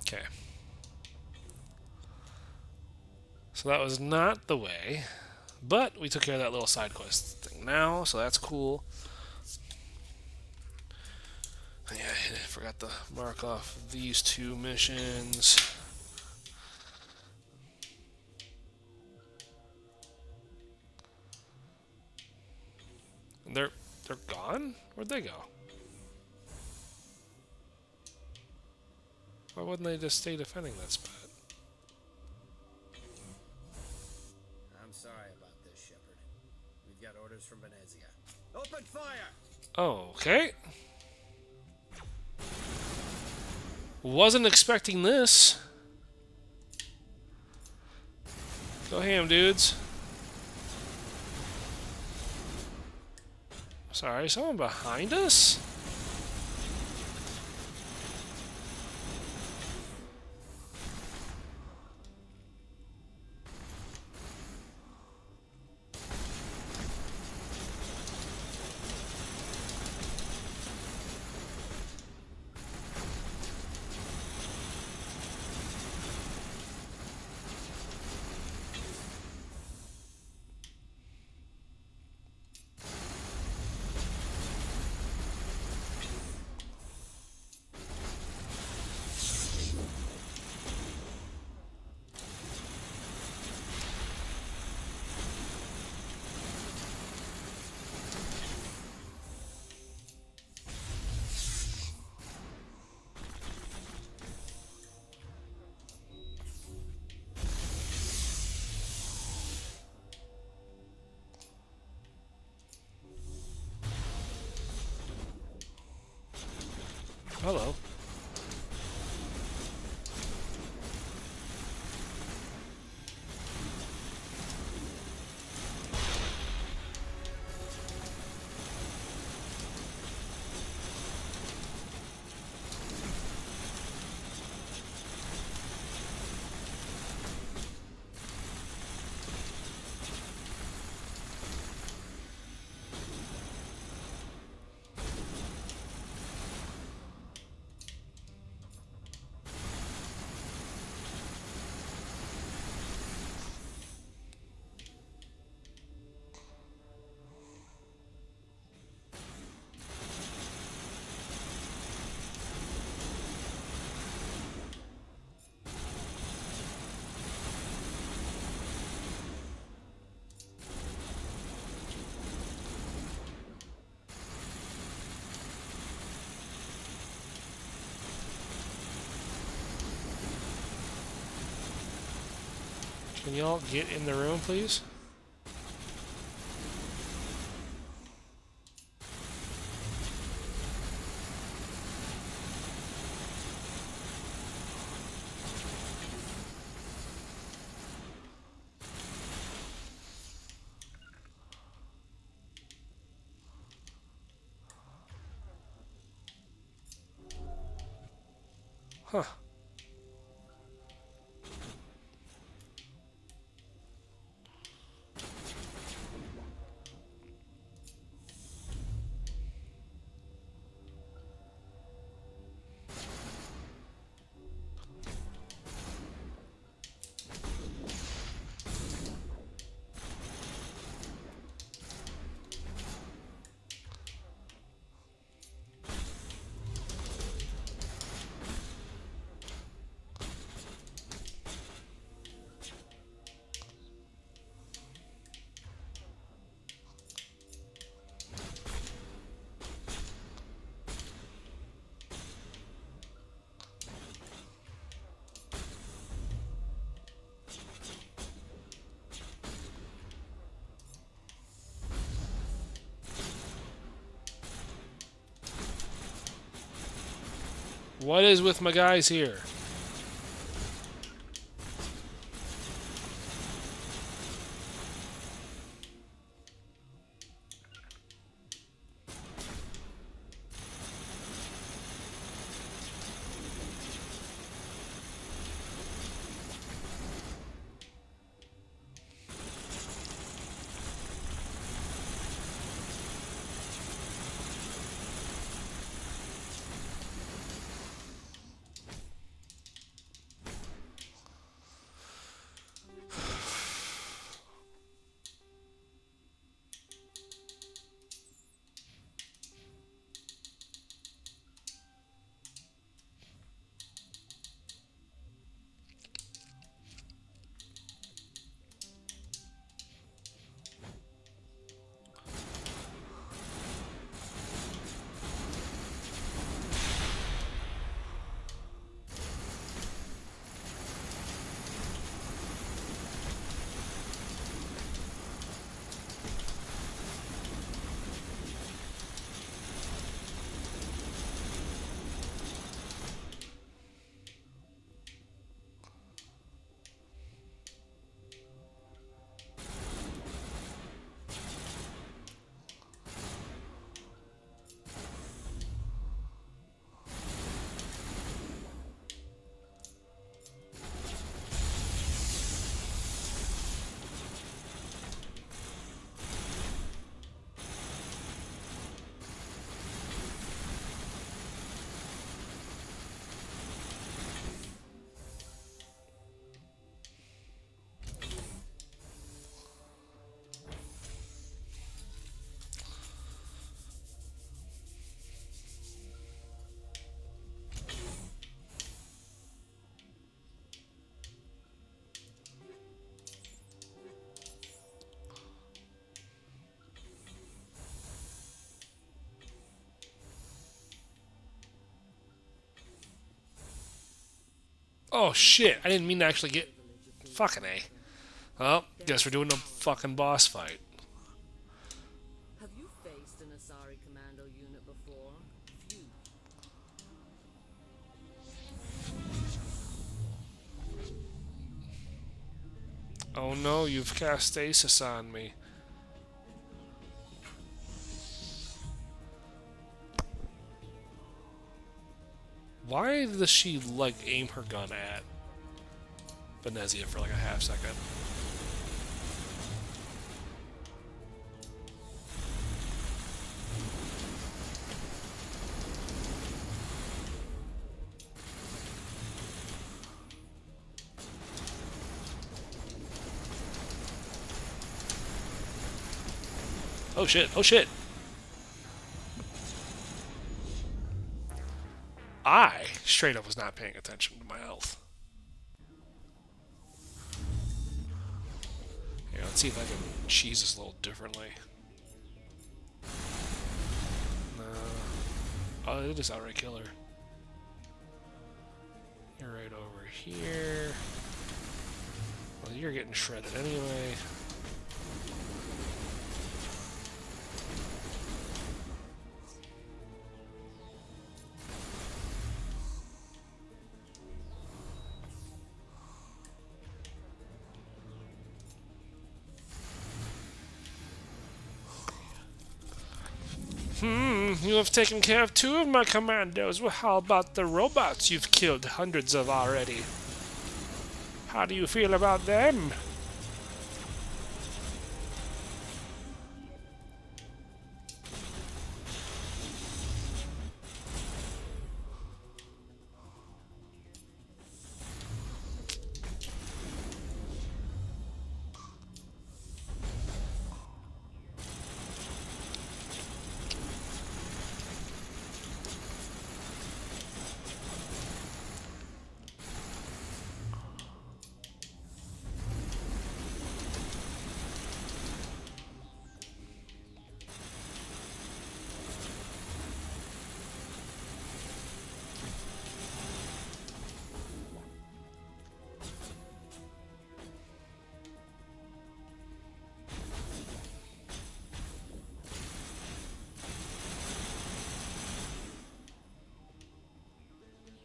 Okay. So that was not the way, but we took care of that little side quest thing now, so that's cool. Yeah, I forgot to mark off these two missions. And they're gone? Where'd they go? Why wouldn't they just stay defending that spot? I'm sorry about this, Shepard. We've got orders from Venezia. Open fire! Okay. Wasn't expecting this. Go ham, dudes. Sorry, someone behind us? Hello. Can y'all get in the room, please? Huh. What is with my guys here? Oh shit, I didn't mean to actually get... Fucking A. Well, guess we're doing a fucking boss fight. Have you faced an Asari commando unit before? Few. Oh no, you've cast stasis on me. Why does she, like, aim her gun at Venezia for like a half second? Oh shit, oh shit! I straight up was not paying attention to my health. Here, let's see if I can cheese this a little differently. Oh, it is outright killer. You're right over here. Well, you're getting shredded anyway. You have taken care of 2 of my commandos. Well, how about the robots you've killed hundreds of already? How do you feel about them?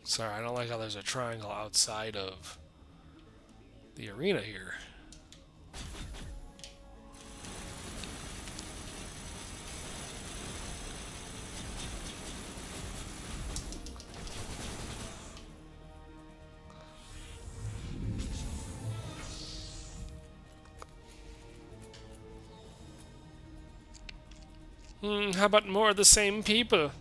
Sorry, I don't like how there's a triangle outside of the arena here. How about more of the same people?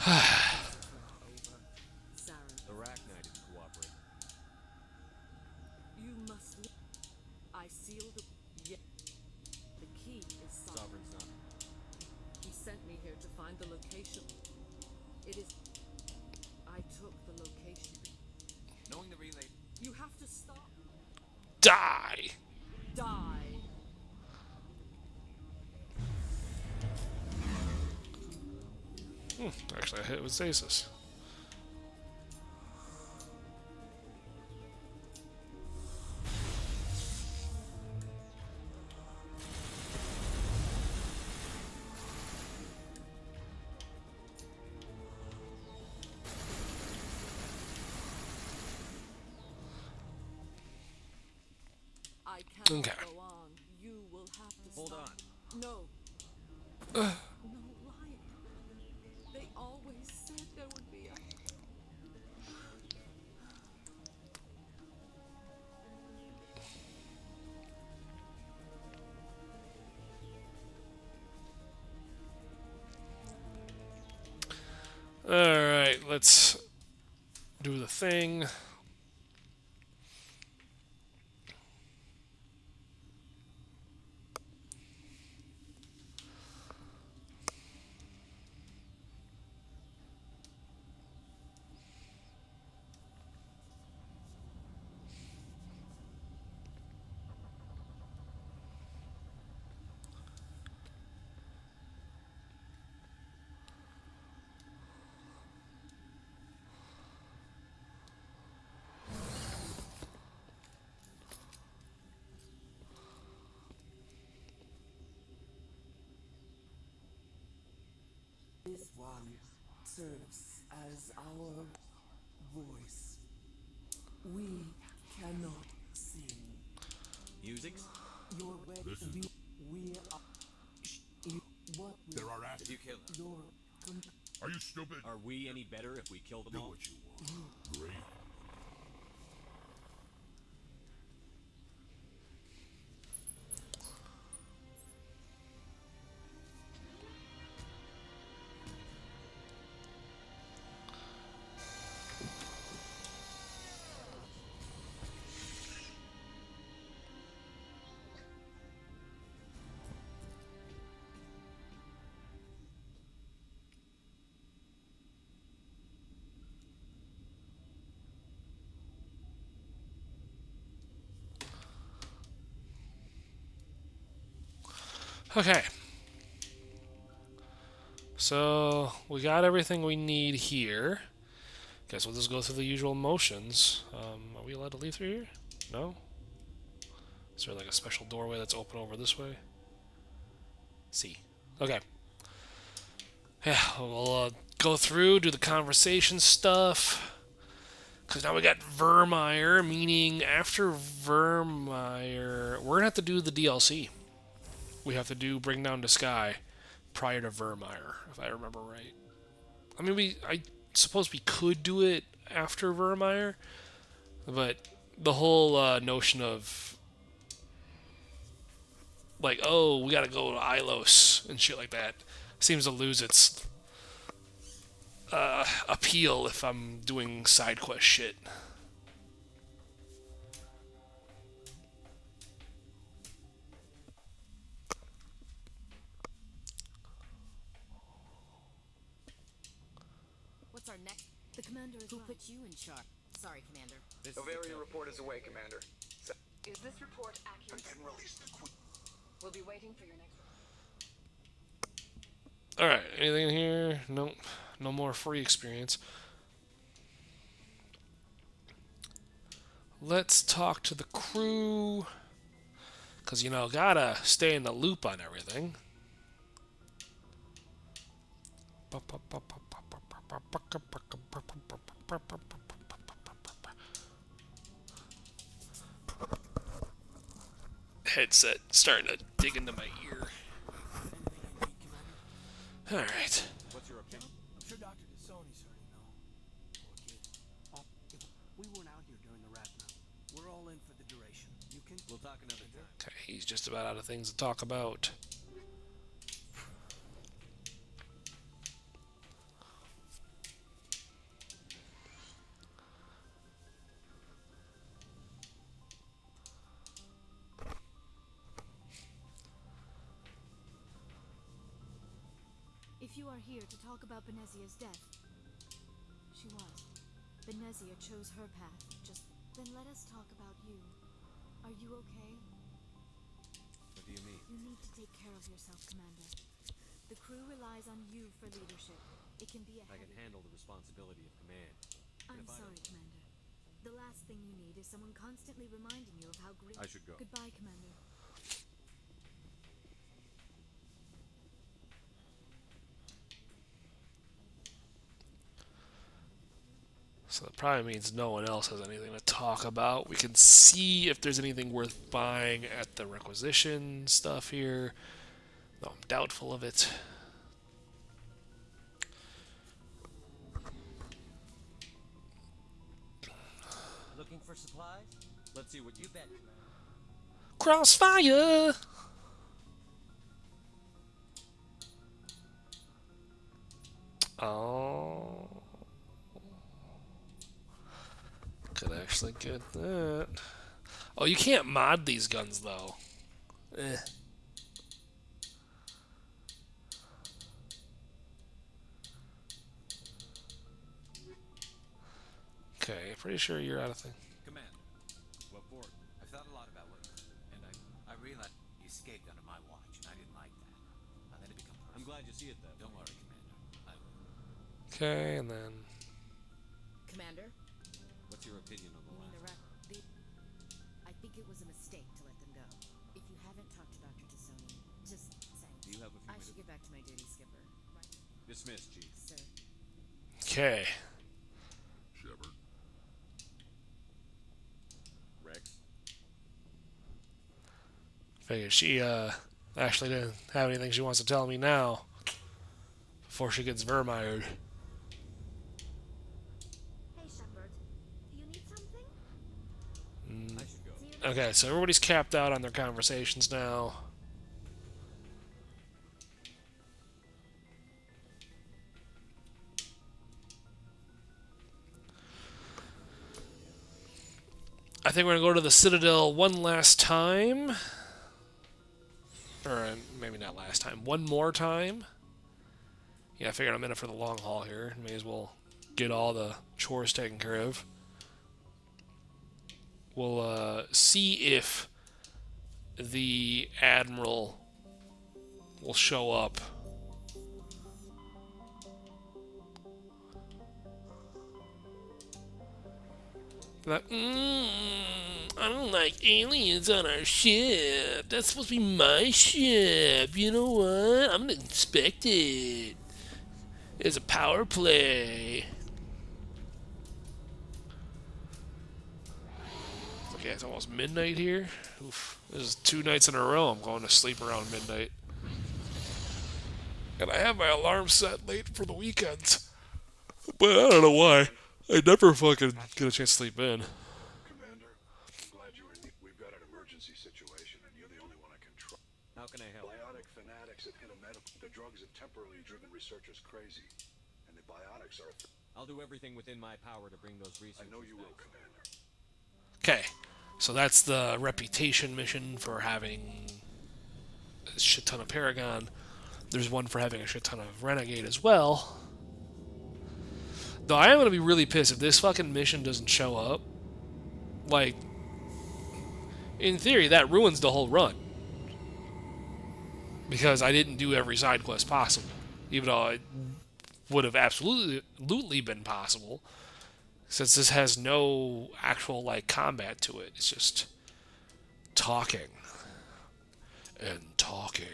The Arachnite didn't cooperate. You must. I sealed the. Yeah. The key is Sovereign's not. He sent me here to find the location. It is. I took the location. Knowing the relay. You have to stop. Die! Die. Actually, I hit it with stasis. I can't Okay. go on. You will have to Hold stop. on. No. No lying. They always said there would be a. Alright, let's do the thing. This one serves as our voice. We cannot sing. Music? Your wedding. We are. What There will are Did actors. you kill him? your Are you stupid? Are we any better if we kill them Do all? what you want. Great. Okay. So, we got everything we need here. Guess we'll just go through the usual motions. Are we allowed to leave through here? No? Is there like a special doorway that's open over this way? See. Okay. Yeah, we'll go through, do the conversation stuff. Because now we got Vermeer, meaning after Vermeer, we're going to have to do the DLC. We have to do Bring Down the Sky prior to Vermeer, if I remember right. I mean, I suppose we could do it after Vermeer, but the whole notion of like, oh, we gotta go to Ilos and shit like that seems to lose its appeal if I'm doing side quest shit. What's our next? The commander is Who put you in charge? Sorry, Commander. Bavaria report is away, Commander. Is this report accurate? We'll be waiting for your next. Alright, anything in here? Nope. No more free experience. Let's talk to the crew. Because, you know, gotta stay in the loop on everything. Headset starting to dig into my ear. Alright. What's your opinion? I'm sure Dr. DeSoni's already know. Poor kid. If we weren't out here during the rat round, we're all in for the duration. You can. We'll talk another time. Okay, he's just about out of things to talk about. If you are here to talk about Benezia's death, she was. Benezia chose her path. Just then let us talk about you. Are you okay? What do you mean? You need to take care of yourself, Commander. The crew relies on you for leadership. It can be a I can heavy... handle the responsibility of command. I'm If I sorry, Commander. The last thing you need is someone constantly reminding you of how great... I should go. Goodbye, Commander. So that probably means no one else has anything to talk about. We can see if there's anything worth buying at the requisition stuff here. Though I'm doubtful of it. Looking for supplies? Let's see what you bet. Crossfire! Oh. Could actually get that. Oh, you can't mod these guns, though. Eh. Okay, pretty sure you're out of thing. Commander, what for? I've thought a lot about what you and I realized you escaped under my watch, and I didn't like that. I let it become personal. I'm glad you see it that Don't worry, Commander. I will. Okay, and then... Commander? What's your opinion on the You mean the last? I think it was a mistake to let them go. If you haven't talked to Dr. DeSoni, just say. Do you have a few I should minutes? get back to my duty, Skipper. Right. Dismissed, Chief. Sir. Okay. Shepard. Rex. Figured she, Ashley didn't have anything she wants to tell me now before she gets vermired. Hey, Shepard. Do you need something? I should go. Okay, so everybody's capped out on their conversations now. I think we're going to go to the Citadel one last time. Or maybe not last time. One more time. Yeah, I figured I'm in it for the long haul here. May as well get all the chores taken care of. We'll see if the Admiral will show up. Like, I don't like aliens on our ship. That's supposed to be my ship. You know what? I'm gonna inspect it. It's a power play. Okay, it's almost midnight here. Oof. This is 2 nights in a row I'm going to sleep around midnight. And I have my alarm set late for the weekends. But I don't know why. I never fucking get a chance to sleep in. Commander, I'm glad you're in. We've got an emergency situation, and you're the only one I can trust. How can I help? Biotic fanatics have hit a medical. The drugs have temporarily driven researchers crazy, and the biotics are. I'll do everything within my power to bring those researchers. I know you will, Commander. Okay, so that's the reputation mission for having a shit ton of Paragon. There's one for having a shit ton of Renegade as well. Though I am going to be really pissed if this fucking mission doesn't show up. Like, in theory, that ruins the whole run. Because I didn't do every side quest possible. Even though it would have absolutely been possible. Since this has no actual, like, combat to it. It's just talking. And talking.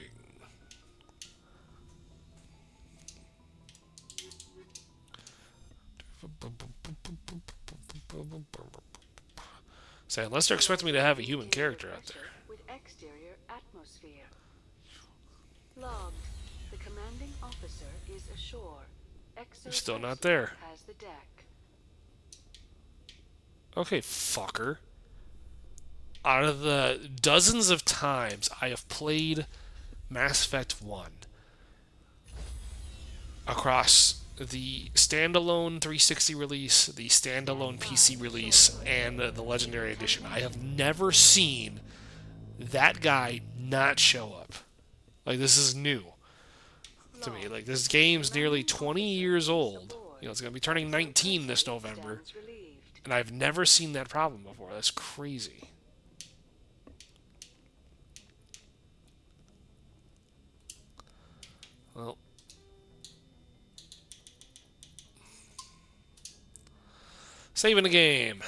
Say, unless they're expecting me to have a human character out there. With exterior atmosphere. Logged. The commanding officer is ashore. You're still not there. Has the deck. Okay, fucker. Out of the dozens of times I have played Mass Effect 1 across the standalone 360 release, the standalone PC release, and the Legendary Edition, I have never seen that guy not show up. Like, this is new to me. Like, this game's nearly 20 years old. You know, it's going to be turning 19 this November. And I've never seen that problem before. That's crazy. Well. Saving the game.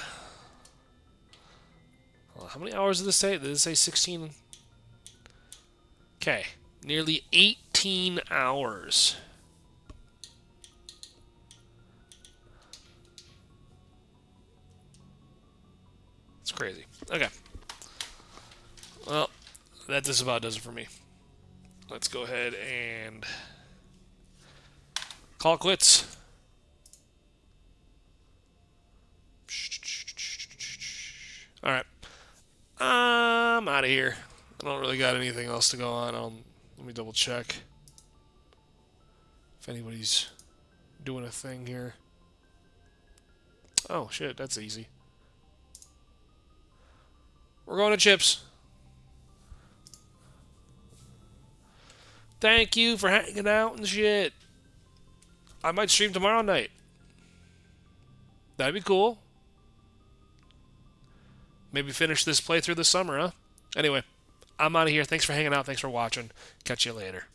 Well, how many hours did this say? Did it say 16? Okay. Nearly 18 hours. It's crazy. Okay. Well, that just about does it for me. Let's go ahead and call it quits. Alright. I'm out of here. I don't really got anything else to go on. Let me double check if anybody's doing a thing here. Oh, shit. That's easy. We're going to Chips. Thank you for hanging out and shit. I might stream tomorrow night. That'd be cool. Maybe finish this playthrough this summer, huh? Anyway, I'm out of here. Thanks for hanging out. Thanks for watching. Catch you later.